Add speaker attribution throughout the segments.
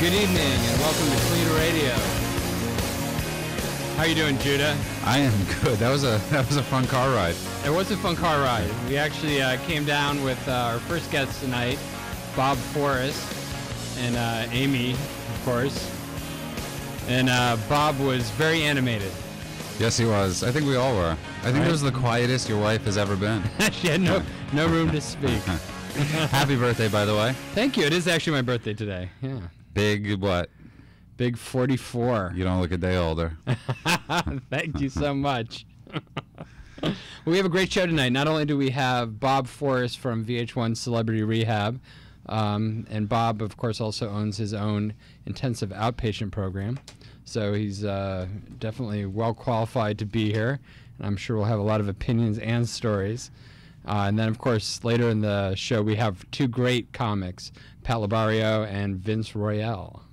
Speaker 1: Good evening and welcome to KLEAN Radio. How you doing, Judah?
Speaker 2: I am good. That was a fun car ride.
Speaker 1: It was a fun car ride. We actually came down with our first guest tonight, Bob Forrest, and Amy, of course. And Bob was very animated.
Speaker 2: Yes, he was. I think we all were. I think it was the quietest your wife has ever been.
Speaker 1: She had no room to speak.
Speaker 2: Happy birthday, by the way.
Speaker 1: Thank you. It is actually my birthday today. Yeah.
Speaker 2: Big what?
Speaker 1: Big 44.
Speaker 2: You don't look a day older.
Speaker 1: Thank you so much. We have a great show tonight. Not only do we have Bob Forrest from VH1 Celebrity Rehab, and Bob, of course, also owns his own intensive outpatient program. So he's definitely well qualified to be here, and I'm sure we'll have a lot of opinions and stories. And then, of course, later in the show, we have two great comics, Pat Leborio and Vince Royale.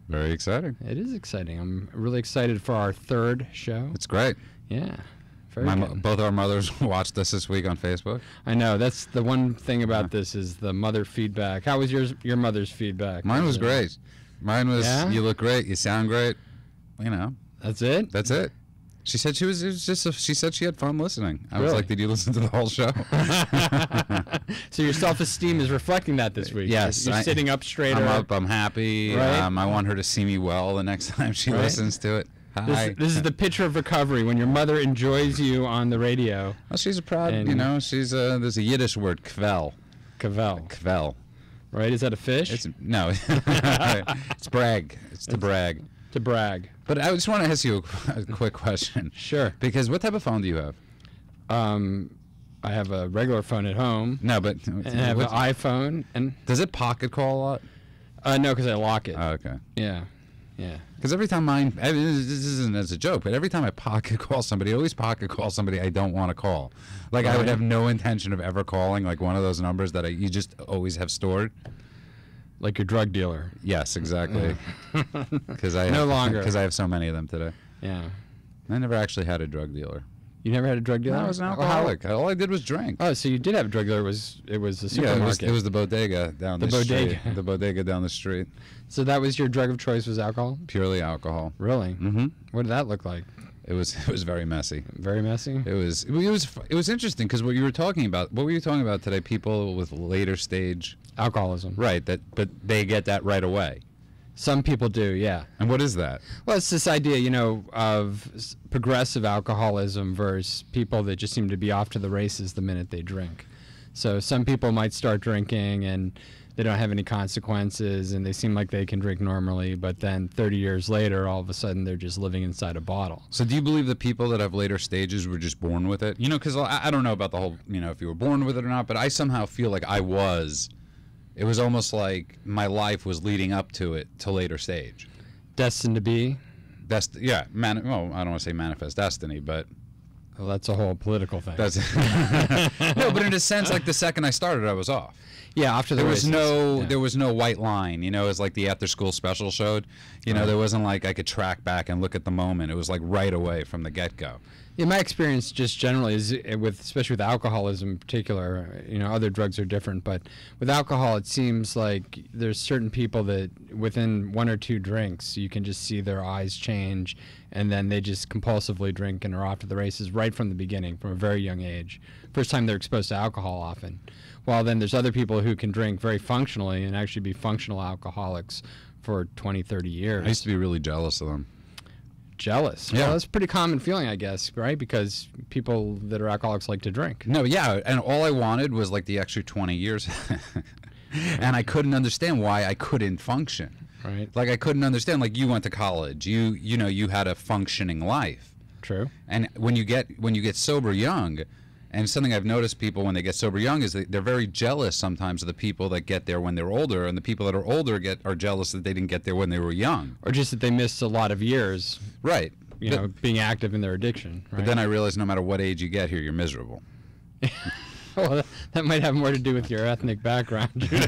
Speaker 2: Very exciting.
Speaker 1: It is exciting. I'm really excited for our third show.
Speaker 2: It's great.
Speaker 1: Yeah. Very good.
Speaker 2: Both our mothers watched us this week on Facebook.
Speaker 1: I know. That's the one thing about this is the mother feedback. How was your mother's feedback?
Speaker 2: Mine was great. Mine was, you look great, you sound great. You know.
Speaker 1: That's it?
Speaker 2: That's it. She said she said she had fun listening. I was like, did you listen to the whole show?
Speaker 1: So your self-esteem is reflecting that this week.
Speaker 2: Yes.
Speaker 1: You're sitting up straighter.
Speaker 2: I'm up, I'm happy.
Speaker 1: Right?
Speaker 2: I want her to see me well the next time she listens to it. Hi.
Speaker 1: This is the picture of recovery, when your mother enjoys you on the radio.
Speaker 2: Well, she's a proud, she's there's a Yiddish word, kvel.
Speaker 1: Kvel.
Speaker 2: Kvel.
Speaker 1: Right? Is that a fish?
Speaker 2: No. It's brag. It's to brag.
Speaker 1: To brag.
Speaker 2: But I just want to ask you a quick question.
Speaker 1: Sure.
Speaker 2: Because what type of phone do you have?
Speaker 1: I have a regular phone at home.
Speaker 2: No, but...
Speaker 1: And I have an iPhone. And
Speaker 2: does it pocket call a lot?
Speaker 1: No, because I lock it.
Speaker 2: Oh, okay.
Speaker 1: Yeah. Yeah.
Speaker 2: Because every time this isn't as a joke, but every time I pocket call somebody, I always pocket call somebody I don't want to call. Like, I would have no intention of ever calling, like, one of those numbers that you just always have stored.
Speaker 1: Like your drug dealer.
Speaker 2: Yes, exactly. Because I have so many of them today.
Speaker 1: Yeah.
Speaker 2: I never actually had a drug dealer.
Speaker 1: You never had a drug dealer?
Speaker 2: No, I was an alcoholic. All I did was drink.
Speaker 1: Oh, so you did have a drug dealer. It was a supermarket.
Speaker 2: Yeah, it was the bodega down the street. The bodega down the street.
Speaker 1: So that was your drug of choice, was alcohol?
Speaker 2: Purely alcohol.
Speaker 1: Really?
Speaker 2: Mm-hmm.
Speaker 1: What did that look like?
Speaker 2: It was very messy.
Speaker 1: Very messy?
Speaker 2: It was interesting because what you were talking about. What were you talking about today? People with later stage
Speaker 1: alcoholism.
Speaker 2: Right. But they get that right away.
Speaker 1: Some people do, yeah.
Speaker 2: And what is that?
Speaker 1: Well, it's this idea, of progressive alcoholism versus people that just seem to be off to the races the minute they drink. So some people might start drinking and they don't have any consequences and they seem like they can drink normally, but then 30 years later, all of a sudden, they're just living inside a bottle.
Speaker 2: So do you believe that people that have later stages were just born with it? Because I don't know about the whole, if you were born with it or not, but I somehow feel like I was. It was almost like my life was leading up to it to later stage.
Speaker 1: Destined to be?
Speaker 2: Well, I don't want to say manifest destiny, but...
Speaker 1: Well, that's a whole political thing.
Speaker 2: No, but in a sense, like the second I started, I was off.
Speaker 1: Yeah, after
Speaker 2: there was no white line, as like the after school special showed. There wasn't like I could track back and look at the moment. It was like right away from the get-go.
Speaker 1: Yeah, my experience just generally is especially with alcoholism in particular, other drugs are different, but with alcohol it seems like there's certain people that within one or two drinks you can just see their eyes change and then they just compulsively drink and are off to the races right from the beginning, from a very young age. First time they're exposed to alcohol often. While then there's other people who can drink very functionally and actually be functional alcoholics for 20, 30 years.
Speaker 2: I used to be really jealous of them.
Speaker 1: Jealous?
Speaker 2: Yeah.
Speaker 1: Well, that's a pretty common feeling, I guess, right? Because people that are alcoholics like to drink.
Speaker 2: No, yeah, and all I wanted was like the extra 20 years. And I couldn't understand why I couldn't function.
Speaker 1: Right.
Speaker 2: Like I couldn't understand, like you went to college, you had a functioning life.
Speaker 1: True.
Speaker 2: And when you get sober young, and something I've noticed people when they get sober young is they're very jealous sometimes of the people that get there when they're older, and the people that are older are jealous that they didn't get there when they were young.
Speaker 1: Or just that they missed a lot of years.
Speaker 2: Right.
Speaker 1: Being active in their addiction. Right?
Speaker 2: But then I realized no matter what age you get here, you're miserable.
Speaker 1: Well, that might have more to do with your ethnic background. But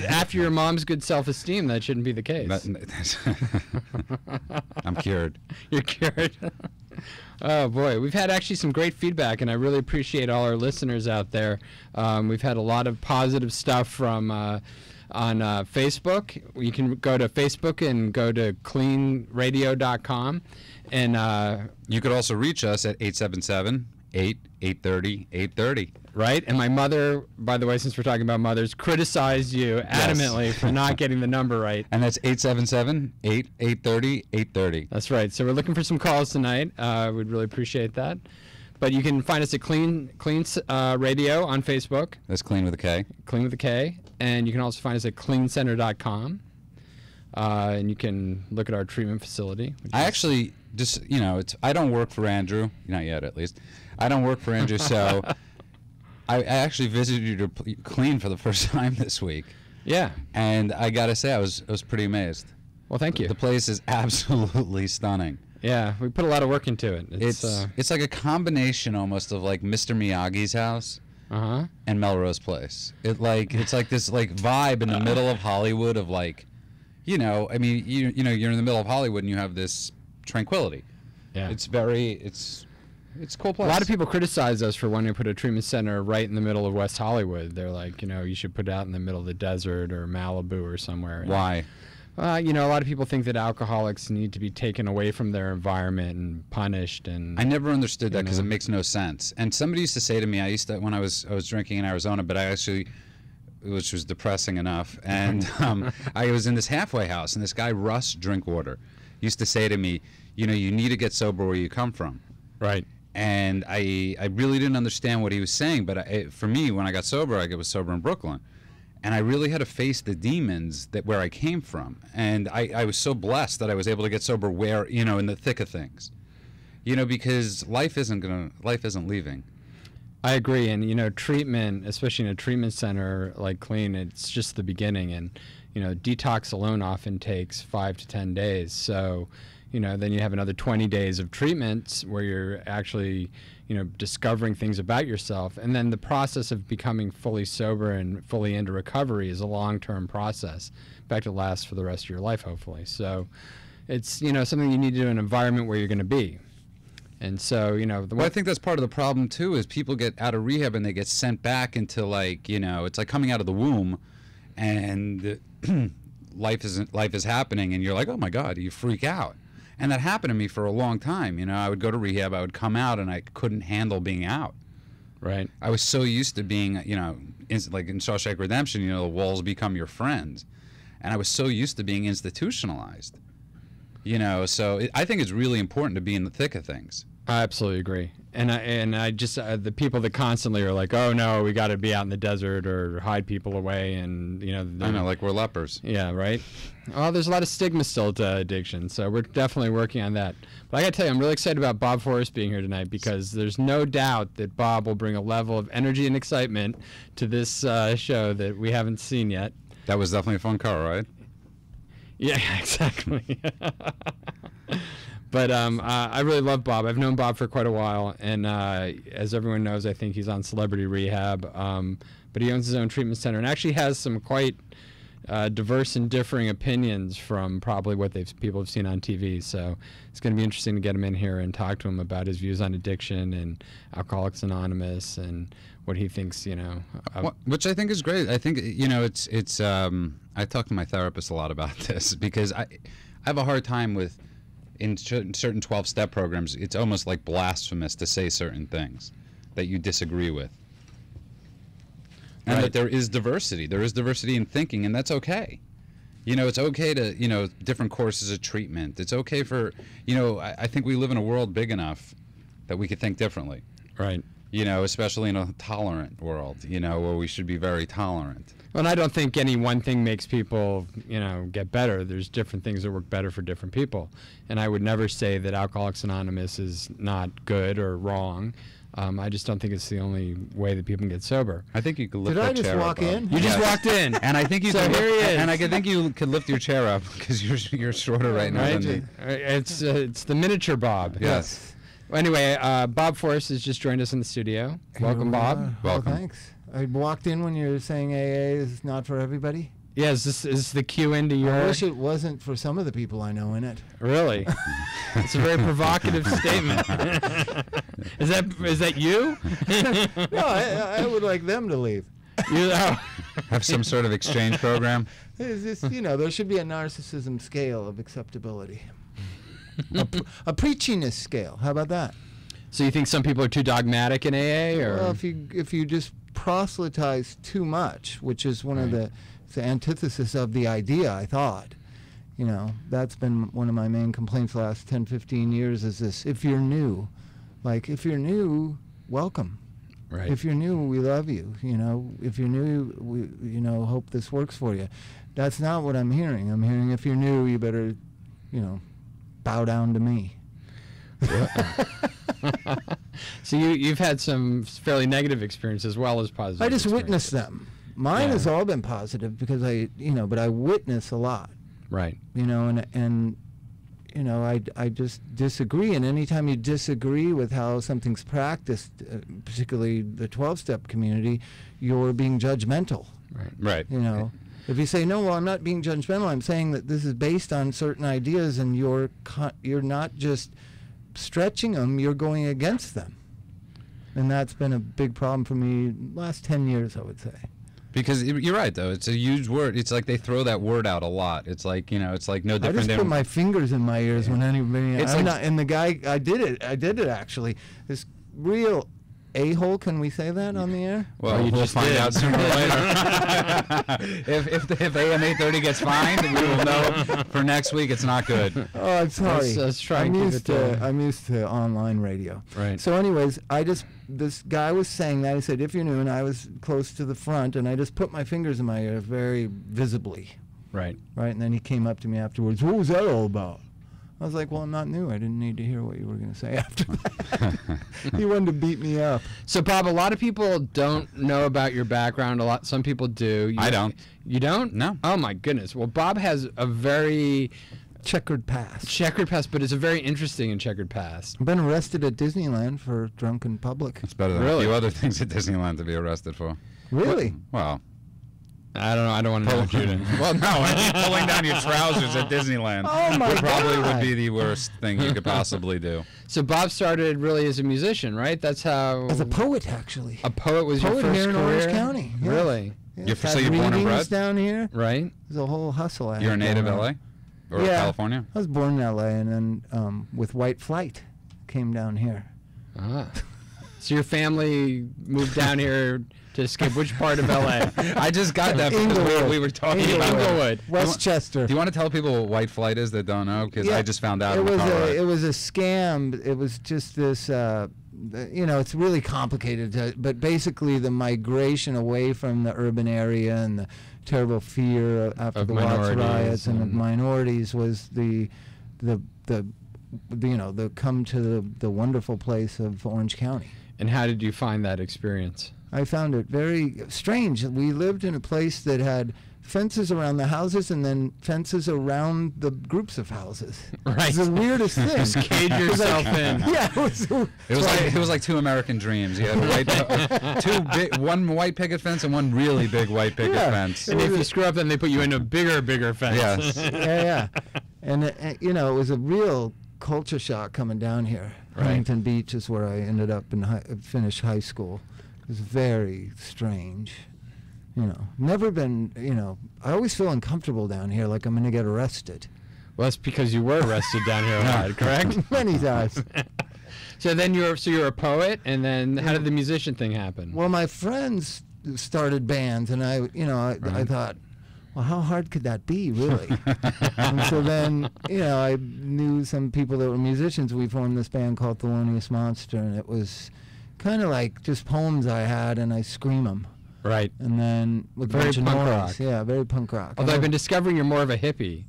Speaker 1: after your mom's good self-esteem, that shouldn't be the case.
Speaker 2: I'm cured.
Speaker 1: You're cured. Oh, boy. We've had actually some great feedback, and I really appreciate all our listeners out there. We've had a lot of positive stuff from on Facebook. You can go to Facebook and go to KLEANradio.com. And
Speaker 2: you could also reach us at 877-830-830.
Speaker 1: Right? And my mother, by the way, since we're talking about mothers, criticized you adamantly for not getting the number right.
Speaker 2: And that's 877-830-830.
Speaker 1: That's right. So we're looking for some calls tonight. We'd really appreciate that. But you can find us at Klean Radio on Facebook.
Speaker 2: That's Klean with a K.
Speaker 1: Klean with a K. And you can also find us at KleanCenter.com. And you can look at our treatment facility.
Speaker 2: I actually just, I don't work for Andrew. Not yet, at least. I don't work for Andrew, so I actually visited you to Klean for the first time this week.
Speaker 1: Yeah.
Speaker 2: And I got to say, I was pretty amazed.
Speaker 1: Well, thank you.
Speaker 2: The place is absolutely stunning.
Speaker 1: Yeah, we put a lot of work into it.
Speaker 2: It's like a combination almost of like Mr. Miyagi's house and Melrose Place. It's like this like vibe in the middle of Hollywood of like, you're in the middle of Hollywood and you have this tranquility.
Speaker 1: Yeah.
Speaker 2: It's a cool place.
Speaker 1: A lot of people criticize us for wanting to put a treatment center right in the middle of West Hollywood. They're like, you should put it out in the middle of the desert or Malibu or somewhere.
Speaker 2: Why?
Speaker 1: A lot of people think that alcoholics need to be taken away from their environment and punished. And
Speaker 2: I never understood that because it makes no sense. And somebody used to say to me, when I was drinking in Arizona, but which was depressing enough, and I was in this halfway house, and this guy, Russ Drinkwater, used to say to me, you need to get sober where you come from.
Speaker 1: Right.
Speaker 2: And I really didn't understand what he was saying, but for me, when I got sober, I was sober in Brooklyn. And I really had to face the demons where I came from. And I was so blessed that I was able to get sober where, in the thick of things. Because life isn't leaving.
Speaker 1: I agree. And, treatment, especially in a treatment center like Klean, it's just the beginning. And, detox alone often takes 5 to 10 days. So, then you have another 20 days of treatments where you're actually, discovering things about yourself. And then the process of becoming fully sober and fully into recovery is a long-term process. In fact, it lasts for the rest of your life, hopefully. So it's, something you need to do in an environment where you're going to be. And so,
Speaker 2: I think that's part of the problem, too, is people get out of rehab and they get sent back into, like, it's like coming out of the womb and life is happening and you're like, oh, my God, you freak out. And that happened to me for a long time. I would go to rehab, I would come out, and I couldn't handle being out.
Speaker 1: Right. I
Speaker 2: was so used to being, like in Shawshank Redemption, the walls become your friends. And I was so used to being institutionalized. So I think it's really important to be in the thick of things.
Speaker 1: I absolutely agree. And I just the people that constantly are like, oh no, we got to be out in the desert or hide people away, and
Speaker 2: I know, like we're lepers.
Speaker 1: Yeah, right. Well, there's a lot of stigma still to addiction, so we're definitely working on that. But I got to tell you, I'm really excited about Bob Forrest being here tonight because there's no doubt that Bob will bring a level of energy and excitement to this show that we haven't seen yet.
Speaker 2: That was definitely a fun car, right?
Speaker 1: Yeah, exactly. But I really love Bob. I've known Bob for quite a while, and as everyone knows, I think he's on Celebrity Rehab. But he owns his own treatment center and actually has some quite diverse and differing opinions from probably what people have seen on TV. So it's going to be interesting to get him in here and talk to him about his views on addiction and Alcoholics Anonymous and what he thinks,
Speaker 2: which I think is great. I think, it's I talk to my therapist a lot about this because I have a hard time with, in certain 12-step programs, it's almost like blasphemous to say certain things that you disagree with. And that there is diversity. There is diversity in thinking, and that's okay. It's okay to, different courses of treatment. It's okay for, I think we live in a world big enough that we could think differently.
Speaker 1: Right.
Speaker 2: Especially in a tolerant world, where we should be very tolerant.
Speaker 1: Well, and I don't think any one thing makes people, get better. There's different things that work better for different people. And I would never say that Alcoholics Anonymous is not good or wrong. I just don't think it's the only way that people can get sober.
Speaker 2: I think you could lift that chair up.
Speaker 3: Did I just walk in?
Speaker 1: You just walked in.
Speaker 2: And I think you
Speaker 1: so here he is.
Speaker 2: And I think you could lift your chair up because you're shorter right now than me.
Speaker 1: It's the miniature Bob.
Speaker 2: Yes.
Speaker 1: Well, anyway, Bob Forrest has just joined us in the studio. Welcome, Bob.
Speaker 2: Welcome.
Speaker 3: Well, thanks. I walked in when you were saying AA is not for everybody.
Speaker 1: Yeah, is this the cue into your...
Speaker 3: I wish it wasn't for some of the people I know in it.
Speaker 1: Really? It's a very provocative statement. Is that you?
Speaker 3: No, I would like them to leave.
Speaker 2: Have some sort of exchange program.
Speaker 3: It's just, there should be a narcissism scale of acceptability. a preachiness scale. How about that?
Speaker 1: So you think some people are too dogmatic in AA, or?
Speaker 3: Well, if you just proselytize too much, which is one of the antithesis of the idea, I thought. That's been one of my main complaints the last 10, 15 years is this: if you're new, welcome.
Speaker 1: Right.
Speaker 3: If you're new, we love you. If you're new, we hope this works for you. That's not what I'm hearing. I'm hearing if you're new, you better, bow down to me.
Speaker 1: So you've had some fairly negative experiences as well as positive.
Speaker 3: I just witnessed them. Mine has all been positive because but I witness a lot.
Speaker 1: Right.
Speaker 3: I just disagree, and anytime you disagree with how something's practiced, particularly the 12-step community, you're being judgmental.
Speaker 2: Right.
Speaker 3: If you say, no, well, I'm not being judgmental, I'm saying that this is based on certain ideas, and you're not just stretching them, you're going against them. And that's been a big problem for me last 10 years, I would say.
Speaker 2: Because you're right, though. It's a huge word. It's like they throw that word out a lot. It's like, it's like no different
Speaker 3: I just put my fingers in my ears when anybody... and the guy, I did it actually. This real a-hole, can we say that on the air?
Speaker 2: Well, we'll find out sooner or later. if AM 830 gets fined, we will know for next week it's not good.
Speaker 3: Oh, I'm sorry.
Speaker 1: Let's try
Speaker 3: I'm
Speaker 1: and
Speaker 3: used to online radio.
Speaker 1: Right.
Speaker 3: So anyways, this guy was saying that. He said, if you're new, and I was close to the front, and I just put my fingers in my ear very visibly.
Speaker 1: Right.
Speaker 3: Right, and then he came up to me afterwards, what was that all about? I was like, well, I'm not new. I didn't need to hear what you were going to say after that. He wanted to beat me up.
Speaker 1: So, Bob, a lot of people don't know about your background. Some people do.
Speaker 2: I don't.
Speaker 1: You don't?
Speaker 2: No.
Speaker 1: Oh, my goodness. Well, Bob has a very...
Speaker 3: checkered past.
Speaker 1: Checkered past, but it's a very interesting and checkered past.
Speaker 3: I've been arrested at Disneyland for drunken public.
Speaker 2: It's better than a few other things at Disneyland to be arrested for.
Speaker 3: Really?
Speaker 2: Well...
Speaker 1: I don't know. I don't want to know, Judah.
Speaker 2: Well, no, I mean, pulling down your trousers at Disneyland probably would be the worst thing you could possibly do.
Speaker 1: So Bob started really as a musician, right? That's how...
Speaker 3: As a poet, actually.
Speaker 1: A poet was your first
Speaker 3: here in
Speaker 1: career?
Speaker 3: Orange County. Yes.
Speaker 1: Really?
Speaker 3: Yes.
Speaker 2: So you're born and bred?
Speaker 3: Down here.
Speaker 1: Right.
Speaker 3: There's a whole hustle.
Speaker 2: You're a native LA? Or California?
Speaker 3: I was born in LA, and then with White Flight, came down here.
Speaker 1: Ah. So your family moved down here... to escape which part of LA?
Speaker 2: I just got that because we were talking about
Speaker 1: Inglewood.
Speaker 3: Westchester.
Speaker 2: Do you want to tell people what White Flight is that don't know? Because I just found out. It
Speaker 3: was a scam. It was just this. It's really complicated. But basically, the migration away from the urban area and the terrible fear after the Watts riots and the minorities was the come to the wonderful place of Orange County.
Speaker 1: And how did you find that experience?
Speaker 3: I found it very strange. We lived in a place that had fences around the houses and then fences around the groups of houses.
Speaker 1: Right.
Speaker 3: It's the weirdest thing.
Speaker 1: Just cage yourself in.
Speaker 3: Yeah.
Speaker 2: It was like two American dreams. You had one white picket fence and one really big white picket fence.
Speaker 1: And if you screw up, then they put you in a bigger fence.
Speaker 2: Yes.
Speaker 3: Yeah. And it was a real culture shock coming down here.
Speaker 1: Right.
Speaker 3: Huntington Beach is where I ended up and finished high school. It was very strange. Never been, I always feel uncomfortable down here, like I'm going to get arrested.
Speaker 1: Well, that's because you were arrested down here a lot, correct?
Speaker 3: Many times.
Speaker 1: So then you're a poet, and then how did the musician thing happen?
Speaker 3: Well, my friends started bands, and I thought, well, how hard could that be, really? And so then, I knew some people that were musicians. We formed this band called Thelonious Monster, and it was kind of like just poems I had, and I scream them.
Speaker 1: Right.
Speaker 3: And then with
Speaker 1: very
Speaker 3: punk
Speaker 1: rock.
Speaker 3: Yeah, very punk rock.
Speaker 1: Although I've been discovering you're more of a hippie.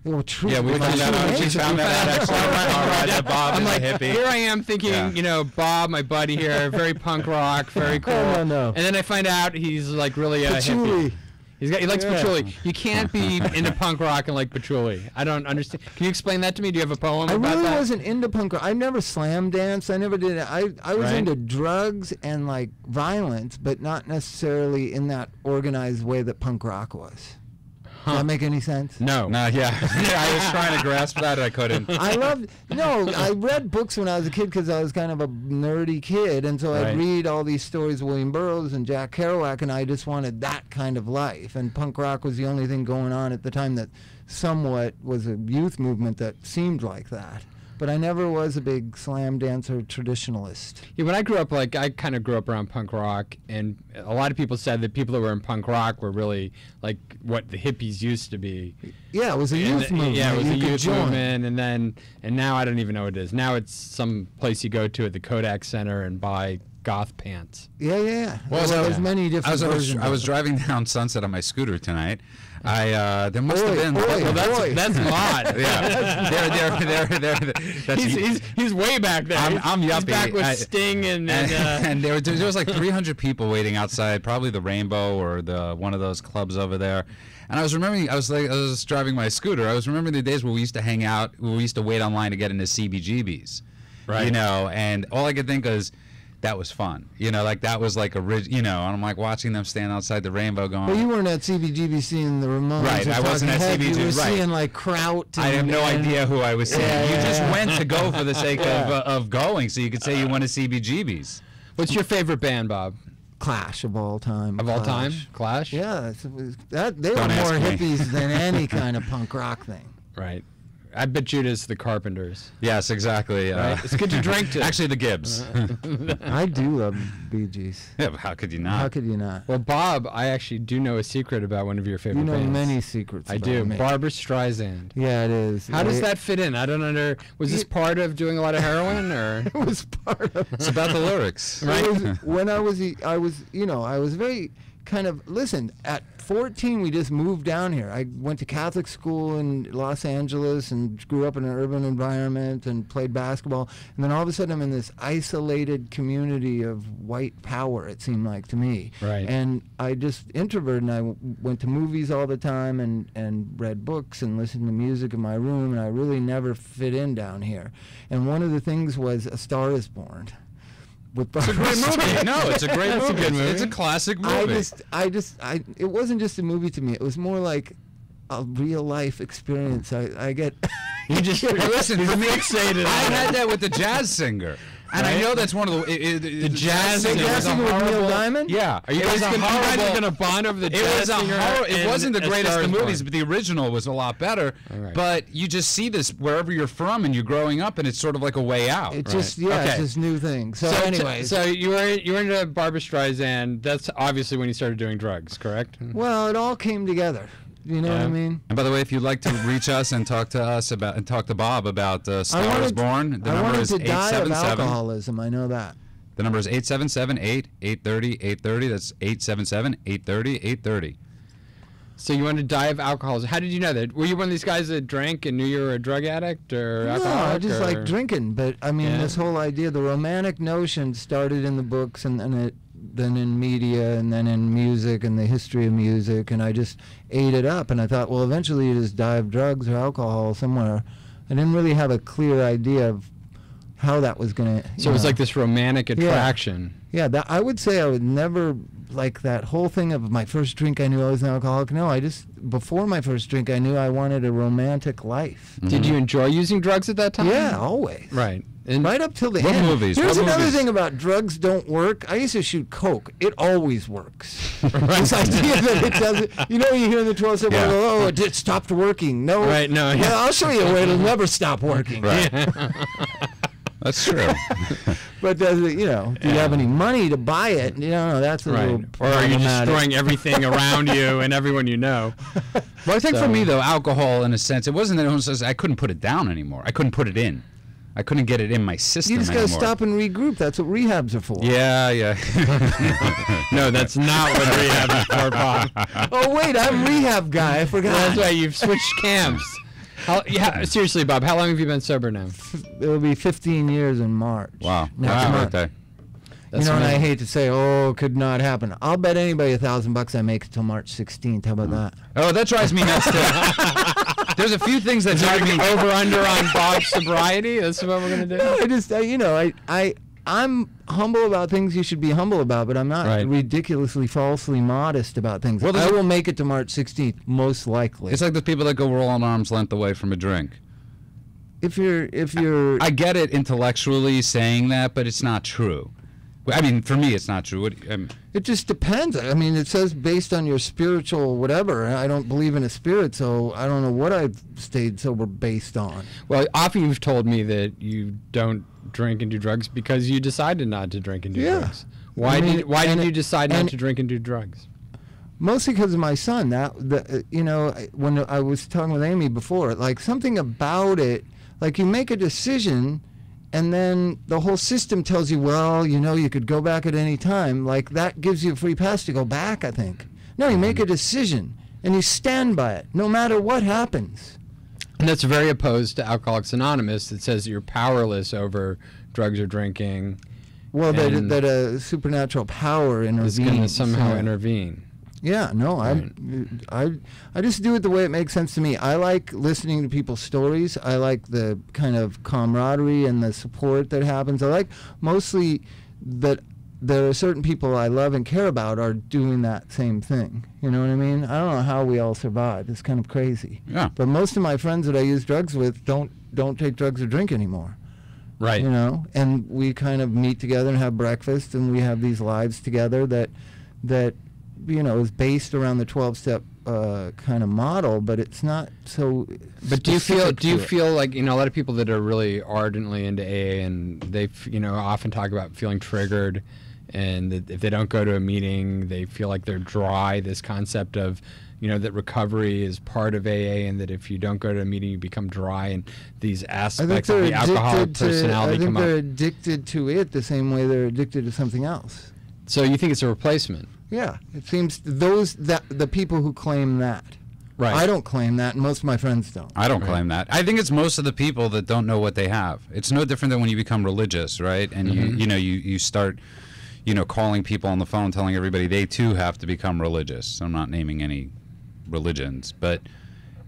Speaker 3: Well, true.
Speaker 2: Yeah, we found that out. She found that out actually. All right, that Bob is a hippie.
Speaker 1: Here I am thinking, Bob, my buddy here, very punk rock, very cool.
Speaker 3: No.
Speaker 1: And then I find out he's like really a hippie. He likes patchouli. You can't be into punk rock and like patchouli. I don't understand. Can you explain that to me? Do you have a poem about that?
Speaker 3: I really wasn't into punk rock. I never slam danced. I never did it. I was into drugs and like violence, but not necessarily in that organized way that punk rock was. Does that make any sense?
Speaker 1: No.
Speaker 2: No, yeah. I was trying to grasp that, I couldn't.
Speaker 3: I read books when I was a kid because I was kind of a nerdy kid, and so I'd read all these stories of William Burroughs and Jack Kerouac, and I just wanted that kind of life. And punk rock was the only thing going on at the time that somewhat was a youth movement that seemed like that. But I never was a big slam dancer traditionalist.
Speaker 1: Yeah, when I grew up, I kind of grew up around punk rock, and a lot of people said that people that were in punk rock were really like what the hippies used to be.
Speaker 3: Yeah, it was a youth movement.
Speaker 1: Yeah, it was a
Speaker 3: you
Speaker 1: youth movement, and now I don't even know what it is. Now it's some place you go to at the Kodak Center and buy goth pants.
Speaker 3: Yeah.
Speaker 2: Well,
Speaker 3: there's many different versions.
Speaker 2: I was driving down Sunset on my scooter tonight. There must have been.
Speaker 1: That's mod.
Speaker 2: Yeah,
Speaker 1: He's way back there.
Speaker 2: I'm yuppie.
Speaker 1: He's back with Sting and
Speaker 2: there was like 300 people waiting outside, probably the Rainbow or one of those clubs over there. And I was remembering, I was driving my scooter. I was remembering the days where we used to hang out, where we used to wait online to get into CBGBs. Right. You know, and all I could think is, that was fun, you know, like that was like and I'm like watching them stand outside the Rainbow going.
Speaker 3: Well, you weren't at CBGB seeing the Ramones.
Speaker 2: Right, I wasn't at CBGB.
Speaker 3: You were seeing like Kraut.
Speaker 2: I have no idea who I was seeing. You just went to go for the sake of going, so you could say you went to CBGBs.
Speaker 1: What's your favorite band, Bob?
Speaker 3: Clash of all time.
Speaker 1: Of all time? Clash?
Speaker 3: Yeah, they were more hippies than any kind of punk rock thing.
Speaker 1: Right. I bet you it is the Carpenters.
Speaker 2: Yes, exactly.
Speaker 1: Right? It's good to drink to.
Speaker 2: Actually, the Gibbs.
Speaker 3: I do love Bee Gees.
Speaker 2: Yeah, but how could you not?
Speaker 3: How could you not?
Speaker 1: Well, Bob, I actually do know a secret about one of your favorite bands.
Speaker 3: You know many secrets.
Speaker 1: I do.
Speaker 3: Me.
Speaker 1: Barbra Streisand.
Speaker 3: Yeah, it is.
Speaker 1: How does that fit in? I don't under. Was this part of doing a lot of heroin, or?
Speaker 3: It was part of.
Speaker 2: It's about the lyrics,
Speaker 1: right?
Speaker 3: When I was very kind of, listen, at 14 we just moved down here. I went to Catholic school in Los Angeles and grew up in an urban environment and played basketball, and then all of a sudden I'm in this isolated community of white power, it seemed like to me.
Speaker 1: Right.
Speaker 3: And I just introverted, and I went to movies all the time and read books and listened to music in my room, and I really never fit in down here. And one of the things was A Star Is Born.
Speaker 2: It's a great movie. No, it's a great movie.
Speaker 1: A good movie.
Speaker 2: It's a classic movie.
Speaker 3: It wasn't just a movie to me. It was more like a real life experience. I get.
Speaker 2: You just listen. For me, I had that with the jazz singer. And I know that's one of the
Speaker 1: jazz singer
Speaker 3: with Neil Diamond.
Speaker 2: Yeah,
Speaker 1: are you guys going to bond over the jazz singer?
Speaker 2: It wasn't the greatest of the movies, but the original was a lot better. Right. But you just see this wherever you're from, and you're growing up, and it's sort of like a way out.
Speaker 3: It's just it's this new thing. So anyway,
Speaker 1: so you were into Barbra Streisand. That's obviously when you started doing drugs, correct?
Speaker 3: Well, it all came together. You know what I mean?
Speaker 2: And by the way, if you'd like to reach us and talk to us about to Bob about Star Is Born, the number is 877.
Speaker 3: I wanted to die of alcoholism. I know that.
Speaker 2: The number is 877-830-830. That's 877-830-830.
Speaker 1: So you wanted to die of alcoholism. How did you know that? Were you one of these guys that drank and knew you were a drug addict or alcoholic?
Speaker 3: No, I just like drinking. But I mean, this whole idea, the romantic notion started in the books and then in media and then in music and the history of music, and I just ate it up, and I thought, well, eventually you just die of drugs or alcohol somewhere. I didn't really have a clear idea of how that was going to.
Speaker 1: So it was like this romantic attraction.
Speaker 3: Yeah, that I would say I would never, like that whole thing of my first drink I knew I was an alcoholic. No, before my first drink I knew I wanted a romantic life.
Speaker 1: Mm-hmm. Did you enjoy using drugs at that time?
Speaker 3: Yeah, always.
Speaker 1: Right.
Speaker 3: And right up till the end.
Speaker 2: Movies?
Speaker 3: Here's another thing about drugs don't work. I used to shoot coke. It always works. This idea that it doesn't. You know, you hear in the 12 step, oh, it stopped working. No.
Speaker 1: Right. No. Yeah.
Speaker 3: Well, I'll show you a way it'll never stop working.
Speaker 2: Right. That's true.
Speaker 3: But do you have any money to buy it? That's a little.
Speaker 1: Or are you destroying everything around you and everyone you know?
Speaker 2: Well, I think for me though, alcohol in a sense, it wasn't that I couldn't put it down anymore. I couldn't put it in. I couldn't get it in my system
Speaker 3: anymore. You just got to stop and regroup. That's what rehabs are for.
Speaker 2: Yeah.
Speaker 1: No, that's not what rehab is for, Bob.
Speaker 3: Oh, wait, I'm a rehab guy. I forgot.
Speaker 1: That's right. You've switched camps. Seriously, Bob, how long have you been sober now?
Speaker 3: It'll be 15 years in March.
Speaker 2: Wow.
Speaker 3: Next month.
Speaker 2: Okay.
Speaker 3: And I hate to say, could not happen. I'll bet anybody $1,000 I make it till March 16th. How about that?
Speaker 2: Oh, that drives me nuts too. There's a few things that drive me
Speaker 1: over under on Bob's sobriety. That's what we're gonna do.
Speaker 3: No, I'm humble about things you should be humble about, but I'm not
Speaker 1: Right.
Speaker 3: ridiculously, falsely modest about things.
Speaker 2: Well,
Speaker 3: I will make it to March 16th, most likely.
Speaker 2: It's like the people that go roll an arm's length away from a drink.
Speaker 3: If you're,
Speaker 2: I get it intellectually saying that, but it's not true. I mean, for me, it's not true.
Speaker 3: it just depends. I mean, it says based on your spiritual whatever. I don't believe in a spirit, so I don't know what I've stayed sober based on.
Speaker 1: Well, often you've told me that you don't drink and do drugs because you decided not to drink and do
Speaker 3: Yeah.
Speaker 1: drugs. Why
Speaker 3: I mean,
Speaker 1: did
Speaker 3: and
Speaker 1: you
Speaker 3: it-
Speaker 1: decide not
Speaker 3: and-
Speaker 1: to drink and do drugs?
Speaker 3: Mostly because of my son. When I was talking with Amy before, like something about it, like you make a decision, and then the whole system tells you, well, you could go back at any time. Like that gives you a free pass to go back, I think. No, you make a decision, and you stand by it, no matter what happens.
Speaker 1: And that's very opposed to Alcoholics Anonymous that says that you're powerless over drugs or drinking.
Speaker 3: Well,
Speaker 1: And
Speaker 3: that a supernatural power
Speaker 1: is going to
Speaker 3: intervenes.
Speaker 1: somehow intervene.
Speaker 3: Yeah, no, I just do it the way it makes sense to me. I like listening to people's stories. I like the kind of camaraderie and the support that happens. I like mostly that there are certain people I love and care about are doing that same thing. You know what I mean? I don't know how we all survive. It's kind of crazy.
Speaker 2: Yeah.
Speaker 3: But most of my friends that I use drugs with don't take drugs or drink anymore.
Speaker 1: Right.
Speaker 3: And we kind of meet together and have breakfast, and we have these lives together that is based around the 12-step kind of model, but it's not so.
Speaker 1: But do you
Speaker 3: specific
Speaker 1: feel like a lot of people that are really ardently into AA and they often talk about feeling triggered, and that if they don't go to a meeting they feel like they're dry. This concept of that recovery is part of AA, and that if you don't go to a meeting you become dry, and these aspects of the alcoholic personality come
Speaker 3: I think they're
Speaker 1: up.
Speaker 3: addicted to it the same way they're addicted to something else.
Speaker 1: So you think it's a replacement?
Speaker 3: Yeah, it seems the people who claim that.
Speaker 1: Right.
Speaker 3: I don't claim that, and most of my friends don't.
Speaker 2: I don't claim that. I think it's most of the people that don't know what they have. It's no different than when you become religious, right? And you start, calling people on the phone, telling everybody they too have to become religious. I'm not naming any religions, but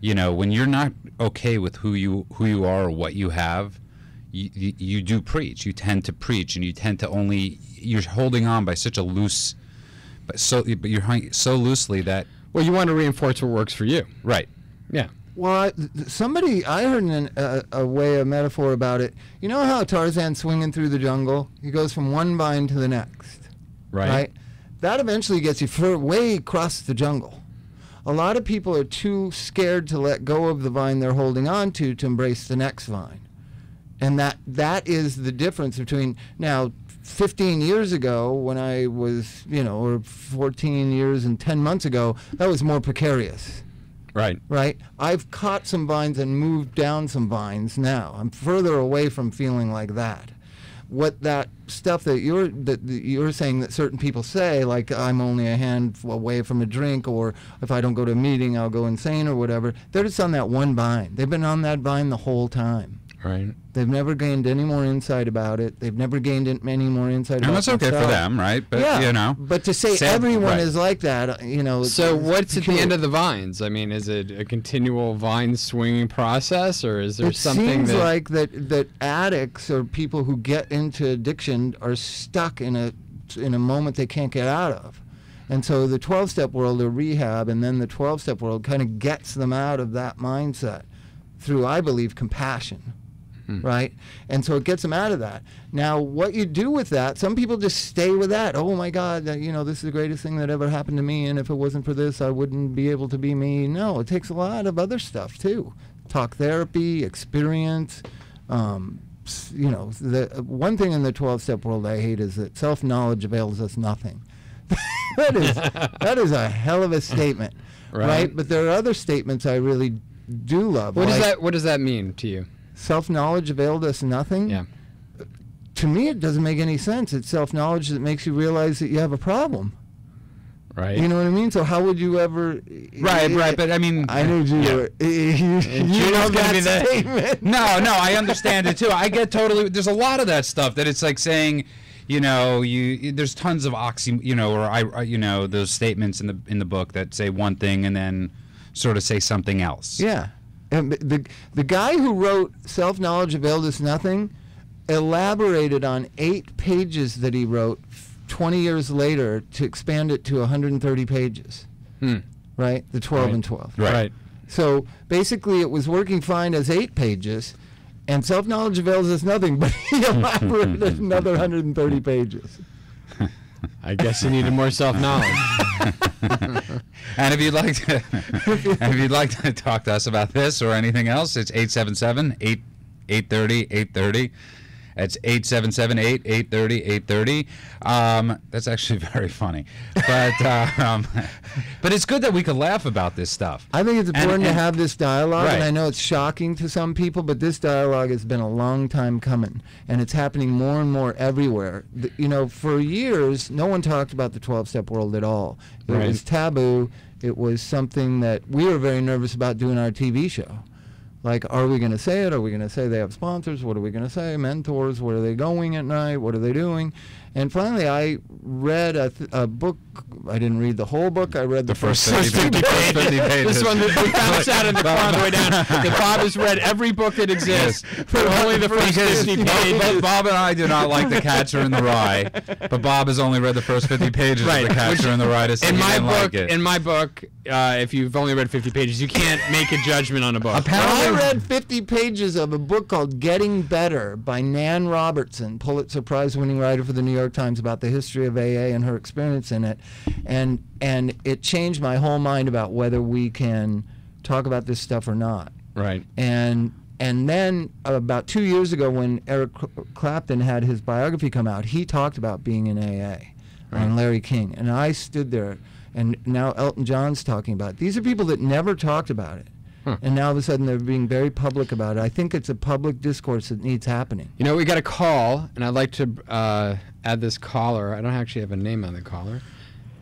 Speaker 2: when you're not okay with who you are or what you have, you do preach. You tend to preach, and you tend to you're holding on by such a loose, but you're hung so loosely that.
Speaker 1: Well, you want to reinforce what works for you.
Speaker 2: Right.
Speaker 1: Yeah.
Speaker 3: Well, I heard a metaphor about it. You know how Tarzan's swinging through the jungle? He goes from one vine to the next.
Speaker 1: Right.
Speaker 3: That eventually gets you way across the jungle. A lot of people are too scared to let go of the vine they're holding on to embrace the next vine. And that is the difference between now 15 years ago when I was, or 14 years and 10 months ago, that was more precarious.
Speaker 1: Right.
Speaker 3: Right? I've caught some vines and moved down some vines now. I'm further away from feeling like that. What that stuff that you're saying that certain people say, like I'm only a hand away from a drink, or if I don't go to a meeting I'll go insane or whatever, they're just on that one vine. They've been on that vine the whole time.
Speaker 1: Right.
Speaker 3: They've never gained any more insight about it. They've never gained any more insight about it.
Speaker 2: And that's okay for them, right? But,
Speaker 3: yeah, but to say everyone is like that,
Speaker 1: So what's at the end of the vines? I mean, is it a continual vine swinging process, or is there something
Speaker 3: It seems like that addicts or people who get into addiction are stuck in a moment they can't get out of. And so the 12-step world or rehab, and then the 12-step world kind of gets them out of that mindset through, I believe, compassion. Right? And so it gets them out of that. Now, what you do with that, some people just stay with that. Oh, my God, this is the greatest thing that ever happened to me, and if it wasn't for this, I wouldn't be able to be me. No, it takes a lot of other stuff, too. Talk therapy, experience. The one thing in the 12-step world I hate is that self-knowledge avails us nothing. that is a hell of a statement, right? But there are other statements I really do love.
Speaker 1: What does that mean to you?
Speaker 3: Self-knowledge availed us nothing?
Speaker 1: Yeah.
Speaker 3: To me, it doesn't make any sense. It's self-knowledge that makes you realize that you have a problem.
Speaker 1: Right.
Speaker 3: You know what I mean? So how would you ever...
Speaker 2: Right, but I mean...
Speaker 3: I knew you were... You love that statement.
Speaker 2: No, I understand it too. I get totally... There's a lot of that stuff that it's like saying... there's tons of those statements in the book that say one thing and then sort of say something else.
Speaker 3: Yeah. And the guy who wrote Self-Knowledge Availed Us Nothing, elaborated on 8 pages that he wrote 20 years later to expand it to 130 pages. Right? The 12 and 12.
Speaker 1: Right.
Speaker 3: So basically it was working fine as 8 pages, and self-knowledge avails us nothing, but he elaborated another 130 pages.
Speaker 1: I guess you needed more self-knowledge.
Speaker 2: And if you'd like to talk to us about this or anything else, it's 877-830-830. That's 877-830-830. That's actually very funny, but it's good that we could laugh about this stuff.
Speaker 3: I think it's important to have this dialogue,
Speaker 2: Right.
Speaker 3: and I know it's shocking to some people, but this dialogue has been a long time coming, and it's happening more and more everywhere. You know, for years, no one talked about the 12-step world at all. It
Speaker 1: Right.
Speaker 3: was taboo. It was something that we were very nervous about doing our TV show. Like, are we going to say it? Are we going to say they have sponsors? What are we going to say? Mentors? Where are they going at night? What are they doing? And finally, I read a book. I didn't read the whole book. I read the first
Speaker 2: 50 pages.
Speaker 1: This one that we found out in the car on the way down. That Bob has read every book that exists, but only the first 50 pages.
Speaker 2: Bob and I do not like The Catcher in the Rye, but Bob has only read the first 50 pages
Speaker 1: Right.
Speaker 2: of The Catcher in the Rye to say he didn't like it.
Speaker 1: In my book, if you've only read 50 pages, you can't make a judgment on a book.
Speaker 3: I read 50 pages of a book called Getting Better by Nan Robertson, Pulitzer Prize-winning writer for the New York Times, about the history of AA and her experience in it. And it changed my whole mind about whether we can talk about this stuff or not.
Speaker 1: Right.
Speaker 3: And then about 2 years ago, when Eric Clapton had his biography come out, he talked about being in AA on Larry King. And I stood there, and now Elton John's talking about it. These are people that never talked about it. And now all of a sudden they're being very public about it. I think it's a public discourse that needs happening.
Speaker 1: You know, we got a call, and I'd like to add this caller. I don't actually have a name on the caller.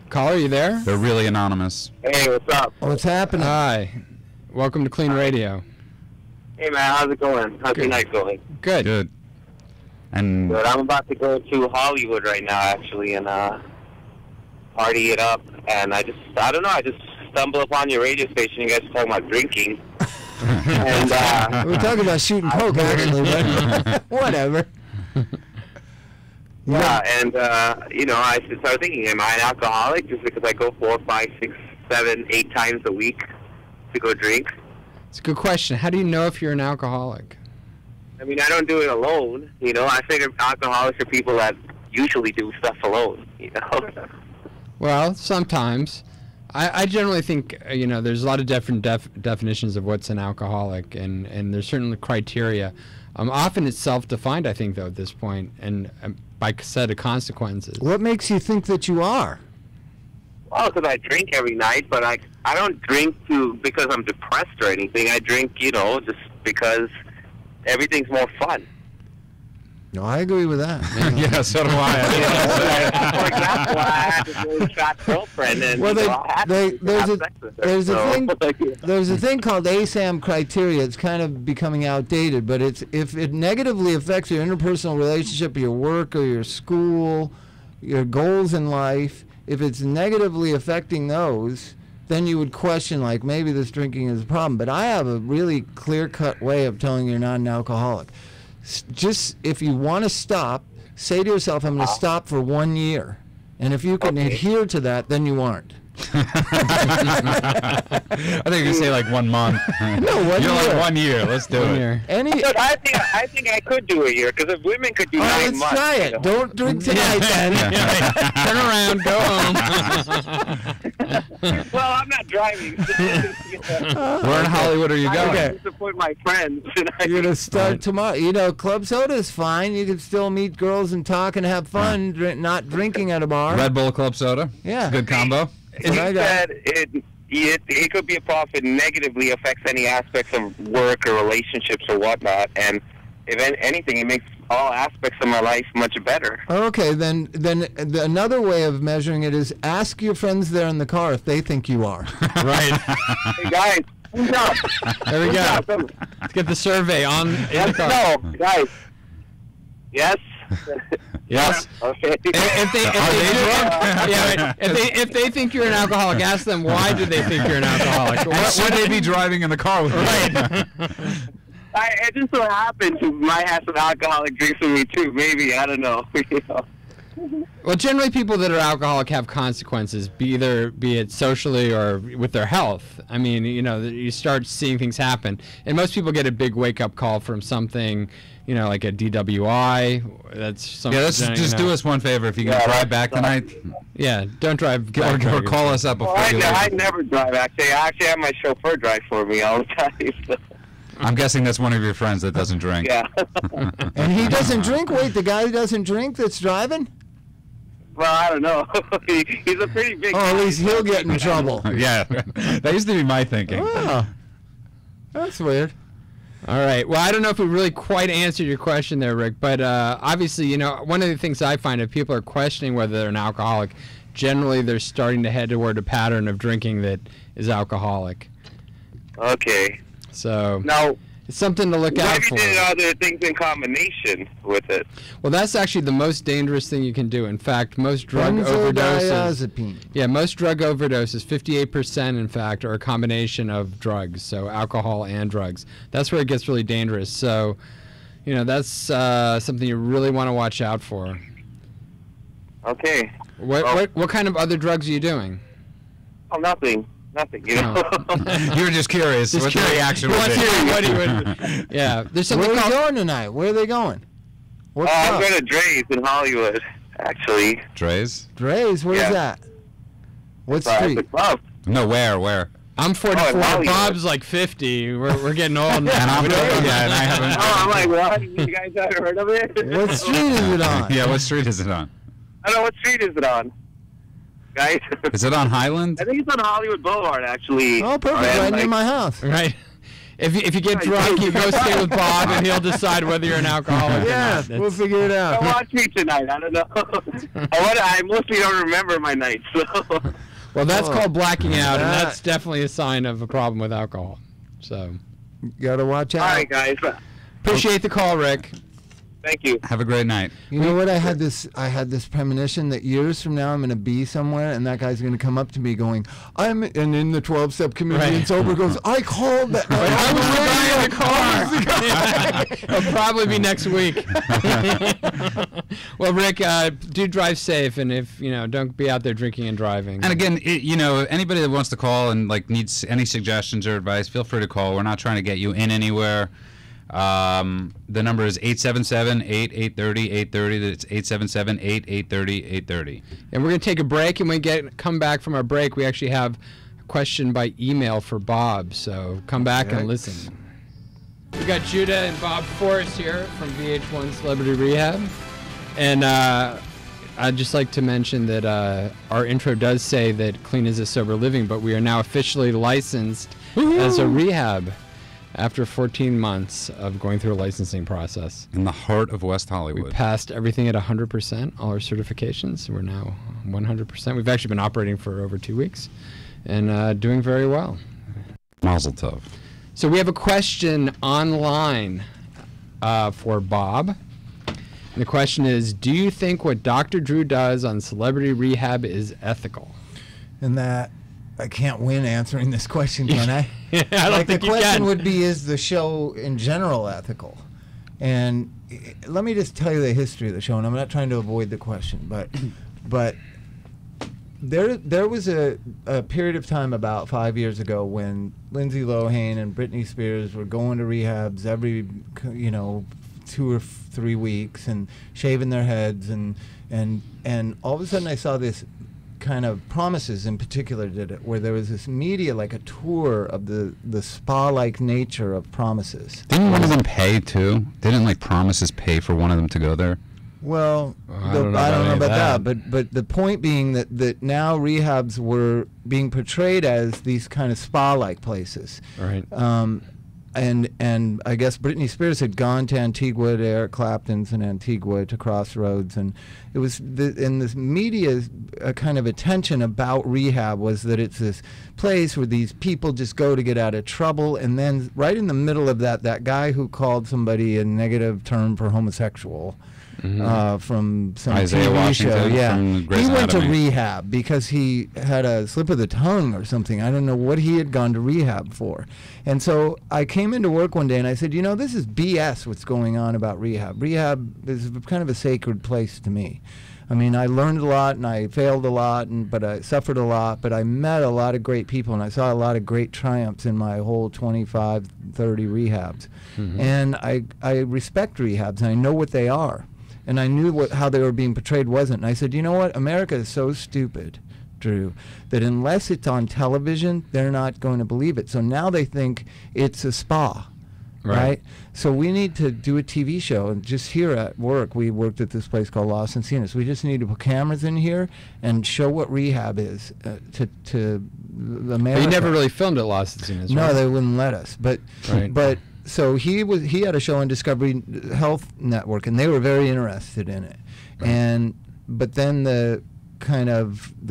Speaker 1: Caller, are you there?
Speaker 2: They're really anonymous.
Speaker 4: Hey, what's up?
Speaker 3: What's happening?
Speaker 1: Hi. Welcome to KLEAN Radio.
Speaker 4: Hey, man, how's it going? How's your night going?
Speaker 1: Good.
Speaker 2: Good. And
Speaker 4: Good. I'm about to go to Hollywood right now, actually, and party it up. And I don't know, I just stumbled upon your radio station. You guys are talking about drinking. And
Speaker 3: We're talking about shooting coke, actually, but whatever.
Speaker 4: yeah, and you know, I started thinking, am I an alcoholic just because I go 4, 5, 6, 7, 8 times a week to go drink?
Speaker 1: It's a good question. How do you know if you're an alcoholic?
Speaker 4: I mean, I don't do it alone. You know, I figure alcoholics are people that usually do stuff alone. You know.
Speaker 1: Well, sometimes. I generally think, you know, there's a lot of different definitions of what's an alcoholic, and there's certain criteria. Often it's self-defined, I think, though, at this point, and by set of consequences.
Speaker 3: What makes you think that you are?
Speaker 4: Well, because I drink every night, but I don't drink because I'm depressed or anything. I drink, you know, just because everything's more fun.
Speaker 3: No, I agree with that.
Speaker 2: yeah, so do I.
Speaker 4: For example, I had this really fat girlfriend, and
Speaker 3: Well,
Speaker 4: you know, I had to have sex with her,
Speaker 3: there's a
Speaker 4: so,
Speaker 3: thing
Speaker 4: like,
Speaker 3: there's a thing called ASAM criteria. It's kind of becoming outdated, but it's if it negatively affects your interpersonal relationship, your work or your school, your goals in life, if it's negatively affecting those, then you would question, like, maybe this drinking is a problem. But I have a really clear-cut way of telling you're not an alcoholic. Just if you want to stop, say to yourself, I'm going to stop for 1 year. And if you can adhere to that, then you aren't.
Speaker 2: I think you say like 1 month.
Speaker 3: No, 1
Speaker 2: You're
Speaker 3: year.
Speaker 2: like 1 year. Let's do it.
Speaker 1: Here.
Speaker 4: But I think I could do a year, because if women could do 9
Speaker 3: let's
Speaker 4: months,
Speaker 3: try
Speaker 4: you
Speaker 3: it.
Speaker 4: know.
Speaker 3: Don't drink tonight, then.
Speaker 1: Turn around, go home.
Speaker 4: Well, I'm not driving.
Speaker 2: Where in Hollywood are you going?
Speaker 3: Okay.
Speaker 4: I support my friends.
Speaker 3: You're going to start tomorrow. You know, club soda is fine. You can still meet girls and talk and have fun, not drinking at a bar.
Speaker 2: Red Bull Club Soda.
Speaker 3: Yeah.
Speaker 2: Good combo.
Speaker 4: He said it could be a problem if it negatively affects any aspects of work or relationships or whatnot, and if anything, it makes all aspects of my life much better.
Speaker 3: Okay, then another way of measuring it is ask your friends there in the car if they think you are.
Speaker 1: Right.
Speaker 4: Hey guys, who's up?
Speaker 1: There we
Speaker 4: Who's
Speaker 1: go.
Speaker 4: up?
Speaker 1: Let's get the survey on in the
Speaker 4: Yes,
Speaker 1: car.
Speaker 4: no, guys. Yes.
Speaker 1: Yes.
Speaker 4: Okay.
Speaker 1: If they think you're an alcoholic, ask them why do they think you're an alcoholic.
Speaker 2: Should they be driving in the car with you?
Speaker 1: Right.
Speaker 4: It just so happened to might have some alcoholic drinks with me too. Maybe, I don't know. You know?
Speaker 1: Well, generally, people that are alcoholic have consequences, be it socially or with their health. I mean, you know, you start seeing things happen, and most people get a big wake-up call from something, you know, like a DWI. That's something.
Speaker 2: Yeah, let's just do us one favor. If you can drive back tonight.
Speaker 1: Yeah, don't drive.
Speaker 2: Or call us up before you leave.
Speaker 4: I never drive. Actually, I have my chauffeur drive for me all the time. So.
Speaker 2: I'm guessing that's one of your friends that doesn't drink.
Speaker 4: Yeah.
Speaker 3: And he doesn't drink? Wait, the guy who doesn't drink that's driving?
Speaker 4: Well, I don't know. He's a pretty big.
Speaker 3: Oh, at least he'll get in trouble.
Speaker 2: Yeah, that used to be my thinking.
Speaker 3: Oh, that's weird.
Speaker 1: All right. Well, I don't know if we really quite answered your question there, Rick, but obviously, you know, one of the things I find if people are questioning whether they're an alcoholic, generally they're starting to head toward a pattern of drinking that is alcoholic.
Speaker 4: Okay.
Speaker 1: So
Speaker 4: now,
Speaker 1: it's something to look out for.
Speaker 4: What if you did other things in combination with it?
Speaker 1: Well, that's actually the most dangerous thing you can do. In fact, most drug
Speaker 3: Benzodiazepine.
Speaker 1: Yeah, most drug overdoses, 58% in fact, are a combination of drugs, so alcohol and drugs. That's where it gets really dangerous. So, you know, that's something you really want to watch out for.
Speaker 4: Okay.
Speaker 1: What kind of other drugs are you doing?
Speaker 4: Oh, nothing. Nothing, you know.
Speaker 2: You were just curious. What the reaction would be.
Speaker 1: Yeah. There's something
Speaker 3: Where are they going tonight? Where are they going? What's
Speaker 4: I'm going to Dre's in Hollywood, actually.
Speaker 2: Dre's?
Speaker 3: Dre's? Where's that? What street?
Speaker 4: The club.
Speaker 2: No, where?
Speaker 1: I'm 44. Bob's like 50. We're getting old now.
Speaker 2: And I'm and I haven't.
Speaker 4: Oh, I'm like, what? You guys haven't heard of it?
Speaker 3: What street is it on?
Speaker 2: Yeah, what street is it on?
Speaker 4: I don't know. What street is it on? Guys?
Speaker 2: Is it on Highland?
Speaker 4: I think it's on Hollywood Boulevard, actually.
Speaker 3: Oh, perfect. Right near my house.
Speaker 1: Right. If you get drunk, you go stay with Bob, and he'll decide whether you're an alcoholic
Speaker 3: Yeah,
Speaker 1: or not.
Speaker 3: we'll figure it out.
Speaker 4: Watch me tonight. I don't know. I mostly don't remember my nights. So.
Speaker 1: Well, that's called blacking out, and that's definitely a sign of a problem with alcohol. So,
Speaker 3: you gotta watch out.
Speaker 4: All right, guys.
Speaker 1: Appreciate the call, Rick.
Speaker 4: Thank you.
Speaker 2: Have a great night.
Speaker 3: You know what? I had this premonition that years from now I'm going to be somewhere, and that guy's going to come up to me going, and in the 12-step committee and sober goes, I called that.
Speaker 1: I was in the car. It'll probably be next week. Well, Rick, do drive safe, and if don't be out there drinking and driving.
Speaker 2: And again, anybody that wants to call and needs any suggestions or advice, feel free to call. We're not trying to get you in anywhere. The number is 877-8830-830. That's 877-8830-830.
Speaker 1: And we're going to take a break, and when we come back from our break, we actually have a question by email for Bob, so come back and listen. We got Judah and Bob Forrest here from VH1 Celebrity Rehab, and I'd just like to mention that our intro does say that clean is a sober living, but we are now officially licensed as a rehab after 14 months of going through a licensing process.
Speaker 2: In the heart of West Hollywood.
Speaker 1: We passed everything at 100%, all our certifications. We're now 100%. We've actually been operating for over 2 weeks and doing very well.
Speaker 2: Mazel tov.
Speaker 1: So we have a question online for Bob. And the question is, do you think what Dr. Drew does on Celebrity Rehab is ethical?
Speaker 3: And that I can't win answering this question, can I?
Speaker 1: I don't think
Speaker 3: the question would be, is the show in general ethical? And let me just tell you the history of the show, and I'm not trying to avoid the question, but there was a period of time about 5 years ago when Lindsay Lohan and Britney Spears were going to rehabs every 2 or 3 weeks and shaving their heads, and all of a sudden I saw this kind of Promises in particular did it, where there was this media, like a tour of the spa-like nature of Promises.
Speaker 2: Didn't one of them pay too? Didn't Promises pay for one of them to go there?
Speaker 3: Well, I don't know about that, but the point being that now rehabs were being portrayed as these kind of spa-like places.
Speaker 1: Right.
Speaker 3: And I guess Britney Spears had gone to Antigua, to Eric Clapton's in Antigua, to Crossroads, and it was in this media's kind of attention about rehab was that it's this place where these people just go to get out of trouble, and then right in the middle of that guy who called somebody a negative term for homosexual from some
Speaker 2: Isaiah
Speaker 3: TV
Speaker 2: Washington
Speaker 3: show. Yeah,
Speaker 2: from Grey's
Speaker 3: he went to
Speaker 2: Anatomy.
Speaker 3: rehab because he had a slip of the tongue or something. I don't know what he had gone to rehab for. And so I came into work one day and I said, you know, this is BS what's going on about rehab. Rehab is kind of a sacred place to me. I mean, I learned a lot and I failed a lot, but I suffered a lot, but I met a lot of great people and I saw a lot of great triumphs in my whole 25, 30 rehabs. And I respect rehabs and I know what they are. And I knew how they were being portrayed wasn't. And I said, you know what? America is so stupid, Drew, that unless it's on television, they're not going to believe it. So now they think it's a spa. Right. So we need to do a TV show. And just here at work, we worked at this place called Los Encinas. We just need to put cameras in here and show what rehab is to the America.
Speaker 1: But you never really filmed at Los Encinas, right?
Speaker 3: No, they wouldn't let us. But so he had a show on Discovery Health Network, and they were very interested in it. But then the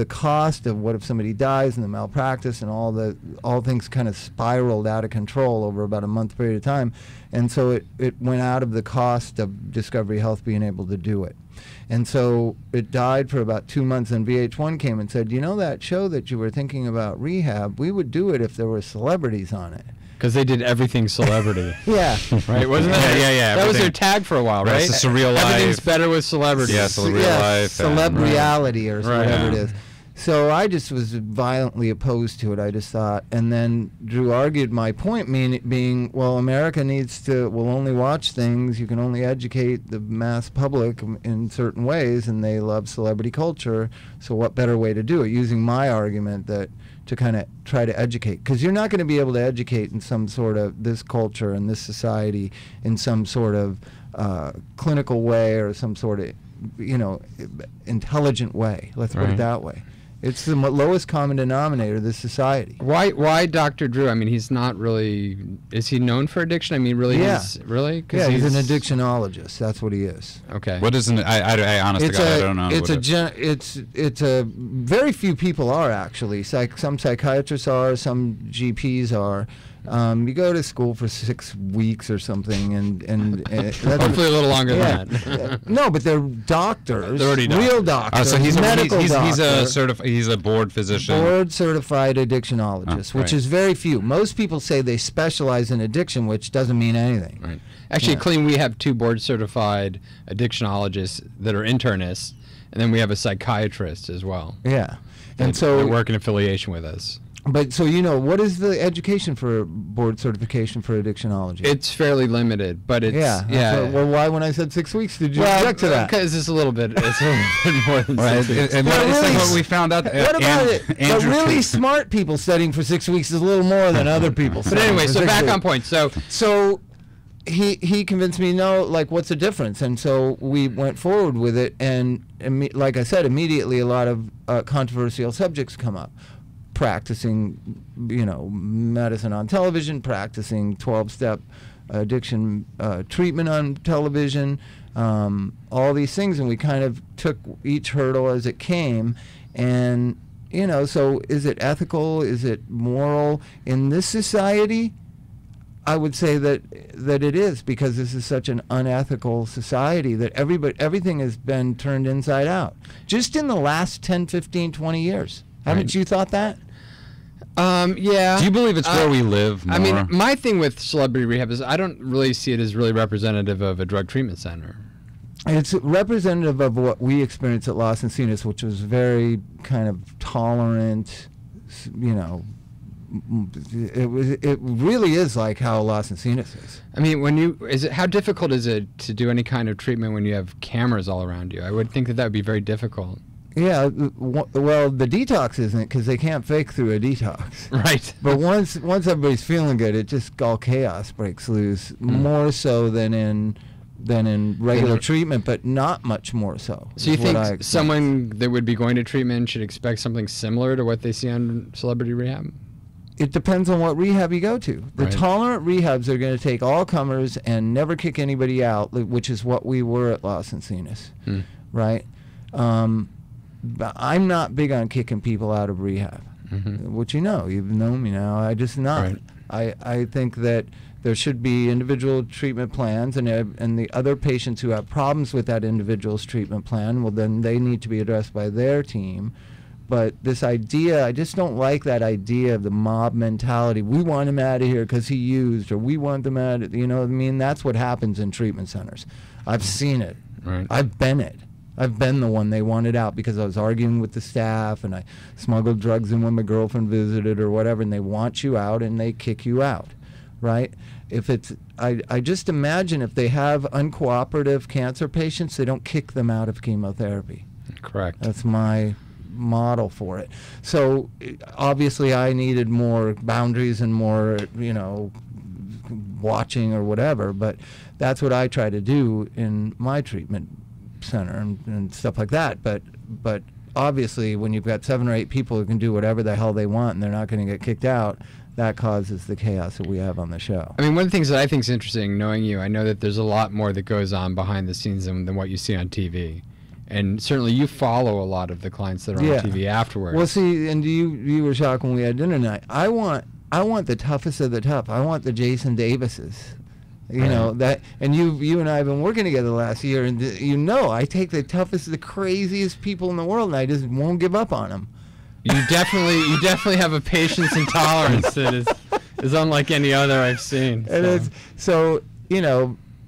Speaker 3: cost of what if somebody dies and the malpractice and all things kind of spiraled out of control over about a month period of time, and so it went out of the cost of Discovery Health being able to do it. And so it died for about 2 months, and VH1 came and said, you know that show that you were thinking about, Rehab, we would do it if there were celebrities on it.
Speaker 1: Because they did everything celebrity.
Speaker 3: Yeah.
Speaker 1: Right? Wasn't that?
Speaker 2: Yeah.
Speaker 1: That was their tag for a while, right?
Speaker 2: It's a surreal life.
Speaker 1: Everything's better with celebrities.
Speaker 2: Yeah, real life.
Speaker 3: Celeb reality or
Speaker 1: Right.
Speaker 3: whatever it is. So I just was violently opposed to it. I just thought, and then Drew argued my point being, well, America will only watch things, you can only educate the mass public in certain ways, and they love celebrity culture, so what better way to do it? Using my argument that to kind of try to educate, because you're not going to be able to educate in some sort of this culture and this society in some sort of clinical way or some sort of, intelligent way. Let's put it that way. It's the lowest common denominator of this society.
Speaker 1: Why Dr. Drew? I mean, he's not really. Is he known for addiction? I mean, really?
Speaker 3: Yeah.
Speaker 1: Really?
Speaker 3: Yeah, he's an addictionologist. That's what he is.
Speaker 1: Okay.
Speaker 2: What is I honestly, I don't know.
Speaker 3: It's a very few people are actually. Some psychiatrists are. Some GPs are. You go to school for 6 weeks or something, and that's
Speaker 1: hopefully a little longer than that.
Speaker 3: No, but they're doctors.
Speaker 1: They're already
Speaker 3: real doctors.
Speaker 2: So he's
Speaker 3: doctor.
Speaker 2: He's a board physician.
Speaker 3: Board certified addictionologist, which is very few. Most people say they specialize in addiction, which doesn't mean anything.
Speaker 1: Right. Actually, Klean, we have 2 board certified addictionologists that are internists, and then we have a psychiatrist as well.
Speaker 3: Yeah, and
Speaker 1: so they work in affiliation with us.
Speaker 3: But so what is the education for board certification for addictionology?
Speaker 1: It's fairly limited, but it's
Speaker 3: Well, why when I said 6 weeks did you object to that?
Speaker 1: Because it's a little bit more than 6 weeks.
Speaker 2: It's like what we found out.
Speaker 3: What about it? But really smart people studying for 6 weeks is a little more than other people.
Speaker 1: But anyway, so back on point.
Speaker 3: So he convinced me, what's the difference? And so we went forward with it, and like I said, immediately a lot of controversial subjects come up. Practicing, medicine on television, practicing 12-step addiction treatment on television, all these things, and we kind of took each hurdle as it came, and so is it ethical? Is it moral? In this society, I would say that it is, because this is such an unethical society that everything has been turned inside out. Just in the last 10, 15, 20 years. Haven't you thought that?
Speaker 1: Yeah.
Speaker 2: Do you believe it's where we live more?
Speaker 1: I mean, my thing with celebrity rehab is I don't really see it as really representative of a drug treatment center.
Speaker 3: It's representative of what we experienced at Los Encinas, which was very kind of tolerant, It really is like how Los Encinas is.
Speaker 1: I mean, how difficult is it to do any kind of treatment when you have cameras all around you? I would think that would be very difficult.
Speaker 3: Yeah, well, the detox isn't, because they can't fake through a detox.
Speaker 1: Right.
Speaker 3: But once everybody's feeling good, it just all chaos breaks loose, more so than in regular treatment, but not much more so.
Speaker 1: So you think someone that would be going to treatment should expect something similar to what they see on Celebrity Rehab?
Speaker 3: It depends on what rehab you go to. The tolerant rehabs are going to take all comers and never kick anybody out, which is what we were at Los Encinas, right? But I'm not big on kicking people out of rehab. which you've known me now. I just not.
Speaker 1: Right.
Speaker 3: I think that there should be individual treatment plans, and the other patients who have problems with that individual's treatment plan, well, then they need to be addressed by their team. But this idea, I just don't like that idea of the mob mentality. We want him out of here because he used, or we want them out of, that's what happens in treatment centers. I've seen it.
Speaker 1: Right.
Speaker 3: I've been it. I've been the one they wanted out because I was arguing with the staff and I smuggled drugs in when my girlfriend visited or whatever, and they want you out and they kick you out, right? If it's, I just imagine if they have uncooperative cancer patients, they don't kick them out of chemotherapy.
Speaker 1: Correct.
Speaker 3: That's my model for it. So obviously I needed more boundaries and more, watching or whatever, but that's what I try to do in my treatment center and stuff like that. But obviously when you've got 7 or 8 people who can do whatever the hell they want and they're not going to get kicked out, that causes the chaos that we have on the show.
Speaker 1: I mean, one of the things that I think is interesting, knowing you, I know that there's a lot more that goes on behind the scenes than what you see on TV. And certainly you follow a lot of the clients that are on TV afterwards.
Speaker 3: Well, see, and you were shocked when we had dinner tonight. I want the toughest of the tough. I want the Jason Davises. That, and you and I have been working together the last year, and I take the toughest, the craziest people in the world, and I just won't give up on them.
Speaker 1: You definitely have a patience and tolerance that is unlike any other I've seen.
Speaker 3: So.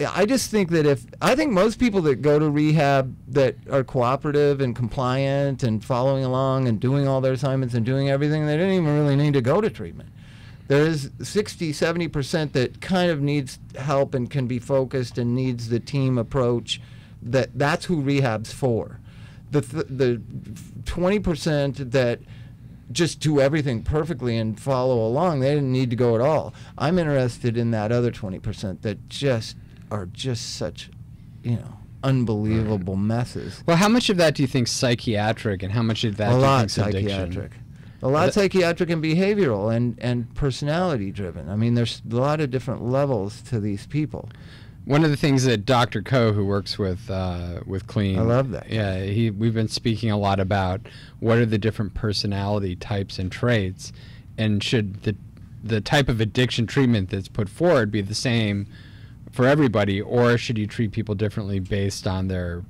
Speaker 3: I just think that I think most people that go to rehab that are cooperative and compliant and following along and doing all their assignments and doing everything, they don't even really need to go to treatment. There is 60-70% that kind of needs help and can be focused and needs the team approach. That's who rehab's for. The 20% that just do everything perfectly and follow along, they didn't need to go at all. I'm interested in that other 20% that are just such, unbelievable messes.
Speaker 1: Well, how much of that do you think psychiatric, and how much of that do you think
Speaker 3: psychiatric? A lot psychiatric and behavioral and personality driven. I mean, there's a lot of different levels to these people.
Speaker 1: One of the things that Dr. Coe, who works with Klean,
Speaker 3: I love that.
Speaker 1: Yeah, we've been speaking a lot about what are the different personality types and traits, and should the type of addiction treatment that's put forward be the same for everybody, or should you treat people differently based on their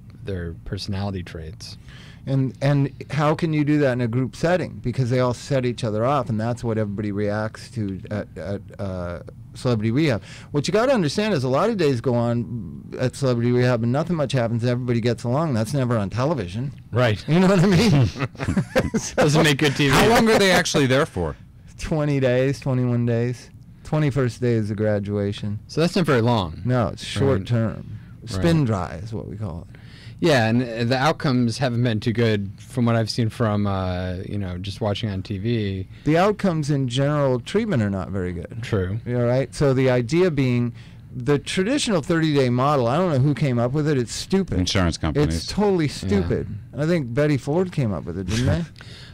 Speaker 1: personality traits?
Speaker 3: And how can you do that in a group setting? Because they all set each other off, and that's what everybody reacts to at Celebrity Rehab. What you got to understand is a lot of days go on at Celebrity Rehab and nothing much happens. Everybody gets along. That's never on television.
Speaker 1: Right.
Speaker 3: You know what I mean?
Speaker 1: Doesn't make good TV.
Speaker 2: How long are they actually there for?
Speaker 3: 20 days, 21 days. 21st day is the graduation.
Speaker 1: So that's not very long.
Speaker 3: No, it's short term. Spin dry is what we call it.
Speaker 1: Yeah, and the outcomes haven't been too good from what I've seen from, just watching on TV.
Speaker 3: The outcomes in general treatment are not very good.
Speaker 1: True.
Speaker 3: All right? So the idea being the traditional 30-day model, I don't know who came up with it. It's stupid.
Speaker 2: Insurance companies.
Speaker 3: It's totally stupid. Yeah. I think Betty Ford came up with it, didn't they?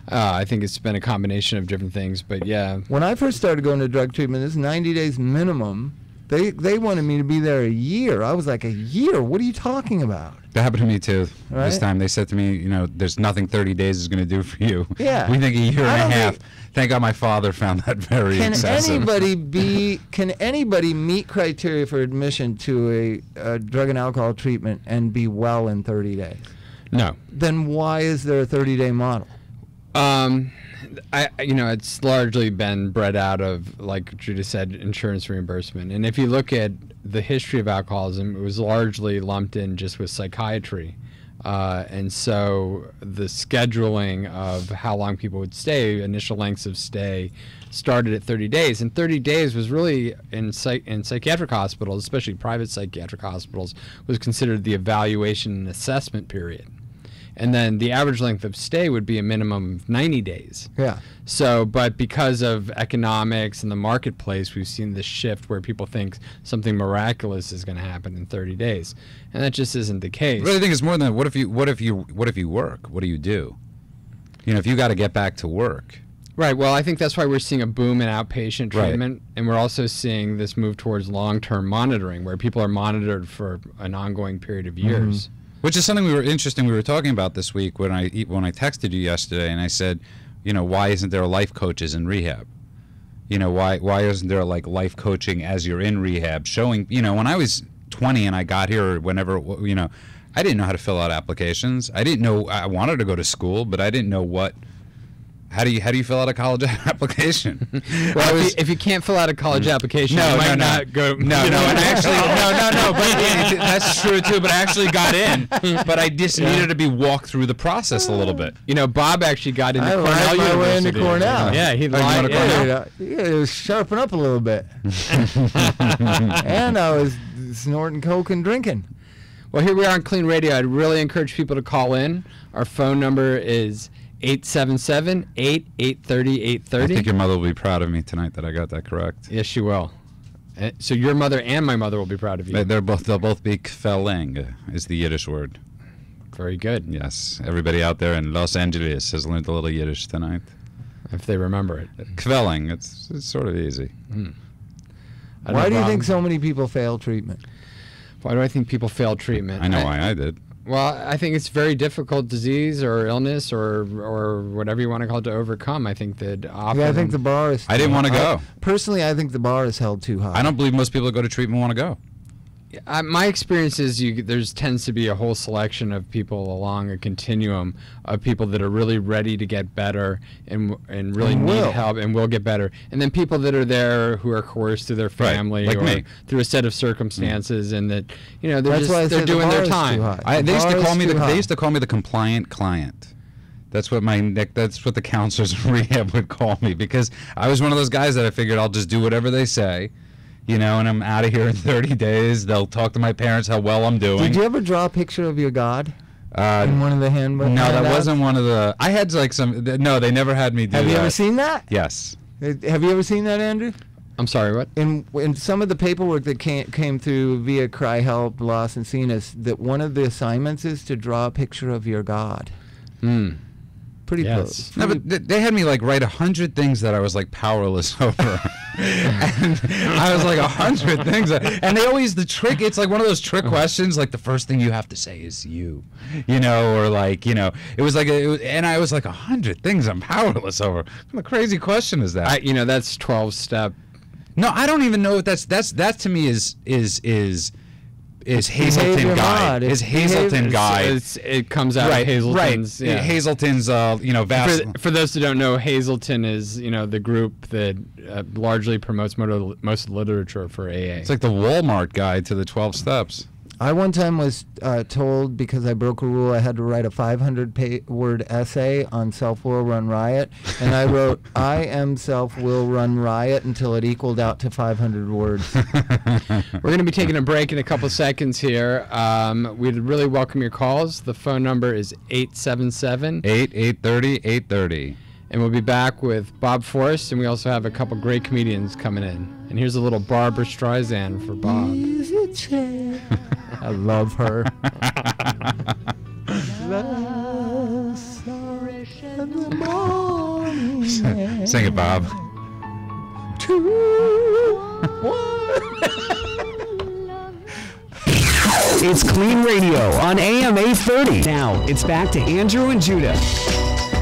Speaker 1: I think it's been a combination of different things, but yeah.
Speaker 3: When I first started going to drug treatment, it's 90 days minimum. They wanted me to be there a year. I was like, a year? What are you talking about?
Speaker 2: That happened to me too.
Speaker 3: Right?
Speaker 2: This time they said to me, there's nothing 30 days is going to do for you.
Speaker 3: Yeah.
Speaker 2: We think a year and a half. Thank God my father found that very excessive.
Speaker 3: Can anybody meet criteria for admission to a drug and alcohol treatment and be well in 30 days?
Speaker 1: No.
Speaker 3: Then why is there a 30-day model?
Speaker 1: It's largely been bred out of, like Judah said, insurance reimbursement. And if you look at the history of alcoholism, it was largely lumped in just with psychiatry. And so the scheduling of how long people would stay, initial lengths of stay, started at 30 days. And 30 days was really, in psychiatric hospitals, especially private psychiatric hospitals, was considered the evaluation and assessment period. And then the average length of stay would be a minimum of 90 days.
Speaker 3: Yeah.
Speaker 1: So, but because of economics and the marketplace, we've seen this shift where people think something miraculous is going to happen in 30 days, and that just isn't the case.
Speaker 2: I really think it's more than that. What if you work? What do you do? If you got to get back to work.
Speaker 1: Right. Well, I think that's why we're seeing a boom in outpatient treatment, and we're also seeing this move towards long-term monitoring, where people are monitored for an ongoing period of years. Mm-hmm.
Speaker 2: Which is something we were talking about this week when I texted you yesterday, and I said, You know, why isn't there life coaches in rehab? You know, why isn't there like life coaching as you're in rehab? Showing, you know, when I was 20 and I got here, or whenever, you know, I didn't know how to fill out applications. I didn't know. I wanted to go to school, but I didn't know what. How do you fill out a college application?
Speaker 1: Well, if you can't fill out a college application, you might not go.
Speaker 2: No, and actually, no. But that's true too. But I actually got in. But I just needed to be walked through the process a little bit.
Speaker 1: You know, Bob actually got into Cornell
Speaker 3: lied my way
Speaker 1: University.
Speaker 3: into Cornell.
Speaker 1: Yeah, he lied.
Speaker 3: Yeah, it was sharpen up a little bit. And I was snorting coke and drinking.
Speaker 1: Well, here we are on Clean Radio. I'd really encourage people to call in. Our phone number is 877-830-830.
Speaker 2: I think your mother will be proud of me tonight that I got that correct.
Speaker 1: Yes, she will. So your mother and my mother will be proud of you.
Speaker 2: They'll both be kvelling, is the Yiddish word.
Speaker 1: Very good.
Speaker 2: Yes, everybody out there in Los Angeles has learned a little Yiddish tonight.
Speaker 1: If they remember it.
Speaker 2: Kvelling, it's sort of easy.
Speaker 3: Why do you think so many people fail treatment?
Speaker 1: Why do I think people fail treatment?
Speaker 2: I know why I did.
Speaker 1: Well, I think it's very difficult disease or illness or whatever you want to call it to overcome. I think that often...
Speaker 3: Yeah, I think the bar is...
Speaker 2: I didn't want to go.
Speaker 3: Personally, I think the bar is held too high.
Speaker 2: I don't believe most people that go to treatment want to go.
Speaker 1: My experience is there's tends to be a whole selection of people along a continuum of people that are really ready to get better and really need help and will get better, and then people that are there who are coerced through their family
Speaker 2: like
Speaker 1: or
Speaker 2: me.
Speaker 1: through a set of circumstances, and that they're
Speaker 3: they're
Speaker 1: doing their time.
Speaker 2: They used to call me the compliant client. That's what the counselors in rehab would call me, because I was one of those guys that I figured I'll just do whatever they say. You know, and I'm out of here in 30 days. They'll talk to my parents how well I'm doing.
Speaker 3: Did you ever draw a picture of your God in one of the handbooks?
Speaker 2: No, that wasn't one of the... I had like some... No, they never had me do that.
Speaker 3: Have you ever seen that?
Speaker 2: Yes.
Speaker 3: Have you ever seen that, Andrew?
Speaker 1: I'm sorry, what?
Speaker 3: In some of the paperwork that came through via Cry Help, Lost and Seen Us, that one of the assignments is to draw a picture of your God. Pretty close.
Speaker 2: No, but they had me like write 100 things that I was like powerless over. And I was like 100 things. And they always, it's like one of those trick questions, like the first thing you have to say is you know, or like, you know, it was like, and I was like 100 things I'm powerless over. What a crazy question is that?
Speaker 1: That's 12-step.
Speaker 2: No, I don't even know if that to me is Hazelton Guide. Is Hazelton Guide.
Speaker 1: It comes out of Hazelton's.
Speaker 2: Right. Yeah. Hazelton's, vast.
Speaker 1: For those who don't know, Hazelton is, the group that largely promotes most literature for AA.
Speaker 2: It's like the Walmart guide to the 12 steps.
Speaker 3: I one time was told, because I broke a rule, I had to write a 500-word essay on self-will run riot, and I wrote, I am self-will run riot, until it equaled out to 500 words.
Speaker 1: We're going to be taking a break in a couple seconds here. We'd really welcome your calls. The phone number is 877-830-830. And we'll be back with Bob Forrest, and we also have a couple great comedians coming in. And here's a little Barbara Streisand for Bob.
Speaker 3: I love her.
Speaker 2: Sing it, Bob.
Speaker 3: 2, 1.
Speaker 5: It's Clean Radio on AM 830. Now, it's back to Andrew and Judah.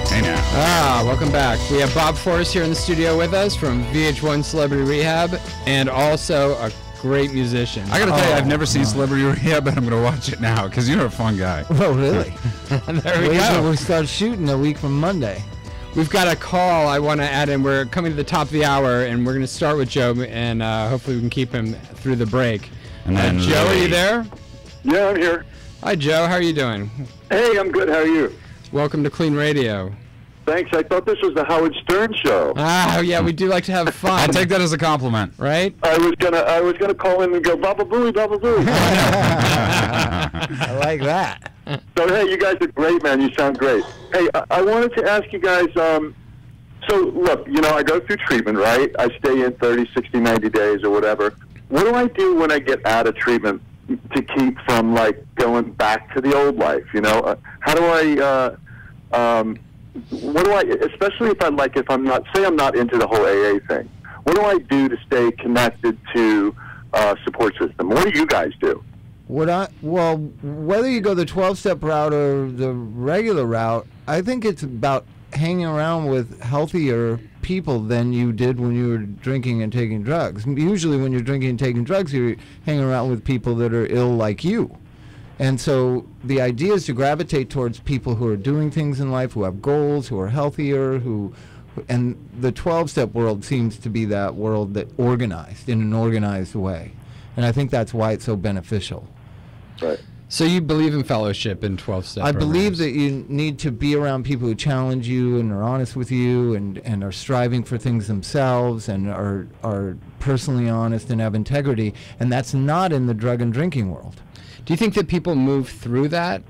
Speaker 2: Hey now.
Speaker 1: Welcome back. We have Bob Forrest here in the studio with us from VH1 Celebrity Rehab, and also a great musician.
Speaker 2: I gotta tell you, I've never seen Celebrity Rehab, but I'm gonna watch it now because you're a fun guy.
Speaker 3: Oh, really?
Speaker 1: There we go.
Speaker 3: We start shooting a week from Monday.
Speaker 1: We've got a call I want to add in. We're coming to the top of the hour, and we're going to start with Joe, and hopefully we can keep him through the break.
Speaker 2: And then
Speaker 1: Joe, are you there?
Speaker 6: Yeah, I'm here.
Speaker 1: Hi, Joe. How are you doing?
Speaker 6: Hey, I'm good. How are you?
Speaker 1: Welcome to Clean Radio.
Speaker 6: Thanks. I thought this was the Howard Stern show.
Speaker 1: Yeah, we do like to have fun.
Speaker 2: I'll take that as a compliment.
Speaker 1: Right?
Speaker 6: I was gonna call in and go Baba Booey, Baba Booey.
Speaker 3: I like that.
Speaker 6: So hey, you guys are great, man. You sound great. Hey, I wanted to ask you guys. So look, I go through treatment, right? I stay in 30, 60, 90 days or whatever. What do I do when I get out of treatment to keep from like going back to the old life? How do I? What do I? Especially if I'm not into the whole AA thing. What do I do to stay connected to support system? What do you guys do?
Speaker 3: Whether you go the 12-step route or the regular route, I think it's about hanging around with healthier people than you did when you were drinking and taking drugs. Usually when you're drinking and taking drugs, you're hanging around with people that are ill like you. And so the idea is to gravitate towards people who are doing things in life, who have goals, who are healthier, and the 12-step world seems to be that world that organized in an organized way. And I think that's why it's so beneficial.
Speaker 6: Right.
Speaker 1: So you believe in fellowship in 12-step
Speaker 3: I
Speaker 1: programs?
Speaker 3: believe that you need to be around people who challenge you and are honest with you and are striving for things themselves and are personally honest and have integrity. And that's not in the drug and drinking world.
Speaker 1: Do you think that people move through that?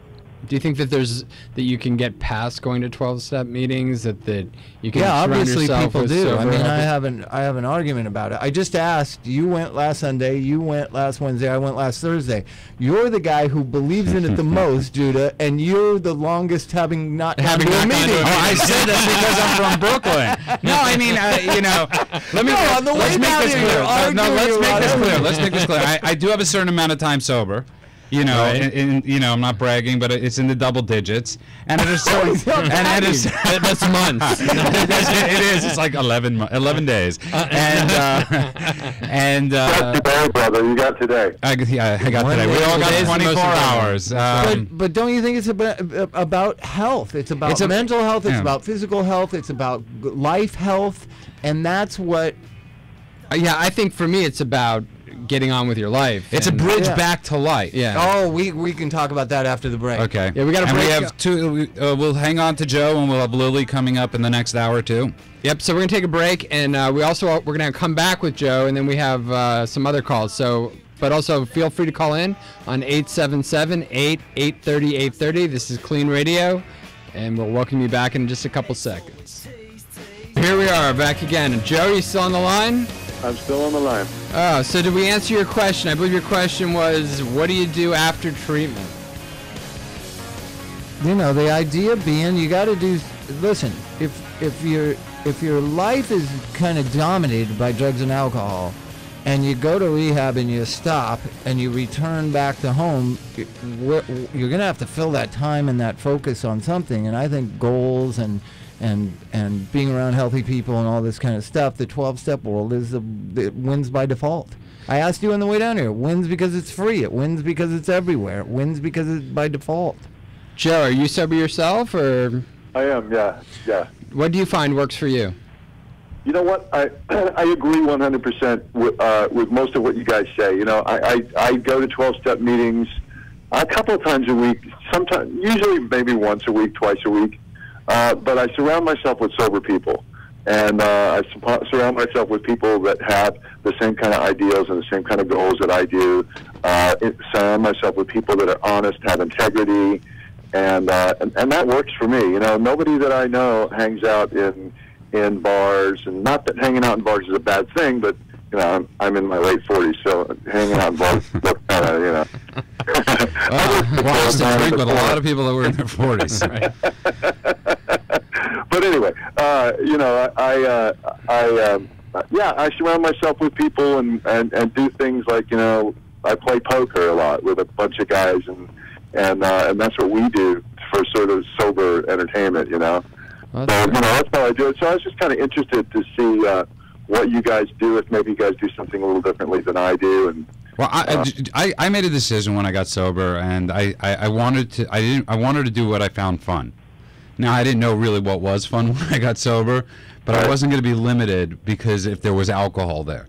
Speaker 1: Do you think that you can get past going to 12-step meetings? That you can surround
Speaker 3: obviously
Speaker 1: yourself
Speaker 3: people
Speaker 1: with
Speaker 3: do.
Speaker 1: sober,
Speaker 3: I mean,
Speaker 1: healthy-
Speaker 3: I have an argument about it. I just asked. You went last Sunday. You went last Wednesday. I went last Thursday. You're the guy who believes in it the most, Judah, and you're the longest having not gone to a meeting.
Speaker 2: Oh, I said that because I'm from Brooklyn. No, I mean,
Speaker 3: on the way
Speaker 2: let's make
Speaker 3: down
Speaker 2: this
Speaker 3: here,
Speaker 2: clear.
Speaker 3: you're arguing
Speaker 2: Let's make this clear. I do have a certain amount of time sober. You know,
Speaker 1: Right.
Speaker 2: I'm not bragging, but it's in the double digits, and that's months. It is. It's like 11 days, and
Speaker 6: Today, brother, you got today.
Speaker 2: I got today. We all got 24 hours.
Speaker 3: But don't you think it's about health? It's about mental health. It's about physical health. It's about life health, and that's what.
Speaker 1: Yeah, I think for me it's about getting on with your life.
Speaker 2: It's a bridge back to life.
Speaker 1: Yeah.
Speaker 3: Oh, we can talk about that after the break.
Speaker 2: Okay.
Speaker 1: Yeah, we got to break.
Speaker 2: We have two. We'll hang on to Joe, and we'll have Lily coming up in the next hour too.
Speaker 1: Yep. So we're gonna take a break, and we're gonna come back with Joe, and then we have some other calls. So, but also feel free to call in on 877-830-830. This is Clean Radio, and we'll welcome you back in just a couple seconds. Here we are back again. Joe, you still on the line?
Speaker 6: I'm still on the line.
Speaker 1: Oh, so did we answer your question? I believe your question was, what do you do after treatment?
Speaker 3: You know, the idea being you got to do. Listen, if your life is kind of dominated by drugs and alcohol, and you go to rehab and you stop and you return back to home, you're gonna have to fill that time and that focus on something. And I think goals and being around healthy people and all this kind of stuff, the 12-step world it wins by default. I asked you on the way down here, it wins because it's free, it wins because it's everywhere, it wins because it's by default.
Speaker 1: Joe, are you sober yourself, or?
Speaker 6: I am, yeah.
Speaker 1: What do you find works for you?
Speaker 6: You know what? I agree 100% with most of what you guys say. You know, I go to 12-step meetings a couple of times a week, sometimes, usually maybe once a week, twice a week. But I surround myself with sober people, and I surround myself with people that have the same kind of ideals and the same kind of goals that I do. Surround myself with people that are honest, have integrity, and that works for me. You know, nobody that I know hangs out in bars, and not that hanging out in bars is a bad thing, but you know, I'm in my late 40s, so hanging out in bars, kind of, you know.
Speaker 2: Well, I used to drink with a lot of people that were in their 40s. Right?
Speaker 6: But anyway, you know, I surround myself with people and do things like, you know, I play poker a lot with a bunch of guys, and that's what we do for sort of sober entertainment, you know. So, you know, that's how I do it. So I was just kind of interested to see what you guys do, if maybe you guys do something a little differently than I do. And
Speaker 2: well, I made a decision when I got sober, and I wanted to do what I found fun. Now, I didn't know really what was fun when I got sober, but I wasn't going to be limited because if there was alcohol there.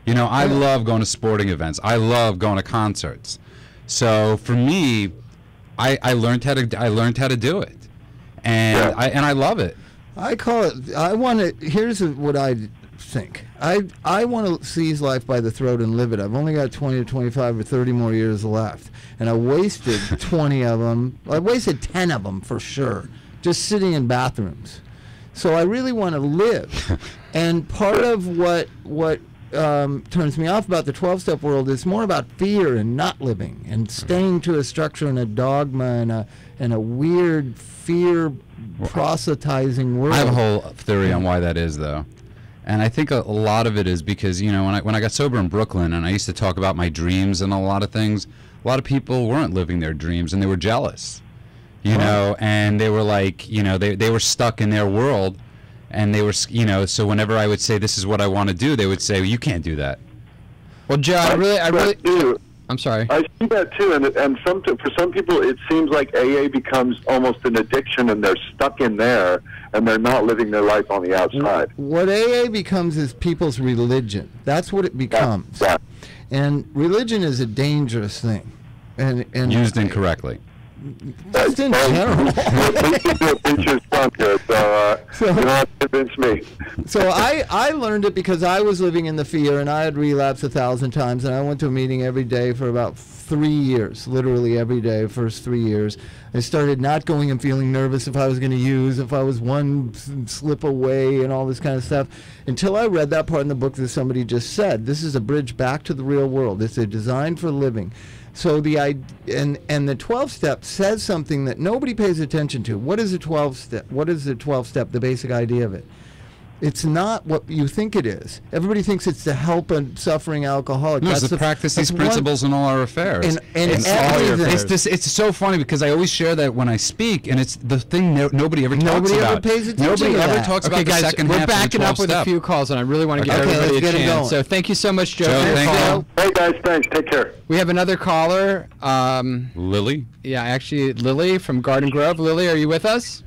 Speaker 2: You know, I love going to sporting events. I love going to concerts. So for me, I learned how to do it, and I love it.
Speaker 3: I call it. Here's what I think. I want to seize life by the throat and live it. I've only got 20 or 25 or 30 more years left, and I wasted 20 of them. I wasted 10 of them for sure, just sitting in bathrooms. So I really want to live, and part of what turns me off about the 12-step world is more about fear and not living and staying to a structure and a dogma and a weird fear proselytizing world.
Speaker 2: I have a whole theory on why that is, though. And I think a lot of it is because, you know, when I got sober in Brooklyn and I used to talk about my dreams and a lot of things, a lot of people weren't living their dreams and they were jealous. you know, and they were like, you know, they were stuck in their world, and they were, you know, so whenever I would say this is what I want to do, they would say, well, you can't do that.
Speaker 1: Well, Joe, I really. I'm sorry.
Speaker 6: I see that too, and for some people, it seems like AA becomes almost an addiction, and they're stuck in there, and they're not living their life on the outside.
Speaker 3: What AA becomes is people's religion. That's what it becomes.
Speaker 6: Yeah.
Speaker 3: And religion is a dangerous thing, and
Speaker 2: Used incorrectly.
Speaker 3: just in general.
Speaker 6: Preachers don't do it, so you don't have to convince me.
Speaker 3: So I learned it because I was living in the fear, and I had relapsed 1,000 times, and I went to a meeting every day for about 3 years, literally every day, first 3 years. I started not going and feeling nervous if I was going to use, if I was one slip away and all this kind of stuff, until I read that part in the book that somebody just said. This is a bridge back to the real world. It's a design for living. So and the 12 step says something that nobody pays attention to. What is the 12 step? What is the 12 step? The basic idea of it. It's not what you think it is. Everybody thinks it's to help a suffering alcoholic.
Speaker 2: No, it's to practice these principles in all our affairs.
Speaker 3: And
Speaker 2: it's all your affairs. It's so funny because I always share that when I speak, and it's the thing nobody ever talks about.
Speaker 3: Nobody ever pays attention
Speaker 2: Nobody
Speaker 3: to
Speaker 2: ever
Speaker 3: that.
Speaker 2: talks
Speaker 1: Okay,
Speaker 2: about
Speaker 1: guys,
Speaker 2: the second
Speaker 1: we're
Speaker 2: half of the
Speaker 1: backing
Speaker 2: 12
Speaker 1: up with
Speaker 2: step.
Speaker 1: a few calls, and I really want to give
Speaker 3: Okay,
Speaker 1: everybody
Speaker 3: let's
Speaker 1: a
Speaker 3: get it
Speaker 1: chance.
Speaker 3: going.
Speaker 1: So thank you so much, Joe.
Speaker 2: Joe, thank you.
Speaker 6: Hey guys, thanks. Take care.
Speaker 1: We have another caller.
Speaker 2: Lily?
Speaker 1: Yeah, actually, Lily from Garden Grove. Lily, are you with us?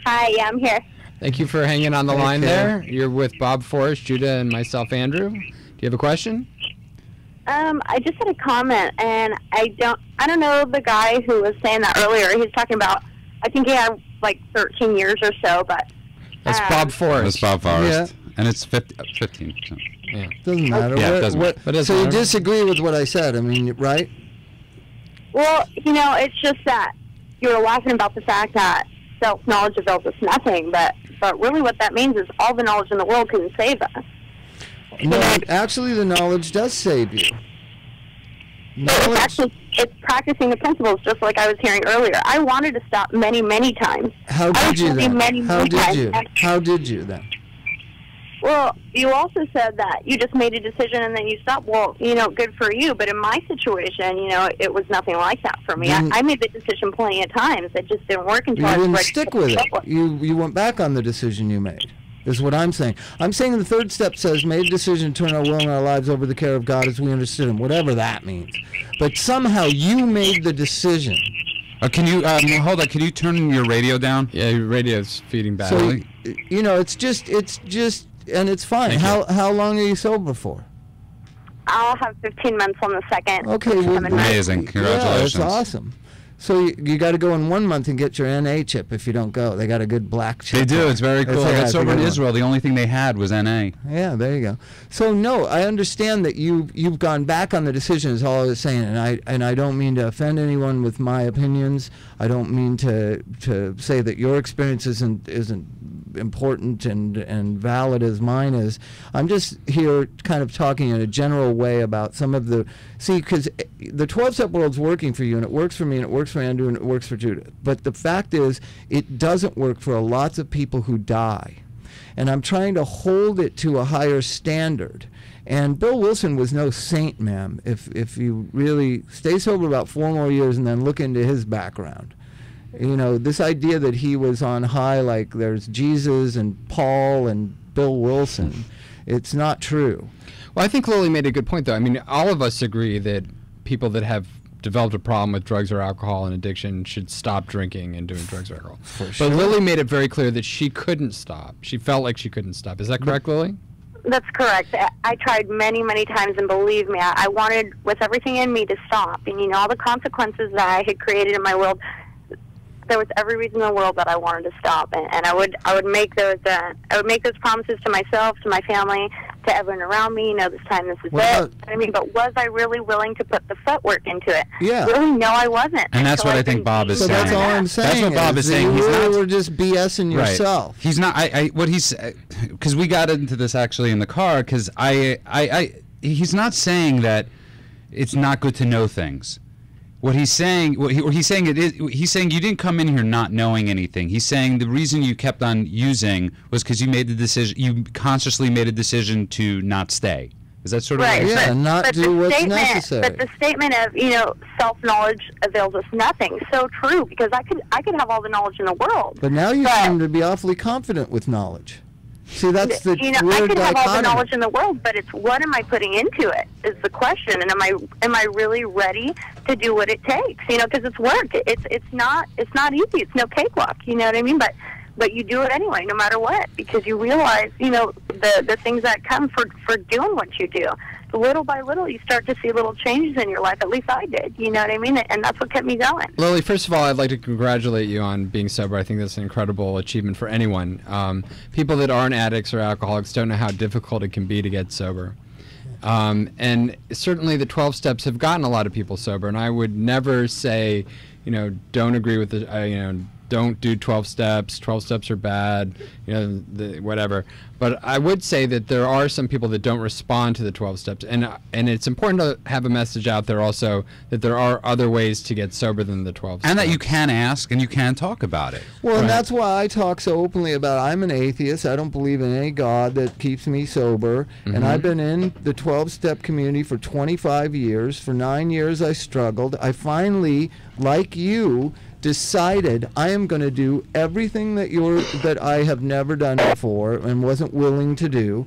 Speaker 7: Hi, yeah, I'm here.
Speaker 1: Thank you for hanging on the line there. You're with Bob, Forrest, Judah, and myself, Andrew. Do you have a question?
Speaker 7: I just had a comment, and I don't know the guy who was saying that earlier. He's talking about, I think he had like 13 years or so, but
Speaker 1: That's Bob
Speaker 2: That's
Speaker 1: Forrest.
Speaker 2: Bob Forrest.
Speaker 3: Yeah.
Speaker 2: And it's 15.
Speaker 1: Yeah.
Speaker 3: Doesn't matter.
Speaker 2: Yeah, it doesn't matter.
Speaker 1: But it
Speaker 3: So you
Speaker 1: doesn't matter.
Speaker 3: disagree with what I said? I mean, right?
Speaker 7: well, you know, it's just that you were laughing about the fact that self-knowledge avails us nothing, but really what that means is all the knowledge in the world couldn't save us.
Speaker 3: No, actually, the knowledge does save you. Knowledge.
Speaker 7: It's practicing the principles, just like I was hearing earlier. I wanted to stop many, many times.
Speaker 3: How
Speaker 7: I
Speaker 3: did you
Speaker 7: was
Speaker 3: then?
Speaker 7: many,
Speaker 3: How
Speaker 7: many
Speaker 3: did
Speaker 7: times.
Speaker 3: you? How did you then?
Speaker 7: Well, you also said that you just made a decision and then you stopped. Well, you know, good for you. But in my situation, you know, it was nothing like that for me.
Speaker 3: Then-
Speaker 7: I made the decision plenty of times. It just didn't work until
Speaker 3: You
Speaker 7: I was
Speaker 3: didn't
Speaker 7: ready
Speaker 3: stick
Speaker 7: to
Speaker 3: with it.
Speaker 7: put
Speaker 3: You went back on the decision you made. Is what I'm saying. I'm saying the third step says made a decision to turn our will and our lives over to the care of God as we understood Him, whatever that means. But somehow you made the decision.
Speaker 2: Can you hold on? Can you turn your radio down?
Speaker 1: Yeah, your radio's feeding back.
Speaker 3: So you know, it's just, and it's fine. How long are you sober for?
Speaker 7: I'll have 15 months on the second.
Speaker 3: Okay, well,
Speaker 2: Amazing. Congratulations.
Speaker 3: Yeah, that's awesome. So you got to go in 1 month and get your NA chip if you don't go. They got a good black chip.
Speaker 2: They do. It's very cool. I got sober in
Speaker 3: good one.
Speaker 2: Israel. The only thing they had was NA.
Speaker 3: Yeah, there you go. So no, I understand that you've gone back on the decision. Is all I was saying, and I don't mean to offend anyone with my opinions. I don't mean to say that your experience isn't important and valid as mine is. I'm just here kind of talking in a general way about some of the because the 12-step world's working for you, and it works for me, and it works for Andrew, and it works for Judah. But the fact is, it doesn't work for lots of people who die. And I'm trying to hold it to a higher standard. And Bill Wilson was no saint, ma'am, if you really stay sober about 4 more years and then look into his background. You know, this idea that he was on high like there's Jesus and Paul and Bill Wilson, it's not true.
Speaker 1: Well, I think Lily made a good point, though. I mean, all of us agree that people that have developed a problem with drugs or alcohol and addiction should stop drinking and doing drugs or alcohol.
Speaker 3: sure.
Speaker 1: But Lily made it very clear that she couldn't stop. She felt like she couldn't stop. Is that correct, Lily?
Speaker 7: That's correct. I tried many, many times, and believe me, I wanted with everything in me to stop. And you know, all the consequences that I had created in my world, there was every reason in the world that I wanted to stop. And I would make those promises to myself, to my family, to everyone around me. You know, this time this is
Speaker 3: Well,
Speaker 7: it. I mean, but was I really willing to put the footwork into it?
Speaker 3: Yeah.
Speaker 7: Really, no, I wasn't.
Speaker 2: And that's
Speaker 7: So
Speaker 2: what I
Speaker 7: I've
Speaker 2: think
Speaker 7: been
Speaker 2: Bob is
Speaker 3: So
Speaker 2: saying.
Speaker 3: that's all I'm saying.
Speaker 2: That's what Bob is
Speaker 3: that
Speaker 2: saying.
Speaker 3: You
Speaker 2: He's
Speaker 3: really
Speaker 2: not-
Speaker 3: were just BSing yourself.
Speaker 2: He's not. What he's because we got into this actually in the car because he's not saying that it's not good to know things. What he's saying, he's saying you didn't come in here not knowing anything. He's saying the reason you kept on using was because you made the decision. You consciously made a decision to not stay, Is that sort of
Speaker 7: Right,
Speaker 2: what
Speaker 3: Yeah, and not
Speaker 7: but
Speaker 3: do
Speaker 7: the
Speaker 3: what's
Speaker 7: statement,
Speaker 3: necessary.
Speaker 7: But the statement of, self-knowledge avails us nothing. So true, because I could have all the knowledge in the world.
Speaker 3: But now you
Speaker 7: but,
Speaker 3: seem to be awfully confident with knowledge. See, that's the
Speaker 7: I
Speaker 3: weird
Speaker 7: could have all the
Speaker 3: dichotomy.
Speaker 7: knowledge in the world, but it's what am I putting into it is the question, and am I really ready to do what it takes? Because it's work. It's not easy. It's no cakewalk. You know what I mean? But you do it anyway, no matter what, because you realize the things that come for doing what you do. Little by little, you start to see little changes in your life. At least I did. You know what I mean? And that's what kept me going.
Speaker 1: Lily, first of all, I'd like to congratulate you on being sober. I think that's an incredible achievement for anyone. People that aren't addicts or alcoholics don't know how difficult it can be to get sober. And certainly the 12 steps have gotten a lot of people sober. And I would never say, don't agree with the, don't do 12 steps. 12 steps are bad, whatever. But I would say that there are some people that don't respond to the 12 steps. And it's important to have a message out there also that there are other ways to get sober than the 12 steps.
Speaker 2: And that you can ask and you can talk about it.
Speaker 3: Well, and
Speaker 1: Right.
Speaker 3: that's why I talk so openly about I'm an atheist. I don't believe in any God that keeps me sober. And I've been in the 12-step community for 25 years. For 9 years, I struggled. I finally, like you, decided I am going to do everything that I have never done before and wasn't willing to do.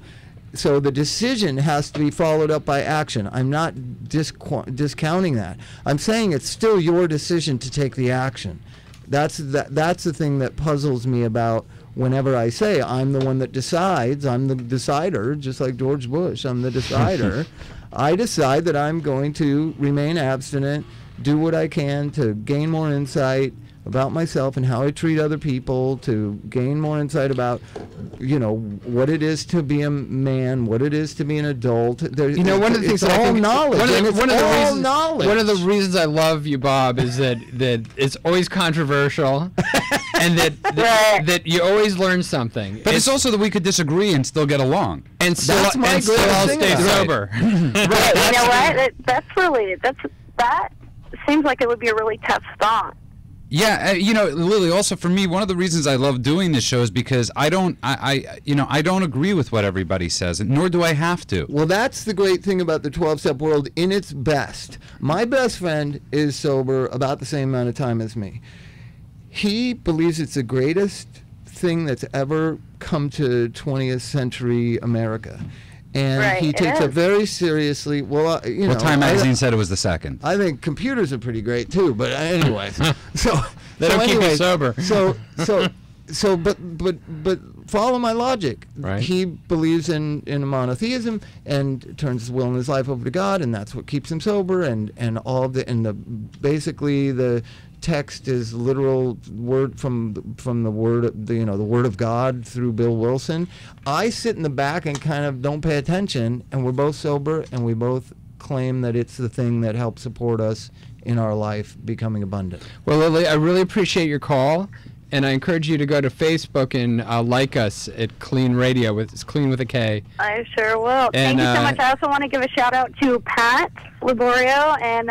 Speaker 3: So the decision has to be followed up by action. I'm not discounting that. I'm saying it's still your decision to take the action. That's the thing that puzzles me about whenever I say I'm the one that decides. I'm the decider, just like George Bush. I'm the decider. I decide that I'm going to remain abstinent, do what I can to gain more insight about myself and how I treat other people, to gain more insight about, what it is to be a man, what it is to be an adult.
Speaker 1: One of the things that I think
Speaker 3: knowledge.
Speaker 1: One of the reasons I love you, Bob, is that it's always controversial, and that you always learn something.
Speaker 2: But it's also that we could disagree and still get along.
Speaker 1: And still
Speaker 3: That's my
Speaker 1: still
Speaker 3: greatest thing
Speaker 1: stay
Speaker 3: about it.
Speaker 1: sober.
Speaker 7: Right. You know what? That seems like it would be a really tough thought.
Speaker 2: Yeah, Lily, also for me, one of the reasons I love doing this show is because I don't agree with what everybody says, and nor do I have to.
Speaker 3: Well, that's the great thing about the 12-step world in its best. My best friend is sober about the same amount of time as me. He believes it's the greatest thing that's ever come to 20th century America. And
Speaker 7: Right,
Speaker 3: he
Speaker 7: it
Speaker 3: takes it
Speaker 7: is.
Speaker 3: very seriously. Well,
Speaker 2: Well, Time Magazine said it was the second.
Speaker 3: I think computers are pretty great too, but anyways.
Speaker 1: They don't keep you sober.
Speaker 3: But follow my logic.
Speaker 1: Right.
Speaker 3: He believes in monotheism and turns his will and his life over to God, and that's what keeps him sober. And basically the text is literal word from the word the word of God through Bill Wilson. I sit in the back and kind of don't pay attention, and we're both sober, and we both claim that it's the thing that helps support us in our life becoming abundant.
Speaker 1: Well, Lily, I really appreciate your call, and I encourage you to go to Facebook and like us at KLEAN Radio. It's Clean with a K.
Speaker 7: I sure will.
Speaker 1: And,
Speaker 7: Thank you so much. I also want to give a shout out to Pat Leborio, and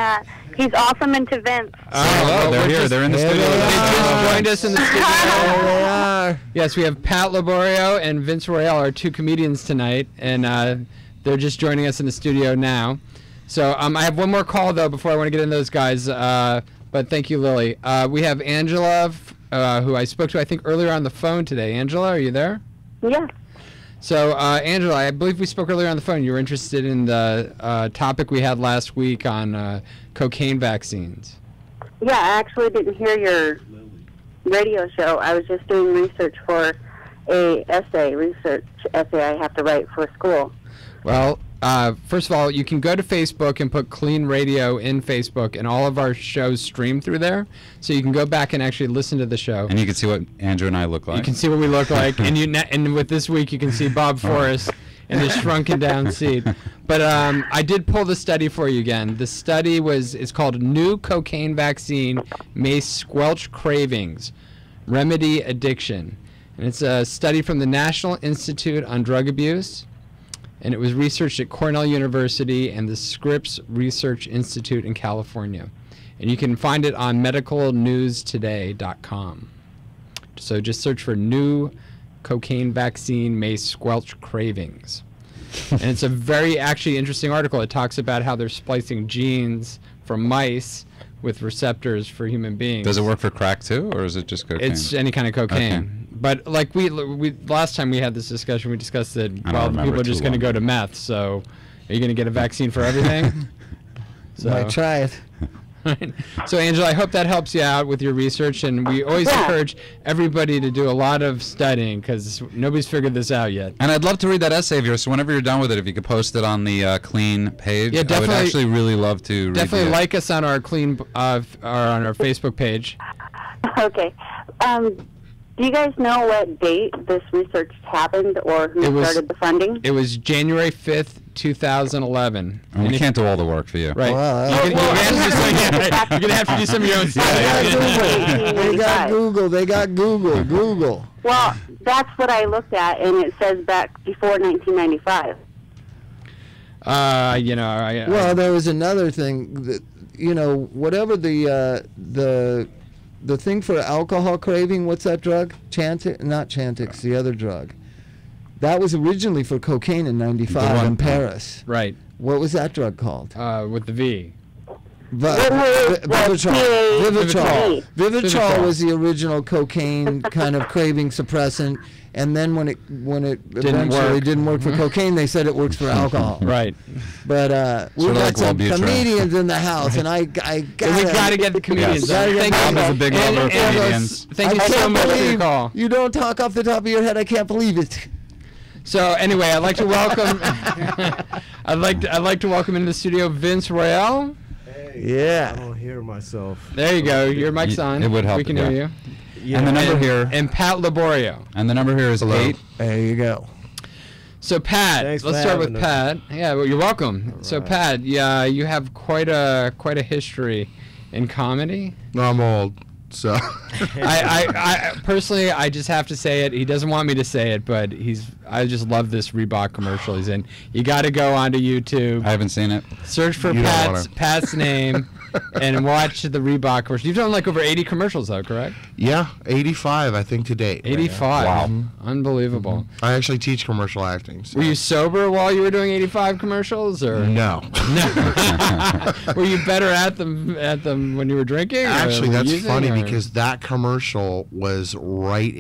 Speaker 7: he's awesome, and to Vince.
Speaker 2: Oh, they're here. They're in the studio.
Speaker 1: They just joined us in the studio.
Speaker 3: There they are.
Speaker 1: Yes, we have Pat Leborio and Vince Royale, our two comedians tonight, and they're just joining us in the studio now. So I have one more call, though, before I want to get into those guys, but thank you, Lily. We have Angela, who I spoke to, I think, earlier on the phone today. Angela, are you there?
Speaker 7: Yeah.
Speaker 1: So, Angela, I believe we spoke earlier on the phone. You were interested in the topic we had last week on cocaine vaccines.
Speaker 8: Yeah, I actually didn't hear your radio show. I was just doing research for research essay I have to write for school.
Speaker 1: Well, first of all, you can go to Facebook and put KLEAN Radio in Facebook, and all of our shows stream through there. So you can go back and actually listen to the show.
Speaker 2: And you can see what Andrew and I look like.
Speaker 1: You can see what we look like, and with this week you can see Bob Forrest in his shrunken down seat. But I did pull the study for you again. The study is called "New Cocaine Vaccine May Squelch Cravings, Remedy Addiction," and it's a study from the National Institute on Drug Abuse. And it was researched at Cornell University and the Scripps Research Institute in California. And you can find it on medicalnewstoday.com. So just search for "New Cocaine Vaccine May Squelch Cravings." And it's a very actually interesting article. It talks about how they're splicing genes from mice with receptors for human beings.
Speaker 2: Does it work for crack too, or is it just cocaine?
Speaker 1: It's any kind of cocaine.
Speaker 2: Okay.
Speaker 1: But like we last time we had this discussion, we discussed that people are just going to go to meth. So are you going to get a vaccine for everything?
Speaker 3: Might try it.
Speaker 1: So, Angela, I hope that helps you out with your research, and we always encourage everybody to do a lot of studying because nobody's figured this out yet.
Speaker 2: And I'd love to read that essay of yours, so whenever you're done with it, if you could post it on the Clean page,
Speaker 1: Yeah,
Speaker 2: I would
Speaker 1: definitely-
Speaker 2: actually really love to read
Speaker 1: Definitely
Speaker 2: it.
Speaker 1: like us on our Clean or on our Facebook page.
Speaker 8: Okay. Do you guys know what date this research happened or who started the funding?
Speaker 1: It was January 5th, 2011.
Speaker 2: And we can't do all the work for you.
Speaker 1: Right.
Speaker 3: Wow,
Speaker 1: You're going to have to do some of your own stuff.
Speaker 3: They got Google. They got Google. Google.
Speaker 8: Well, that's what I looked at, and it says back before 1995.
Speaker 3: Well, there was another thing that, whatever the thing for alcohol craving, what's that drug? Chantix? Not Chantix, the other drug. That was originally for cocaine in '95 in Paris.
Speaker 1: Right.
Speaker 3: What was that drug called?
Speaker 1: With the V.
Speaker 3: Vivitrol.
Speaker 1: Vivitrol.
Speaker 3: Vivitrol was the original cocaine kind of craving suppressant, and then when it eventually didn't work for cocaine, they said it works for alcohol.
Speaker 1: Right.
Speaker 3: But we got some comedians in the house, and I gotta,
Speaker 1: we got to get the comedians.
Speaker 3: Yes.
Speaker 2: Bob is a big lover of comedians.
Speaker 1: Thank you so much for your call.
Speaker 3: You don't talk off the top of your head. I can't believe it.
Speaker 1: So anyway, I'd like to welcome. I'd like to welcome into the studio Vince Royale.
Speaker 3: Yeah.
Speaker 9: I don't hear myself.
Speaker 1: There you go. Your mic's on.
Speaker 2: It would help.
Speaker 1: We can hear you.
Speaker 9: Yeah.
Speaker 2: And the number here.
Speaker 1: And Pat Leborio.
Speaker 2: And the number here is 8.
Speaker 3: There you go.
Speaker 1: So Pat,
Speaker 9: Thanks
Speaker 1: let's
Speaker 9: for
Speaker 1: start with
Speaker 9: having
Speaker 1: Pat. Yeah, well, you're welcome. So Pat, yeah, you have quite a history in comedy.
Speaker 10: No, I'm old, so.
Speaker 1: I personally, I just have to say it. He doesn't want me to say it, but I just love this Reebok commercial he's in. You got to go onto YouTube.
Speaker 2: I haven't seen it.
Speaker 1: Search for Pat's name and watch the Reebok commercial. You've done like over 80 commercials, though, correct?
Speaker 10: Yeah, 85, I think, to date.
Speaker 1: 85.
Speaker 2: Wow.
Speaker 1: Unbelievable.
Speaker 10: I actually teach commercial acting. So.
Speaker 1: Were you sober while you were doing 85 commercials, or
Speaker 10: No.
Speaker 1: were you better at them when you were drinking?
Speaker 10: Actually, that's funny because that commercial was right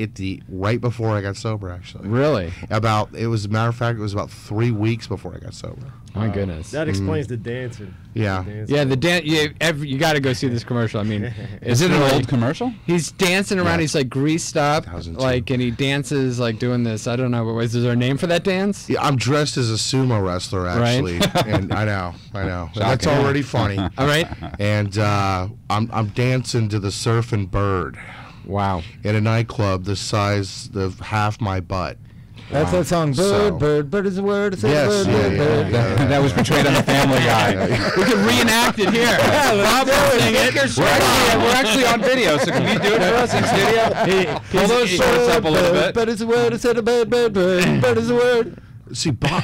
Speaker 10: before I got sober. Actually,
Speaker 1: Really?
Speaker 10: it was a matter of fact, it was about 3 weeks before I got sober.
Speaker 1: My goodness.
Speaker 9: That explains the dancing.
Speaker 10: Yeah.
Speaker 1: Yeah, the dance. You got to go see this commercial. I mean,
Speaker 2: Is it an old commercial?
Speaker 1: He's dancing around.
Speaker 10: Yeah.
Speaker 1: He's like greased up,
Speaker 10: 2002.
Speaker 1: like, and he dances like doing this. I don't know. Is there a name for that dance?
Speaker 10: Yeah, I'm dressed as a sumo wrestler actually, and I know. That's already funny.
Speaker 1: All right.
Speaker 10: And I'm dancing to the Surfin' Bird
Speaker 1: Wow.
Speaker 10: in a nightclub the size of half my butt.
Speaker 3: That's that song. Bird, bird is a word. It's a
Speaker 10: Yes,
Speaker 3: bird,
Speaker 10: yeah,
Speaker 3: bird,
Speaker 10: yeah,
Speaker 3: bird.
Speaker 10: yeah.
Speaker 2: That was portrayed on the Family Guy.
Speaker 1: We can reenact it here. Bob will sing it.
Speaker 2: We're actually on video, so can you do it for us in studio? Pull those shorts up a little bit.
Speaker 3: Bird is a word. It's a bird, bird, bird. Bird is a word.
Speaker 10: See, Bob,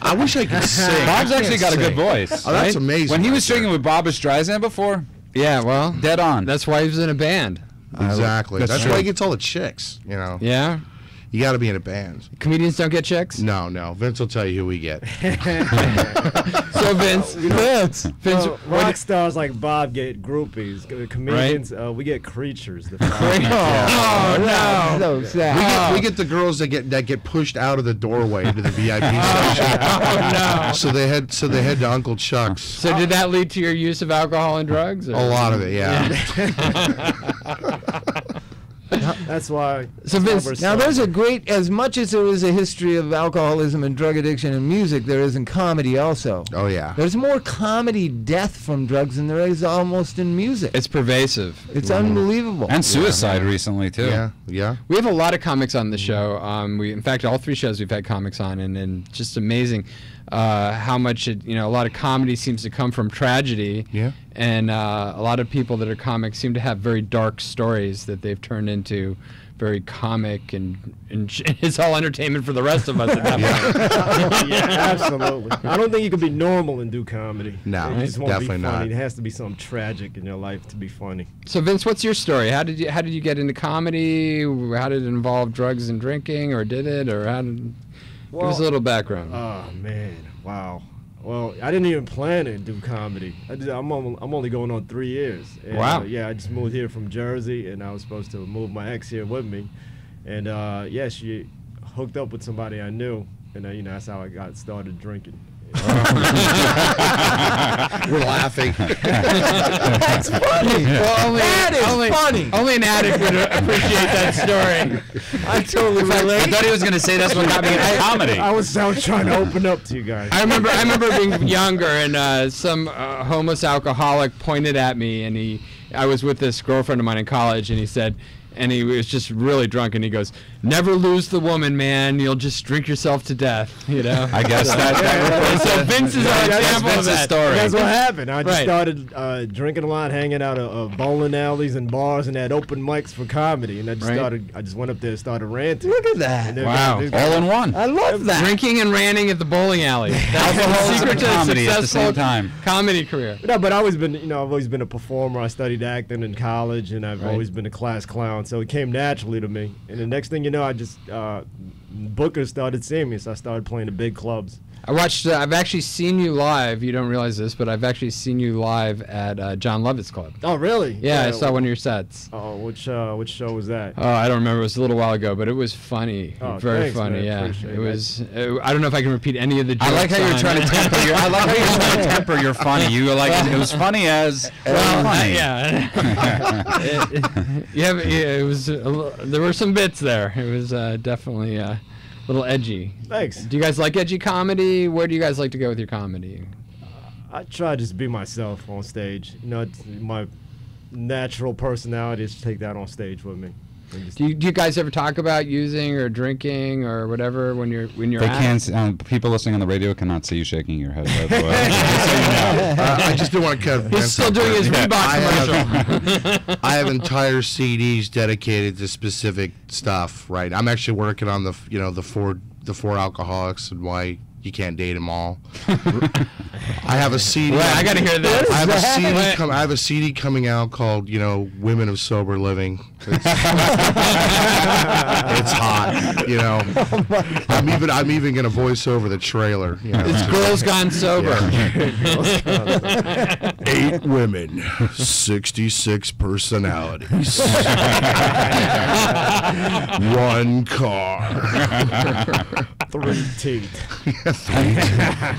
Speaker 10: I wish I could sing.
Speaker 2: Bob's
Speaker 10: I
Speaker 2: actually
Speaker 10: can't
Speaker 2: got a good
Speaker 10: sing.
Speaker 2: voice.
Speaker 10: Oh, that's
Speaker 2: right?
Speaker 10: amazing.
Speaker 2: When he was
Speaker 10: right
Speaker 2: singing with Barbra Streisand before,
Speaker 1: Yeah. Well,
Speaker 2: dead on.
Speaker 1: that's why he was in a band.
Speaker 10: there. Exactly.
Speaker 2: That's
Speaker 10: That's
Speaker 2: true.
Speaker 10: why he gets all the chicks, you know.
Speaker 1: Yeah.
Speaker 10: You got to be in a band.
Speaker 1: Comedians don't get chicks.
Speaker 10: No. Vince will tell you who we get.
Speaker 1: So Vince,
Speaker 9: Rock stars like Bob get groupies. Comedians, we get creatures.
Speaker 3: Oh, no. So sad.
Speaker 10: We get the girls that get pushed out of the doorway into the VIP section.
Speaker 1: Oh, no.
Speaker 10: So they head to Uncle Chuck's.
Speaker 1: So did that lead to your use of alcohol and drugs? Or?
Speaker 10: A lot of it, yeah.
Speaker 9: That's why.
Speaker 1: So Vince,
Speaker 3: Now, there's a great, as much as there is a history of alcoholism and drug addiction in music, there is in comedy also.
Speaker 10: Oh yeah.
Speaker 3: There's more comedy death from drugs than there is almost in music.
Speaker 1: It's pervasive.
Speaker 3: It's unbelievable.
Speaker 2: And suicide recently, too.
Speaker 10: Yeah.
Speaker 1: We have a lot of comics on the show. In fact, all 3 shows we've had comics on, and just amazing how much a lot of comedy seems to come from tragedy.
Speaker 10: Yeah.
Speaker 1: And a lot of people that are comics seem to have very dark stories that they've turned into very comic, and it's all entertainment for the rest of us at that point.
Speaker 9: Yeah, absolutely. I don't think you can be normal and do comedy.
Speaker 10: No,
Speaker 9: it just won't
Speaker 10: definitely
Speaker 9: be funny.
Speaker 10: not.
Speaker 9: It has to be something tragic in your life to be funny.
Speaker 1: So Vince, what's your story? How did you get into comedy? How did it involve drugs and drinking, or did it, or how did? Give us a little background.
Speaker 9: Oh man, wow. Well, I didn't even plan to do comedy. I'm only going on 3 years. And,
Speaker 1: wow.
Speaker 9: Yeah, I just moved here from Jersey, and I was supposed to move my ex here with me. And yeah, she hooked up with somebody I knew, and you know, that's how I got started drinking.
Speaker 10: We're laughing.
Speaker 3: That's funny.
Speaker 1: Well,
Speaker 3: That is funny.
Speaker 1: Only an addict would appreciate that story.
Speaker 3: I totally relate.
Speaker 2: I thought he was going to say that's what got me into comedy.
Speaker 9: I was trying to open up to you guys.
Speaker 1: I remember being younger, and some homeless alcoholic pointed at me, and I was with this girlfriend of mine in college, and he said, and he was just really drunk, and he goes, "Never lose the woman, man. You'll just drink yourself to death." You know.
Speaker 2: I guess
Speaker 1: So Vince is our example of that.
Speaker 2: story.
Speaker 9: That's what happened. I just
Speaker 1: Right.
Speaker 9: started drinking a lot, hanging out of bowling alleys and bars, and had open mics for comedy. And I just
Speaker 1: Right.
Speaker 9: I just went up there and started ranting.
Speaker 3: Look at that.
Speaker 9: And then-
Speaker 1: Wow.
Speaker 2: All in one.
Speaker 3: I love that.
Speaker 1: Drinking and ranting at the bowling alley. That's the
Speaker 2: Alcoholism
Speaker 1: secret
Speaker 2: and
Speaker 1: to a
Speaker 2: comedy at the
Speaker 1: successful
Speaker 2: same time.
Speaker 1: comedy career.
Speaker 9: No, but I've always been, I've always been a performer. I studied acting in college, and I've
Speaker 1: Right.
Speaker 9: always been a class clown. So it came naturally to me. And the next thing you know, I just bookers started seeing me, so I started playing the big clubs.
Speaker 1: I watched. I've actually seen you live. You don't realize this, but I've actually seen you live at John Lovett's club.
Speaker 9: Oh, really?
Speaker 1: Yeah, I saw one of your sets.
Speaker 9: Oh, which show was that?
Speaker 1: Oh, I don't remember. It was a little while ago, but it was funny.
Speaker 9: Oh,
Speaker 1: Very
Speaker 9: thanks,
Speaker 1: funny.
Speaker 9: man.
Speaker 1: Yeah,
Speaker 9: Appreciate
Speaker 1: it
Speaker 9: it.
Speaker 1: was. I don't know if I can repeat any of the jokes.
Speaker 2: I like how you're
Speaker 1: on-
Speaker 2: trying to temper your. I like how you're trying to temper your funny. You were like it was funny as funny.
Speaker 1: Yeah. It was. There were some bits there. It was definitely a little edgy.
Speaker 9: Thanks.
Speaker 1: Do you guys like edgy comedy? Where do you guys like to go with your comedy?
Speaker 9: I try to just be myself on stage. It's my natural personality is to take that on stage with me. And just-
Speaker 1: Do you guys ever talk about using or drinking or whatever when you're
Speaker 2: They
Speaker 1: at?
Speaker 2: can't. People listening on the radio cannot see you shaking your head. By the way. Just so you know.
Speaker 10: I just didn't want to cut.
Speaker 1: He's still doing his Reebok commercial.
Speaker 10: I have entire CDs dedicated to specific stuff. Right. I'm actually working on the four alcoholics and why you can't date them all. I have a CD.
Speaker 1: Wait, I gotta hear this.
Speaker 10: I have a
Speaker 1: Wait.
Speaker 10: CD. I have a CD coming out called Women of Sober Living. It's hot. I'm even gonna voice over the trailer.
Speaker 1: It's Girls Gone Sober.
Speaker 10: 8 women, 66 personalities, 1 car,
Speaker 9: 3 teeth.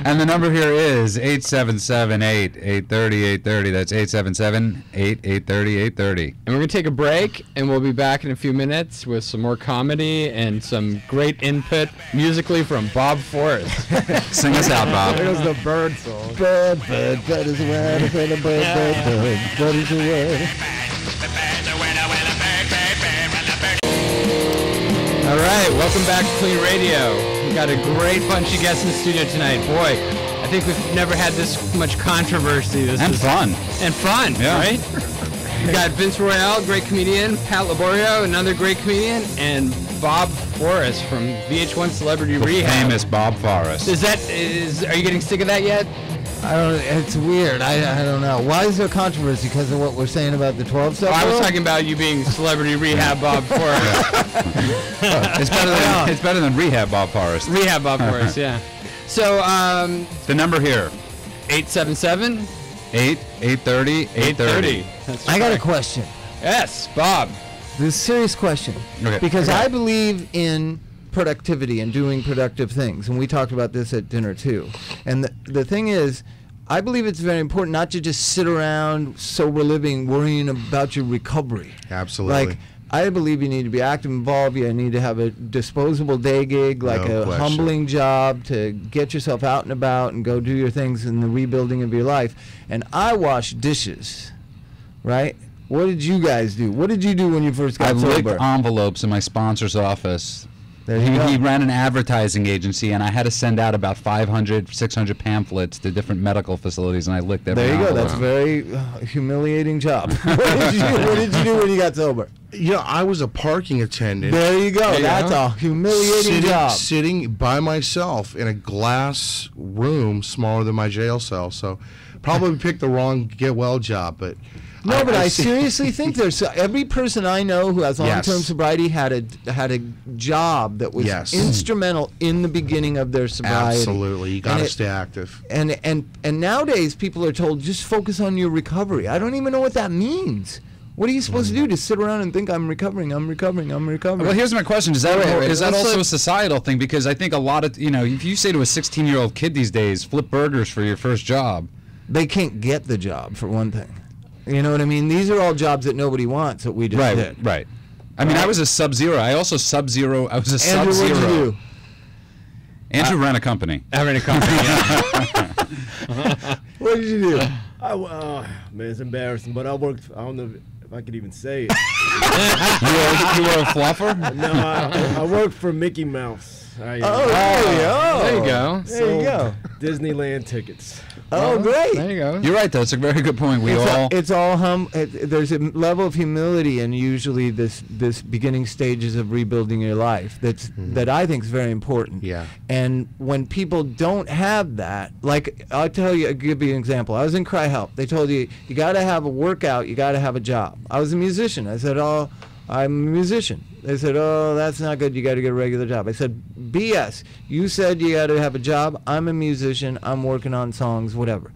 Speaker 2: And the number here is 877-830-830. That's 877-830-830.
Speaker 1: And we're going to take a break, and we'll be back in a few minutes with some more comedy and some great input musically from Bob Forrest.
Speaker 2: Sing us out, Bob.
Speaker 9: There goes the bird song.
Speaker 3: Bird is a word, bird is a word.
Speaker 1: All right, welcome back to Clean Radio. We got a great bunch of guests in the studio tonight. Boy, I think we've never had this much controversy.
Speaker 2: And fun.
Speaker 1: And fun,
Speaker 2: Yeah.
Speaker 1: right? We got Vince Royale, great comedian, Pat Leborio, another great comedian, and Bob Forrest from VH1 Celebrity Rehab.
Speaker 2: Famous Bob Forrest.
Speaker 1: Are you getting sick of that yet?
Speaker 3: I don't. It's weird. I don't know. Why is there controversy? Because of what we're saying about the 12 stuff?
Speaker 1: I was talking about you being Celebrity Rehab Bob Forrest.
Speaker 2: It's better than Rehab Bob Forrest.
Speaker 1: Rehab Bob Forrest, yeah. So,
Speaker 2: The number here.
Speaker 1: 877
Speaker 2: 830 830.
Speaker 3: I got a question.
Speaker 1: Yes, Bob.
Speaker 3: This is a serious question.
Speaker 2: Okay.
Speaker 3: Because I believe in productivity and doing productive things, and we talked about this at dinner too. And the thing is, I believe it's very important not to just sit around sober living worrying about your recovery.
Speaker 10: Absolutely.
Speaker 3: Like, I believe you need to be active, involved. You need to have a disposable day gig, like
Speaker 10: No
Speaker 3: a
Speaker 10: question.
Speaker 3: humbling job to get yourself out and about and go do your things in the rebuilding of your life. And I wash dishes, right? What did you guys do? What did you do when you first
Speaker 2: I
Speaker 3: got
Speaker 2: licked
Speaker 3: sober?
Speaker 2: envelopes in my sponsor's office.
Speaker 3: There you go.
Speaker 2: He ran an advertising agency, and I had to send out about 500, 600 pamphlets to different medical facilities, and I licked every
Speaker 3: There you go.
Speaker 2: envelope.
Speaker 3: That's a very humiliating job. What did you do when you got sober?
Speaker 10: I was a parking attendant.
Speaker 3: There you go. That's a humiliating job.
Speaker 10: Sitting by myself in a glass room smaller than my jail cell. So probably picked the wrong get well job, but
Speaker 3: No, but I seriously think there's every person I know who has long-term sobriety had a job that was instrumental in the beginning of their sobriety.
Speaker 10: Absolutely, you got to stay active.
Speaker 3: And nowadays people are told just focus on your recovery. I don't even know what that means. What are you supposed to do? Just sit around and think I'm recovering, I'm recovering, I'm recovering?
Speaker 2: Well, here's my question: is that also a societal thing? Because I think a lot of if you say to a 16-year-old kid these days, flip burgers for your first job,
Speaker 3: they can't get the job for one thing. You know what I mean? These are all jobs that nobody wants that we just did.
Speaker 2: Right. I mean, I was a Sub-Zero. I was a Sub-Zero.
Speaker 3: Andrew, what'd you do?
Speaker 2: Andrew ran a company.
Speaker 1: I ran a company.
Speaker 3: What did you do?
Speaker 9: Man, it's embarrassing, but I worked. I don't know if I could even say it.
Speaker 2: You were a fluffer?
Speaker 9: No, I worked for Mickey Mouse.
Speaker 3: There you go.
Speaker 1: There you go.
Speaker 9: Disneyland tickets.
Speaker 3: Oh, great.
Speaker 1: There you go.
Speaker 2: You're right, though. It's a very good point.
Speaker 3: There's a level of humility in usually this beginning stages of rebuilding your life that I think is very important.
Speaker 10: Yeah.
Speaker 3: And when people don't have that, like I'll give you an example. I was in Cry Help. They told you got to have a workout, you got to have a job. I was a musician. I said, I'm a musician. They said, that's not good. You got to get a regular job. I said, BS. You said you got to have a job. I'm a musician. I'm working on songs, whatever.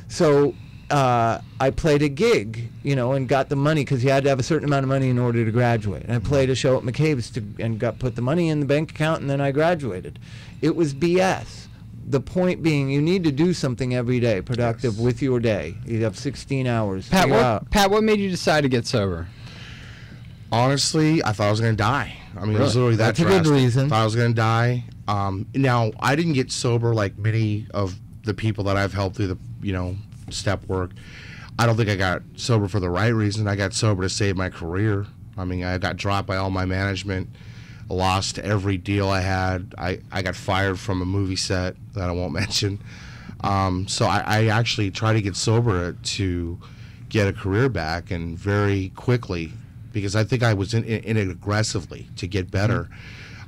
Speaker 3: So I played a gig, and got the money because you had to have a certain amount of money in order to graduate. And I played a show at McCabe's and put the money in the bank account, and then I graduated. It was BS. The point being, you need to do something every day, productive with your day. You have 16 hours.
Speaker 1: Pat, what made you decide to get sober?
Speaker 10: Honestly, I thought I was going to die. I mean,
Speaker 3: Really?
Speaker 10: it was literally that
Speaker 3: That's a good reason.
Speaker 10: I thought I was going to die. Now, I didn't get sober like many of the people that I've helped through the, step work. I don't think I got sober for the right reason. I got sober to save my career. I mean, I got dropped by all my management, lost every deal I had. I got fired from a movie set that I won't mention. So I actually tried to get sober to get a career back, and very quickly, because I think I was in it aggressively to get better.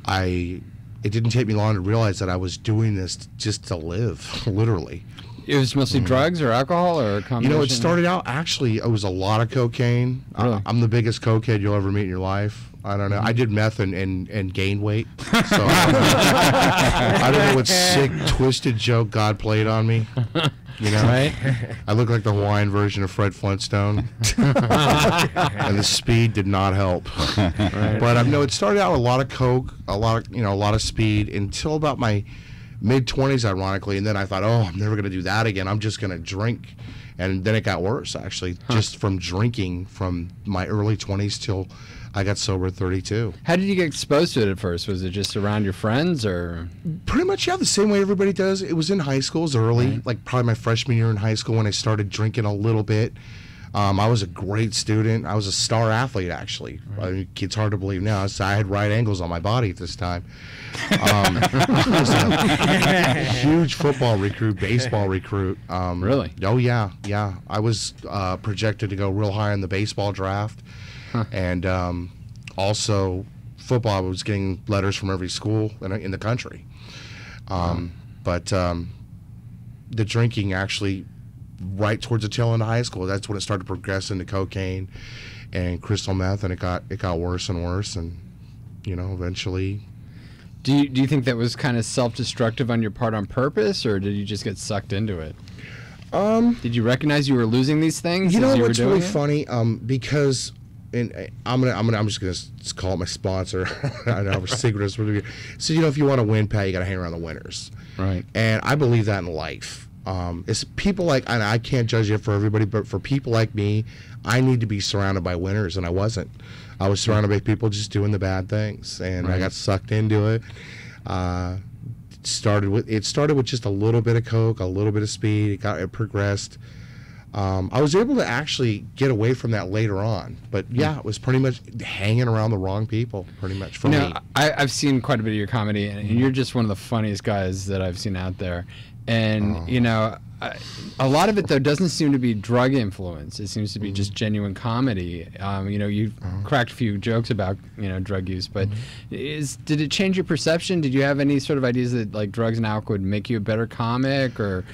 Speaker 10: It didn't take me long to realize that I was doing this just to live, literally.
Speaker 1: It was mostly drugs or alcohol or a combination?
Speaker 10: It started out, actually, it was a lot of cocaine.
Speaker 1: Really?
Speaker 10: I'm the biggest cokehead you'll ever meet in your life. I don't know. I did meth and gained weight. So I don't know what sick, twisted joke God played on me.
Speaker 1: Right?
Speaker 10: I look like the Hawaiian version of Fred Flintstone, and the speed did not help.
Speaker 1: Right.
Speaker 10: But no, it started out with a lot of coke, a lot of speed, until about my mid-20s, ironically, and then I thought, I'm never going to do that again. I'm just going to drink, and then it got worse, actually, just from drinking from my early 20s till I got sober at 32.
Speaker 1: How did you get exposed to it at first? Was it just around your friends, or?
Speaker 10: Pretty much, the same way everybody does. It was in high school, it was early, like probably my freshman year in high school when I started drinking a little bit. I was a great student. I was a star athlete, actually. Right. I mean, it's hard to believe now. So I had right angles on my body at this time. I was a huge football recruit, baseball recruit.
Speaker 1: Really?
Speaker 10: Oh, yeah. I was projected to go real high in the baseball draft. And also football, I was getting letters from every school in the country. But the drinking actually, right towards the tail end of high school, that's when it started to progress into cocaine and crystal meth, and it got worse and worse, and eventually.
Speaker 1: Do you think that was kind of self-destructive on your part on purpose, or did you just get sucked into it? Did you recognize you were losing these things?
Speaker 10: What's really funny? Because, and I'm just gonna call it my sponsor. I know we're secretists. So if you want to win, Pat, you got to hang around the winners.
Speaker 1: Right.
Speaker 10: And I believe that in life. It's people like, and I can't judge it for everybody, but for people like me, I need to be surrounded by winners, and I wasn't. I was surrounded by people just doing the bad things, and I got sucked into it. It started with just a little bit of coke, a little bit of speed. It progressed. I was able to actually get away from that later on, but it was pretty much hanging around the wrong people, pretty much for me.
Speaker 1: I've seen quite a bit of your comedy, and you're just one of the funniest guys that I've seen out there. And a lot of it though doesn't seem to be drug influence. It seems to be just genuine comedy. You cracked a few jokes about drug use, but did it change your perception? Did you have any sort of ideas that like drugs and alcohol would make you a better comic, or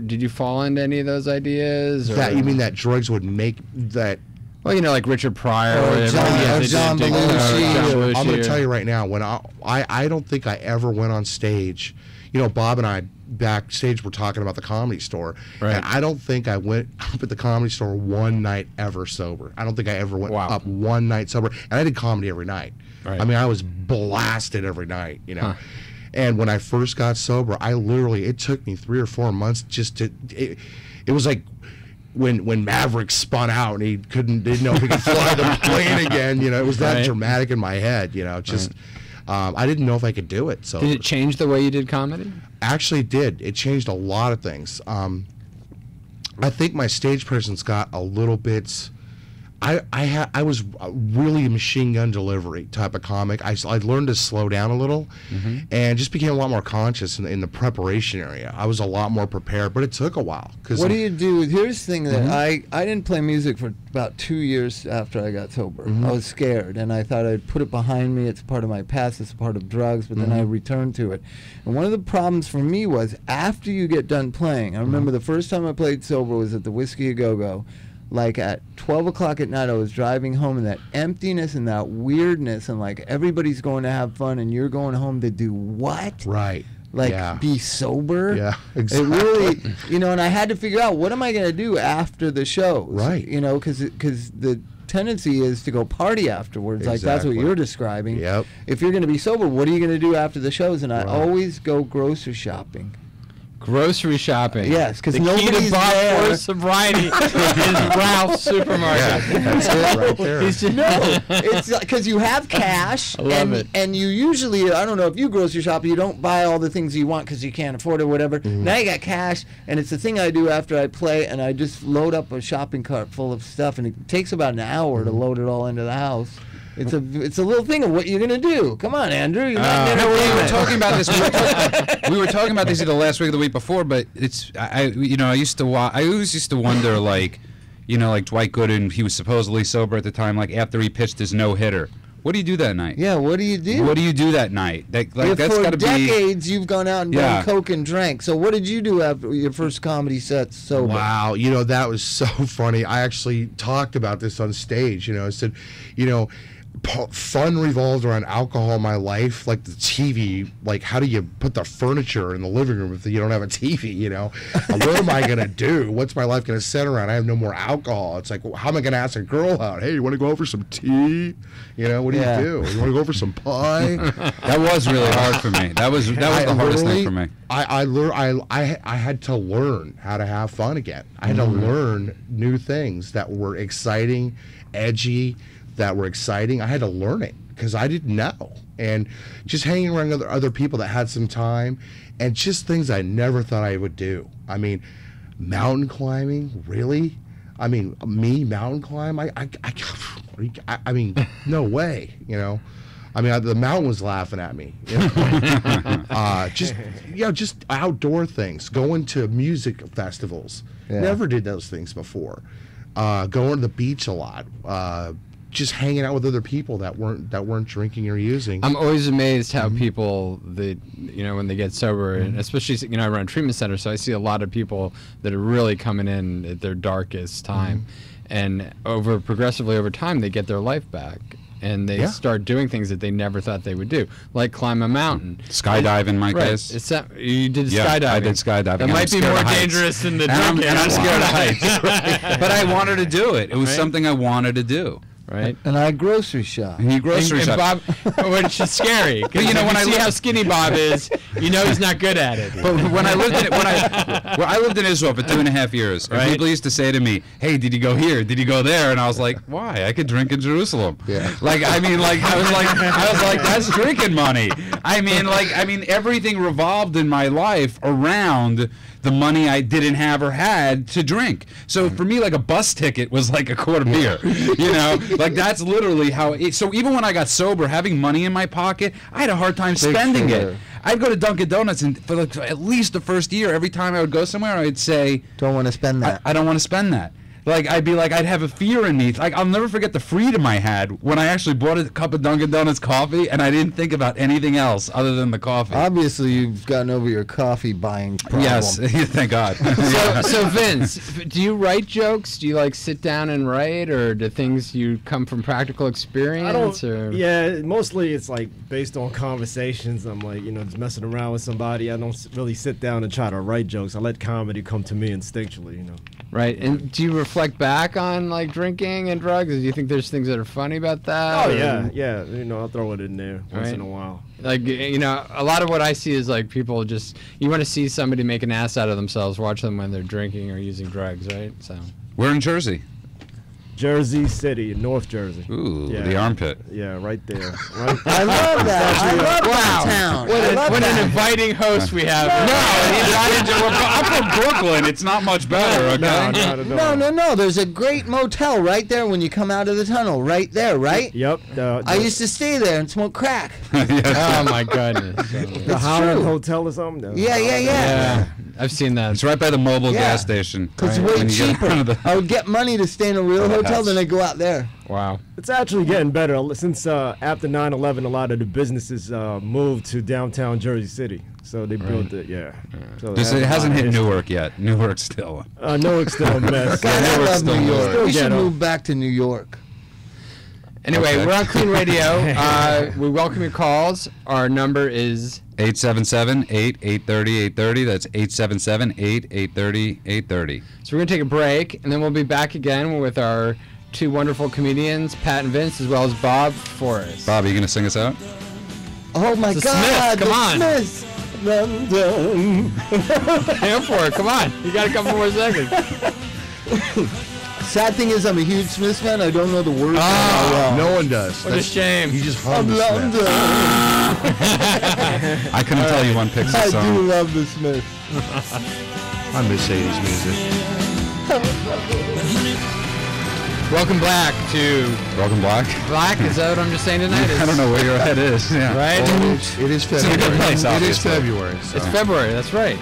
Speaker 1: Did you fall into any of those ideas? Or?
Speaker 10: That you mean that drugs would make that?
Speaker 1: Well, you know, like Richard Pryor
Speaker 3: Or John Belushi.
Speaker 10: I'm going to tell you right now, when I don't think I ever went on stage. You know, Bob and I backstage were talking about the Comedy Store, and I don't think I went up at the Comedy Store one night ever sober. I don't think I ever went up one night sober, and I did comedy every night. Right. I mean, I was blasted every night, you know. And when I first got sober, it took me 3 or 4 months just to. It was like when Maverick spun out and he didn't know if he could fly the plane again. You know, it was that dramatic in my head. You know, just. I didn't know if I could do it. So
Speaker 1: did it change the way you did comedy?
Speaker 10: Actually, it did. It changed a lot of things. I think my stage presence got a little bit. I was really a machine gun delivery type of comic. I learned to slow down a little, and just became a lot more conscious in the preparation area. I was a lot more prepared, but it took a while.
Speaker 3: What do you do? Here's the thing that I didn't play music for about 2 years after I got sober. I was scared, and I thought I'd put it behind me. It's part of my past. It's a part of drugs, but then I returned to it. And one of the problems for me was after you get done playing, I remember the first time I played sober was at the Whiskey A Go-Go. Like at 12 o'clock at night, I was driving home, and that emptiness and that weirdness, and like everybody's going to have fun, and you're going home to do what?
Speaker 10: Right.
Speaker 3: Like be sober?
Speaker 10: Yeah, exactly.
Speaker 3: It really, you know, and I had to figure out what am I going to do after the shows?
Speaker 10: Right.
Speaker 3: You know, because the tendency is to go party afterwards.
Speaker 10: Exactly.
Speaker 3: Like that's what you're describing.
Speaker 10: Yep.
Speaker 3: If you're going to be sober, what are you going to do after the shows? And I always go grocery shopping.
Speaker 1: Grocery shopping.
Speaker 3: Yes, because
Speaker 1: nobody's
Speaker 3: nobody's
Speaker 1: there.
Speaker 3: there.
Speaker 1: For sobriety is Ralph's supermarket.
Speaker 10: Yeah, that's it right there.
Speaker 3: No, it's because you have cash, and you usually, I don't know if you grocery shop, you don't buy all the things you want because you can't afford it or whatever. Now you got cash, and it's the thing I do after I play, and I just load up a shopping cart full of stuff, and it takes about an hour to load it all into the house. It's a little thing of what you're gonna do. Come on, Andrew. You're not
Speaker 2: we were talking about this. We were talking about this either last week or the week before. But it's I used to I always used to wonder, like, you know, like Dwight Gooden. He was supposedly sober at the time. Like after he pitched his no-hitter, what do you do that night?
Speaker 3: Yeah, what do you do?
Speaker 2: What do you do that night? Like that's
Speaker 3: for
Speaker 2: got to be
Speaker 3: decades you've gone out and done coke and drank. So what did you do after your first comedy sets sober?
Speaker 10: Wow, you know, that was so funny. I actually talked about this on stage. You know, I said, you know, fun revolves around alcohol in my life, like the TV. Like, how do you put the furniture in the living room if you don't have a TV? You know, what am I gonna do? What's my life gonna center around? I have no more alcohol. It's like, well, how am I gonna ask a girl out? Hey, you want to go out for some tea? You know, what do you do? You want to go for some pie?
Speaker 2: That was really hard for me. That was the hardest thing for me.
Speaker 10: I had to learn how to have fun again. I had to learn new things that were exciting, edgy. That were exciting. I had to learn it because I didn't know. And just hanging around other people that had some time, and just things I never thought I would do. I mean, mountain climbing, really? I mean, me mountain climb? I mean, no way. You know, I mean, the mountain was laughing at me. You know? Just outdoor things. Going to music festivals. Yeah. Never did those things before. Going to the beach a lot. Just hanging out with other people that weren't drinking or using.
Speaker 1: I'm always amazed how people when they get sober, and especially I run a treatment center, so I see a lot of people that are really coming in at their darkest time, and progressively over time they get their life back, and they start doing things that they never thought they would do, like climb a mountain,
Speaker 2: skydive in my case.
Speaker 1: You did skydiving.
Speaker 2: I did skydiving.
Speaker 1: That might be more dangerous than the drinking.
Speaker 2: And I'm scared of heights. But I wanted to do it. It was something I wanted to do.
Speaker 1: Right,
Speaker 3: and I grocery shop.
Speaker 2: And he grocery shop.
Speaker 1: Bob, which is scary. But when I see how skinny Bob is, you know he's not good at it.
Speaker 2: But when I lived I lived in Israel for 2.5 years, and people used to say to me, "Hey, did you go here? Did you go there?" And I was like, "Why? I could drink in Jerusalem." Yeah. I was like, that's drinking money. I mean, everything revolved in my life around the money I didn't have or had to drink. So for me, like a bus ticket was like a quart of beer. You know, like that's literally how. So even when I got sober, having money in my pocket, I had a hard time spending it. I'd go to Dunkin' Donuts, and for at least the first year, every time I would go somewhere, I'd say,
Speaker 3: "Don't want to spend that.
Speaker 2: I don't want to spend that." Like, I'd have a fear in me. Like, I'll never forget the freedom I had when I actually bought a cup of Dunkin' Donuts coffee and I didn't think about anything else other than the coffee.
Speaker 3: Obviously, you've gotten over your coffee buying problem.
Speaker 2: Yes, thank God.
Speaker 1: So Vince, do you write jokes? Do you like sit down and write, or do things you come from practical experience?
Speaker 9: Yeah, mostly it's like based on conversations. I'm like, just messing around with somebody. I don't really sit down and try to write jokes. I let comedy come to me instinctually,
Speaker 1: Right, and do you reflect back on like drinking and drugs? Do you think there's things that are funny about that?
Speaker 9: Oh yeah. I'll throw it in there once in a while.
Speaker 1: Like, a lot of what I see is like people just, you want to see somebody make an ass out of themselves, watch them when they're drinking or using drugs, right? So
Speaker 2: we're in Jersey.
Speaker 9: Jersey City, North Jersey.
Speaker 2: Ooh, the armpit.
Speaker 9: Yeah, right there. Right.
Speaker 3: I love that. I love that town.
Speaker 1: What an inviting host we have.
Speaker 2: I'm from Brooklyn. It's not much better, okay?
Speaker 3: No. There's a great motel right there when you come out of the tunnel. Right there, right?
Speaker 9: Yep.
Speaker 3: I used to stay there and smoke crack.
Speaker 1: Oh, my goodness.
Speaker 9: The Howard Hotel or something?
Speaker 3: Yeah.
Speaker 1: I've seen that.
Speaker 2: It's right by the mobile gas station.
Speaker 3: Because it's way cheaper. I would get money to stay in a real hotel, then I go out there.
Speaker 1: Wow.
Speaker 9: It's actually getting better. Since after 9/11, a lot of the businesses moved to downtown Jersey City. So they built it, So
Speaker 2: it hasn't hit Newark yet. Newark's still.
Speaker 9: Newark's still a mess.
Speaker 3: God, I love New York. We should move back to New York.
Speaker 1: Anyway, we're on Clean Radio. We welcome your calls. Our number is
Speaker 2: 877-830-830. That's 877-830-830.
Speaker 1: So we're going to take a break, and then we'll be back again with our two wonderful comedians, Pat and Vince, as well as Bob Forrest.
Speaker 2: Bob, are you going to sing us out?
Speaker 3: Oh, my God.
Speaker 1: Come on.
Speaker 3: Smiths. London.
Speaker 1: Go for it. Come on. You got a couple more seconds.
Speaker 3: Sad thing is, I'm a huge Smiths fan. I don't know the words.
Speaker 10: No one does.
Speaker 1: What a shame.
Speaker 10: You just hum the Smiths.
Speaker 2: I couldn't tell you one Pixar song.
Speaker 3: I do love the Smiths.
Speaker 10: I miss 80s music.
Speaker 1: Welcome back to...
Speaker 2: Welcome Black?
Speaker 1: Black? Is that what I'm just saying tonight?
Speaker 2: I don't know where your head is. Yeah.
Speaker 1: Right?
Speaker 10: It is February.
Speaker 2: It's a good place,
Speaker 10: It is February. So.
Speaker 1: It's February, that's right.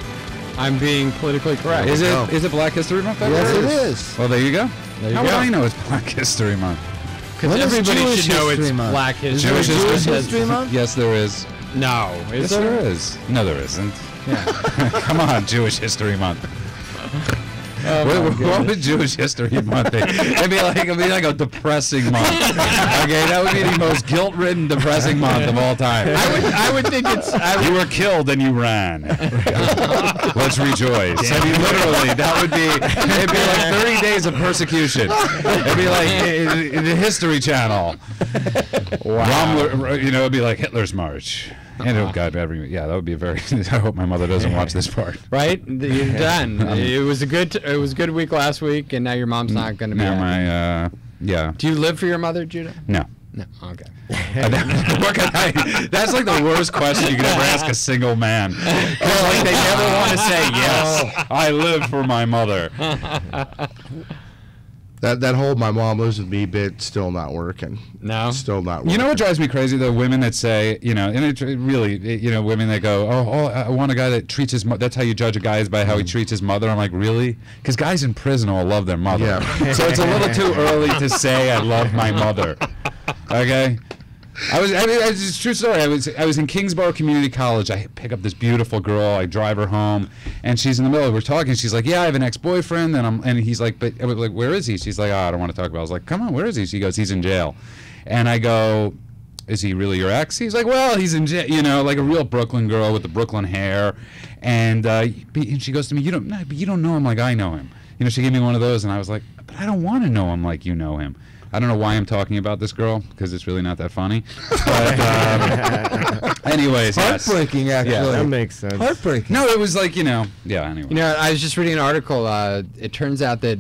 Speaker 1: I'm being politically correct.
Speaker 2: Is it Black History Month?
Speaker 3: Yes, it is.
Speaker 2: Well, there you go. How would I know it's Black History Month?
Speaker 1: Because everybody should know it's Black History Month.
Speaker 3: Jewish History Month?
Speaker 2: Yes, there is.
Speaker 1: No.
Speaker 2: Yes, there is. No, there isn't.
Speaker 1: Yeah.
Speaker 2: Come on, Jewish History Month. What would Jewish History Month be? It'd be like a depressing month. Okay, that would be the most guilt-ridden, depressing month of all time.
Speaker 1: I would think it's...
Speaker 2: You were killed and you ran. Let's rejoice. I mean, literally, it'd be like 30 days of persecution. It'd be like the History Channel.
Speaker 1: Wow.
Speaker 2: It'd be like Hitler's March. And God, that would be a very. I hope my mother doesn't watch this part.
Speaker 1: Right, you're done. It was a good week last week, and now your mom's not going to be.
Speaker 2: Yeah.
Speaker 1: Do you live for your mother, Judah?
Speaker 2: No.
Speaker 1: No. Okay.
Speaker 2: That's like the worst question you could ever ask a single man. Because like they never want to say yes. I live for my mother.
Speaker 10: That whole "my mom lives with me" bit still not working.
Speaker 1: No,
Speaker 10: still not working.
Speaker 2: You know what drives me crazy? The women that say, and it really, women that go, oh, I want a guy that treats his. That's how you judge a guy is by how he treats his mother. I'm like, really? Because guys in prison all love their mother.
Speaker 10: Yeah.
Speaker 2: So it's a little too early to say I love my mother. Okay. It's a true story. I was in Kingsborough Community College. I pick up this beautiful girl. I drive her home, and she's in the middle. We're talking. She's like, "Yeah, I have an ex-boyfriend," and he's like, "But I was like, where is he?" She's like, "Oh, I don't want to talk about it." I was like, "Come on, where is he?" She goes, "He's in jail," and I go, "Is he really your ex?" He's like, "Well, he's in jail." Like a real Brooklyn girl with the Brooklyn hair, and she goes to me, "You don't know him like I know him." She gave me one of those, and I was like, "But I don't want to know him like you know him." I don't know why I'm talking about this girl, because it's really not that funny. But anyways,
Speaker 3: heartbreaking, actually.
Speaker 9: Yeah, that makes sense.
Speaker 3: Heartbreaking.
Speaker 2: No, it was like, yeah, anyway.
Speaker 1: I was just reading an article. It turns out that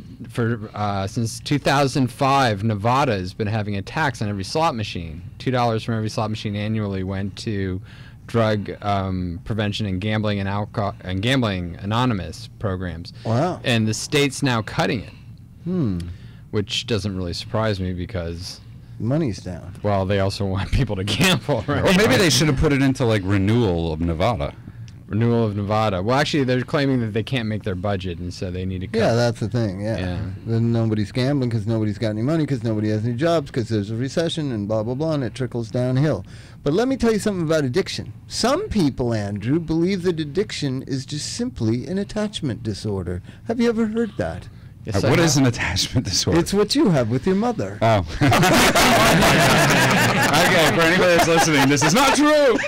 Speaker 1: since 2005, Nevada has been having a tax on every slot machine. $2 from every slot machine annually went to drug prevention and gambling and alcohol and gambling anonymous programs.
Speaker 3: Wow.
Speaker 1: And the state's now cutting it. Which doesn't really surprise me because
Speaker 3: money's down.
Speaker 1: Well, they also want people to gamble, right?
Speaker 2: Or maybe they should have put it into like renewal of Nevada.
Speaker 1: renewal of Nevada. Well, actually, they're claiming that they can't make their budget, and so they need to cut.
Speaker 3: Yeah, that's the thing. Yeah.
Speaker 1: Yeah.
Speaker 3: Then nobody's gambling because nobody's got any money because nobody has any jobs because there's a recession and blah, blah, blah, and it trickles downhill. But let me tell you something about addiction. Some people, Andrew, believe that addiction is just simply an attachment disorder. Have you ever heard that?
Speaker 1: Yes,
Speaker 2: What is an attachment disorder?
Speaker 3: It's what you have with your mother.
Speaker 2: Oh. Okay, for anybody that's listening, this is not true.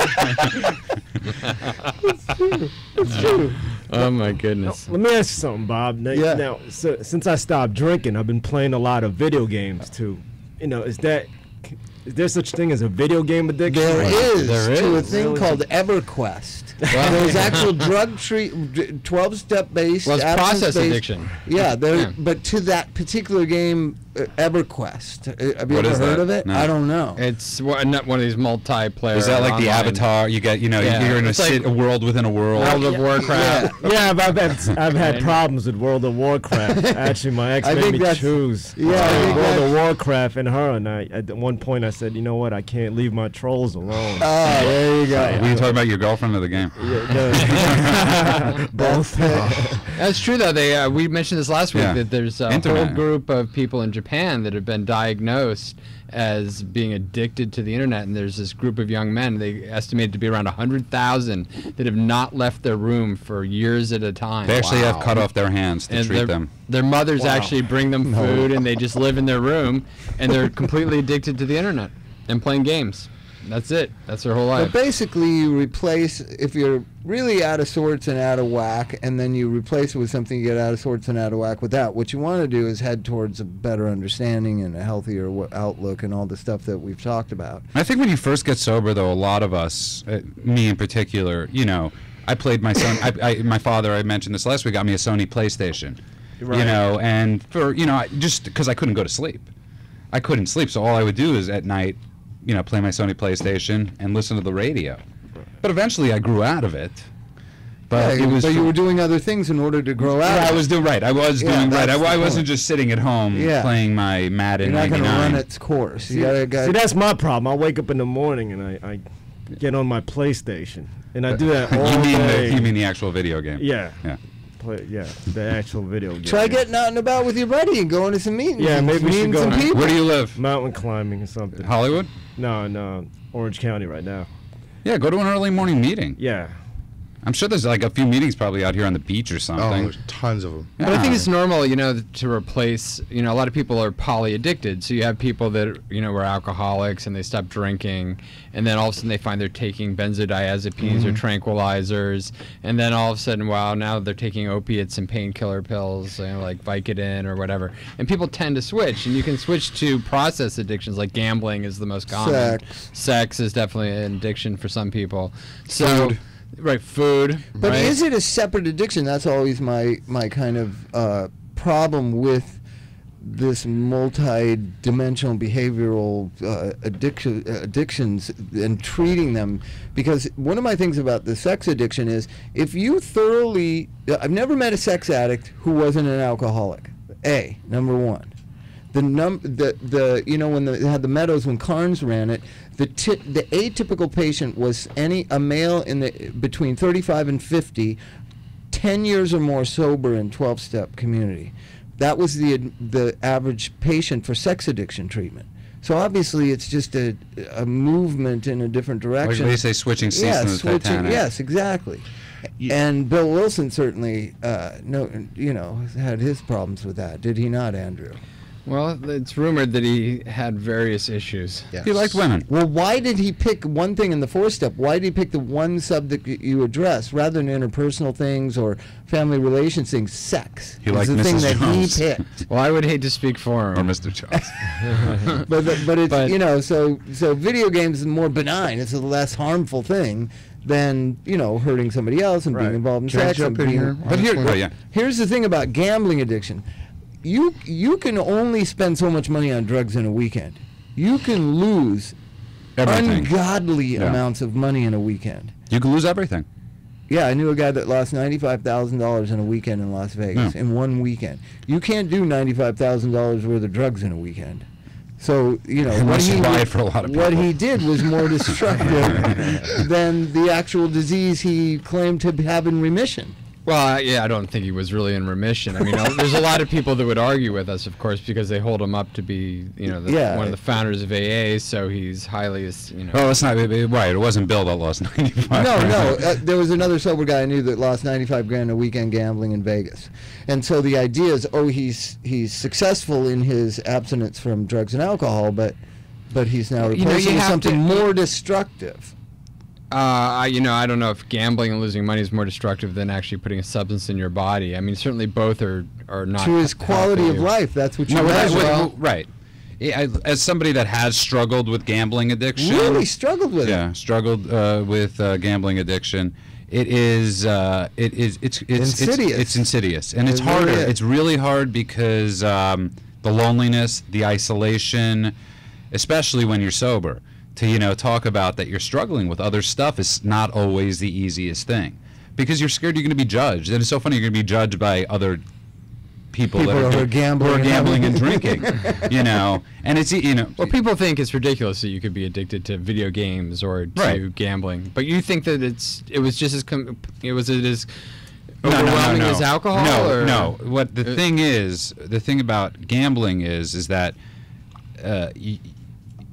Speaker 3: It's true.
Speaker 1: Oh my goodness.
Speaker 9: Let me ask you something, Bob.
Speaker 3: Yeah.
Speaker 9: Now, since I stopped drinking, I've been playing a lot of video games too. Is there such thing as a video game addiction?
Speaker 3: There is,
Speaker 1: There
Speaker 3: to a
Speaker 1: is?
Speaker 3: thing
Speaker 9: Really?
Speaker 3: called EverQuest. There's actual drug 12-step based.
Speaker 1: Well, it's process
Speaker 3: abstinence-based-
Speaker 1: addiction.
Speaker 3: Yeah,
Speaker 1: Yeah.
Speaker 3: but to that particular game, EverQuest. Have you
Speaker 2: What
Speaker 3: ever
Speaker 2: is
Speaker 3: heard
Speaker 2: that?
Speaker 3: of it?
Speaker 2: No.
Speaker 3: I don't know.
Speaker 1: It's not one of these multiplayer.
Speaker 2: Is that like the
Speaker 1: online-
Speaker 2: Avatar? You get,
Speaker 1: Yeah,
Speaker 2: you're in
Speaker 1: it's like
Speaker 2: a world within a world.
Speaker 1: World of Warcraft?
Speaker 9: Yeah, but I've had problems with World of Warcraft. Actually, my ex
Speaker 3: I
Speaker 9: made
Speaker 3: think
Speaker 9: me
Speaker 3: that's-
Speaker 9: choose
Speaker 3: yeah, I think
Speaker 9: World of
Speaker 3: that's-
Speaker 9: Warcraft and her. And at one point, I said, you know what? I can't leave my trolls alone.
Speaker 3: Oh, there you go.
Speaker 2: Were you talking about your girlfriend or the game?
Speaker 9: Both.
Speaker 1: That's true, though. We mentioned this last week
Speaker 2: Yeah.
Speaker 1: that there's a
Speaker 2: Internet.
Speaker 1: whole group of people in Japan that have been diagnosed as being addicted to the internet, and there's this group of young men. They estimate to be around 100,000 that have not left their room for years at a time.
Speaker 2: They actually have cut off their hands to
Speaker 1: And
Speaker 2: treat them.
Speaker 1: Their mothers actually bring them food, and they just live in their room, and they're completely addicted to the internet and playing games. That's it. That's their whole
Speaker 3: But
Speaker 1: life.
Speaker 3: basically, you replace, if you're really out of sorts and out of whack, and then you replace it with something you get out of sorts and out of whack with that. What you want to do is head towards a better understanding and a healthier outlook and all the stuff that we've talked about.
Speaker 2: I think when you first get sober, though, a lot of us, me in particular, I played my son. My father, I mentioned this last week, got me a Sony PlayStation.
Speaker 9: Right.
Speaker 2: And for just because I couldn't go to sleep, I couldn't sleep. So all I would do is at night, play my Sony PlayStation and listen to the radio. But eventually, I grew out of it. But
Speaker 3: Yeah,
Speaker 2: it was.
Speaker 3: but you were doing other things in order to grow out.
Speaker 2: Yeah, I
Speaker 3: of
Speaker 2: was
Speaker 3: it.
Speaker 2: doing right. I was doing right.
Speaker 3: that's the
Speaker 2: I wasn't
Speaker 3: point.
Speaker 2: just sitting at home
Speaker 3: Yeah.
Speaker 2: playing my Madden
Speaker 3: You're not going to
Speaker 2: 99.
Speaker 3: run its course. You
Speaker 9: See,
Speaker 3: gotta
Speaker 9: that's my problem. I wake up in the morning and I get on my PlayStation, and I do that all day.
Speaker 2: You mean the actual video game?
Speaker 9: Yeah.
Speaker 2: Yeah.
Speaker 9: The actual video game.
Speaker 3: try getting out and about with your buddy and going to some meetings.
Speaker 9: Yeah,
Speaker 3: and
Speaker 9: maybe we should
Speaker 3: meeting
Speaker 9: go.
Speaker 3: some people.
Speaker 2: Where do you live?
Speaker 9: Mountain climbing or something.
Speaker 2: Hollywood?
Speaker 9: No, Orange County right now.
Speaker 2: Yeah, go to an early morning meeting.
Speaker 9: Yeah.
Speaker 2: I'm sure there's like a few meetings probably out here on the beach or
Speaker 10: Oh,
Speaker 2: something.
Speaker 10: there's tons of them.
Speaker 1: But I think it's normal, to replace, a lot of people are polyaddicted. So you have people that, were alcoholics and they stop drinking, and then all of a sudden they find they're taking benzodiazepines or tranquilizers, and then all of a sudden, wow, now they're taking opiates and painkiller pills, like Vicodin or whatever. And people tend to switch, and you can switch to process addictions, like gambling is the most common. Sex is definitely an addiction for some people. So,
Speaker 2: Food.
Speaker 1: Right, food.
Speaker 3: But
Speaker 1: right?
Speaker 3: is it a separate addiction? That's always my kind of problem with this multi-dimensional behavioral addictions and treating them. Because one of my things about the sex addiction is if you thoroughly... I've never met a sex addict who wasn't an alcoholic. Number one. When they had the Meadows, when Carnes ran it, the atypical patient was a male between 35 and 50, 10 years or more sober in 12-step community. That was the average patient for sex addiction treatment. So obviously it's just a movement in a different direction.
Speaker 2: Like they say, switching seats in the Titanic.
Speaker 3: Yes, exactly. And Bill Wilson certainly had his problems with that. Did he not, Andrew?
Speaker 1: Well, it's rumored that he had various issues.
Speaker 2: He liked women.
Speaker 3: Well, why did he pick one thing in the 4-step? Why did he pick the one subject you address rather than interpersonal things or family relations things? Sex.
Speaker 2: He liked
Speaker 3: the
Speaker 2: Mrs.
Speaker 3: thing that
Speaker 2: Jones.
Speaker 3: he picked.
Speaker 1: Well, I would hate to speak for him.
Speaker 2: Or Mr. Jones.
Speaker 3: but it's so video games is more benign. It's a less harmful thing than hurting somebody else and being involved in sex.
Speaker 10: Jump in here?
Speaker 2: But
Speaker 3: Here's the thing about gambling addiction. You can only spend so much money on drugs in a weekend. You can lose
Speaker 2: Everything.
Speaker 3: ungodly amounts of money in a weekend.
Speaker 2: You can lose everything.
Speaker 3: Yeah, I knew a guy that lost $95,000 in a weekend in Las Vegas, in one weekend. You can't do $95,000 worth of drugs in a weekend. So, you know,
Speaker 2: Unless you buy it for a lot of people.
Speaker 3: what he did was more destructive than the actual disease he claimed to have in remission.
Speaker 1: Well, yeah, I don't think he was really in remission. I mean, there's a lot of people that would argue with us, of course, because they hold him up to be, you know, one of the founders of AA, so he's highly, you know.
Speaker 2: Oh, it's not right. It wasn't Bill that lost 95.
Speaker 3: No. There was another sober guy I knew that lost 95 grand a weekend gambling in Vegas. And so the idea is, he's successful in his abstinence from drugs and alcohol, but he's now replacing with something more destructive.
Speaker 1: You know, I don't know if gambling and losing money is more destructive than actually putting a substance in your body. I mean, certainly both are not.
Speaker 3: To his quality of life, that's what you measure.
Speaker 2: Right. As somebody that has struggled with gambling addiction.
Speaker 3: Really struggled with it?
Speaker 2: Yeah, struggled with gambling addiction. It's
Speaker 3: insidious.
Speaker 2: It's insidious, and it's harder.
Speaker 3: Really
Speaker 2: it's really hard because the loneliness, the isolation, especially when you're sober. To, you know, talk about that you're struggling with other stuff is not always the easiest thing, because you're scared you're going to be judged. And it's so funny, you're going to be judged by other people that are gambling and drinking, you know. And it's, you know,
Speaker 1: well, people think it's ridiculous that you could be addicted to video games or to gambling, but you think that it was just as overwhelming as alcohol?
Speaker 2: No. What the thing is, the thing about gambling is that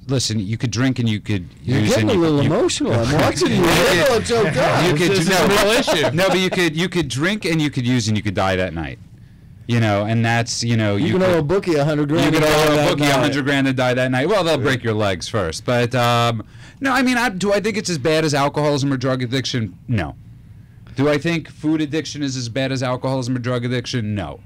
Speaker 2: listen, you could drink and you could
Speaker 3: You're
Speaker 2: use.
Speaker 3: Getting a little emotional. I'm watching you. It's okay.
Speaker 2: You could no, but you could drink and you could use and you could die that night. You know, and that's, you know,
Speaker 3: you can owe a bookie $100 grand.
Speaker 2: You can owe a bookie $100 grand to die that night. Well, they'll break your legs first, but no, I mean, do I think it's as bad as alcoholism or drug addiction? No. Do I think food addiction is as bad as alcoholism or drug addiction? No.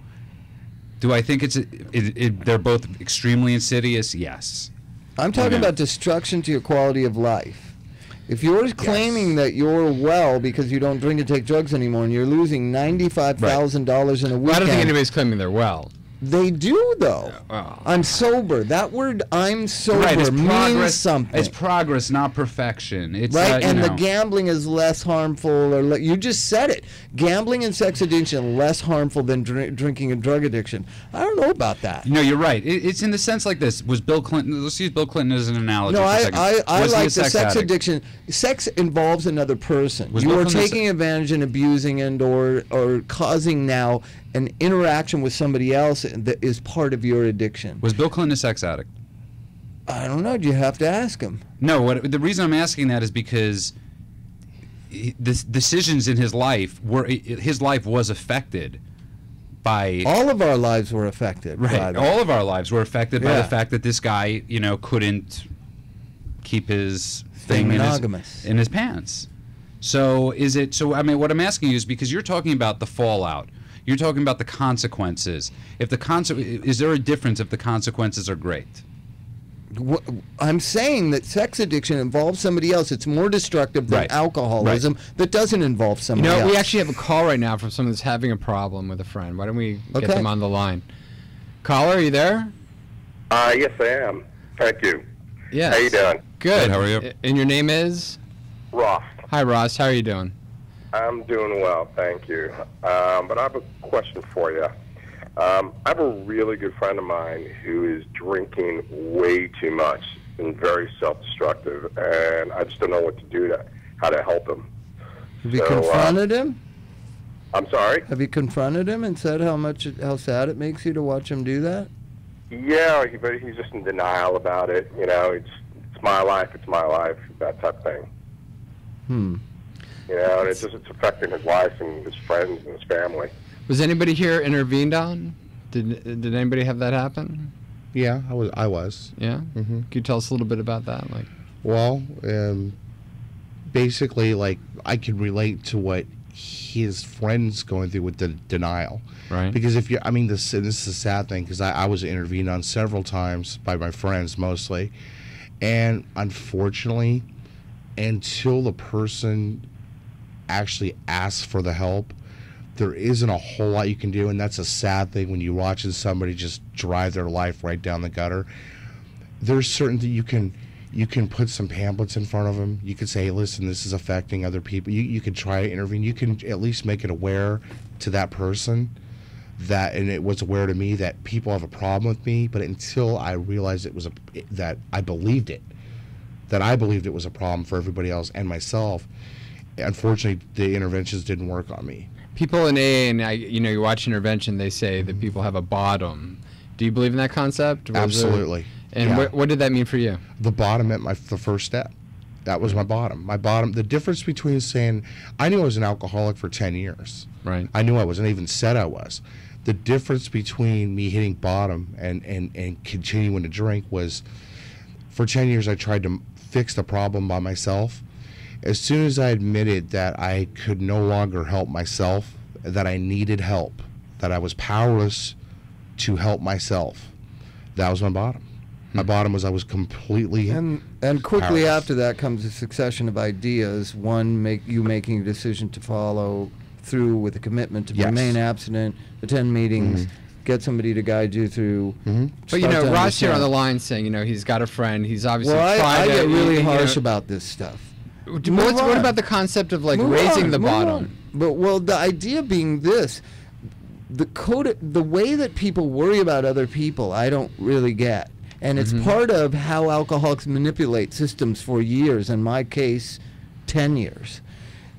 Speaker 2: Do I think they're both extremely insidious? Yes.
Speaker 3: I'm talking about destruction to your quality of life. If you're claiming that you're well because you don't drink and take drugs anymore, and you're losing $95,000 in a weekend,
Speaker 1: well, I don't think anybody's claiming they're well.
Speaker 3: They do, though. I'm sober. That word, I'm sober, means something.
Speaker 2: It's progress, not perfection. It's,
Speaker 3: right, and the gambling is less harmful. Or you just said it. Gambling and sex addiction less harmful than drinking and drug addiction. I don't know about that.
Speaker 2: No, you're right. It's in the sense like this. Was Bill Clinton? Let's use Bill Clinton as an analogy.
Speaker 3: No,
Speaker 2: for a second.
Speaker 3: I like the sex
Speaker 2: addict?
Speaker 3: addiction. Sex involves another person.
Speaker 2: Was
Speaker 3: You
Speaker 2: Bill
Speaker 3: are
Speaker 2: Clinton
Speaker 3: taking advantage and abusing and or causing now an interaction with somebody else that is part of your addiction.
Speaker 2: Was Bill Clinton a sex addict?
Speaker 3: I don't know. You have to ask him.
Speaker 2: No, the reason I'm asking that is because the decisions in his life was affected by...
Speaker 3: All of our lives were affected.
Speaker 2: Right. All of our lives were affected by the fact that this guy, you know, couldn't keep his thing in his pants. So is it... So, I mean, what I'm asking you is because you're talking about the fallout. You're talking about the consequences. Is there a difference if the consequences are great?
Speaker 3: I'm saying that sex addiction involves somebody else. It's more destructive than alcoholism that doesn't involve somebody else.
Speaker 1: We actually have a call right now from someone that's having a problem with a friend. Why don't we get them on the line? Caller, are you there?
Speaker 11: Yes, I am. Thank you.
Speaker 1: Yes.
Speaker 11: How you doing?
Speaker 1: Good.
Speaker 2: How are you?
Speaker 1: And your name is?
Speaker 11: Ross.
Speaker 1: Hi, Ross. How are you doing?
Speaker 11: I'm doing well, thank you. But I have a question for you. I have a really good friend of mine who is drinking way too much and very self-destructive, and I just don't know what to do how to help him.
Speaker 3: Have you confronted him?
Speaker 11: I'm sorry?
Speaker 3: Have you confronted him and said how sad it makes you to watch him do that?
Speaker 11: Yeah, but he's just in denial about it. You know, it's my life, that type of thing. You know, and it's affecting his wife and his friends and his family.
Speaker 1: Was anybody here intervened on? Did anybody have that happen?
Speaker 10: Yeah, I was.
Speaker 1: Yeah? Mm-hmm. Can you tell us a little bit about that?
Speaker 10: Well, basically, I could relate to what his friends going through with the denial.
Speaker 1: Right.
Speaker 10: Because this is a sad thing, because I was intervened on several times by my friends mostly. And unfortunately, until the person actually asks for the help, there isn't a whole lot you can do, and that's a sad thing when you're watching somebody just drive their life right down the gutter. There's certain that you can put some pamphlets in front of them. You can say, hey, listen, this is affecting other people. You can try to intervene. You can at least make it aware to that person. and it was aware to me that people have a problem with me, but until I realized that I believed it, that I believed it was a problem for everybody else and myself, unfortunately, the interventions didn't work on me.
Speaker 1: People in AA, and you watch intervention, they say that people have a bottom. Do you believe in that concept?
Speaker 10: Absolutely.
Speaker 1: And
Speaker 10: yeah.
Speaker 1: what did that mean for you?
Speaker 10: The bottom meant the first step. That was my bottom. My bottom. The difference between saying, I knew I was an alcoholic for 10 years.
Speaker 1: Right.
Speaker 10: I knew I was, and I even said I was. The difference between me hitting bottom and continuing to drink was, for 10 years I tried to fix the problem by myself. As soon as I admitted that I could no longer help myself, that I needed help, that I was powerless to help myself, that was my bottom. My bottom was I was completely
Speaker 3: and quickly
Speaker 10: powerless.
Speaker 3: After that comes a succession of ideas. One, making a decision to follow through with a commitment to remain abstinent, attend meetings, get somebody to guide you through.
Speaker 1: But Ross here on the line saying, he's got a friend. He's obviously
Speaker 3: I get really harsh about this stuff.
Speaker 1: What about the concept of raising the bottom?
Speaker 3: But the idea being this. The way that people worry about other people, I don't really get. And it's part of how alcoholics manipulate systems for years, in my case, 10 years.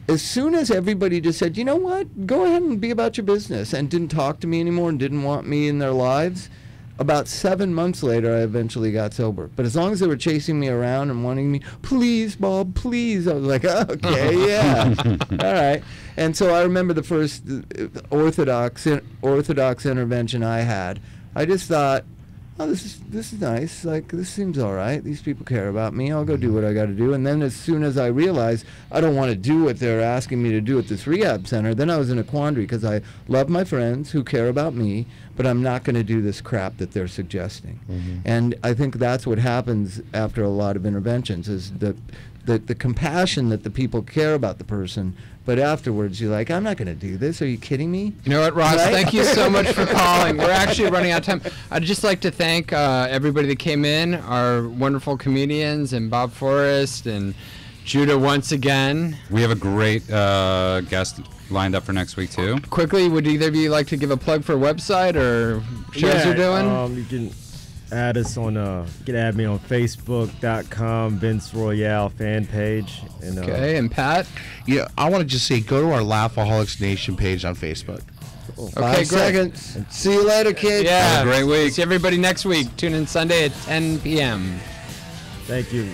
Speaker 3: As soon as everybody just said, you know what, go ahead and be about your business, and didn't talk to me anymore and didn't want me in their lives, about 7 months later, I eventually got sober. But as long as they were chasing me around and wanting me, please, Bob, please, I was like, okay, yeah, all right. And so I remember the first orthodox intervention I had. I just thought, oh, this is nice. This seems all right. These people care about me. I'll go do what I got to do. And then as soon as I realized I don't want to do what they're asking me to do at this rehab center, then I was in a quandary because I love my friends who care about me, but I'm not going to do this crap that they're suggesting. And I think that's what happens after a lot of interventions is the compassion that the people care about the person, but afterwards you're like, I'm not going to do this. Are you kidding me?
Speaker 1: You know what, Ross? Right? Thank you so much for calling. We're actually running out of time. I'd just like to thank everybody that came in, our wonderful comedians, and Bob Forrest and Judah once again.
Speaker 2: We have a great guest lined up for next week too.
Speaker 1: Quickly, would either of you like to give a plug for a website or shows you're doing?
Speaker 9: You can add us on. You can add me on Facebook.com Vince Royale fan page. And,
Speaker 1: okay, and Pat?
Speaker 10: Yeah, I want to just say, go to our Laughaholics Nation page on Facebook.
Speaker 3: Okay, 5 seconds. See you later, kids.
Speaker 1: Yeah,
Speaker 2: have a great week.
Speaker 1: See everybody next week. Tune in Sunday at 10 p.m.
Speaker 9: Thank you.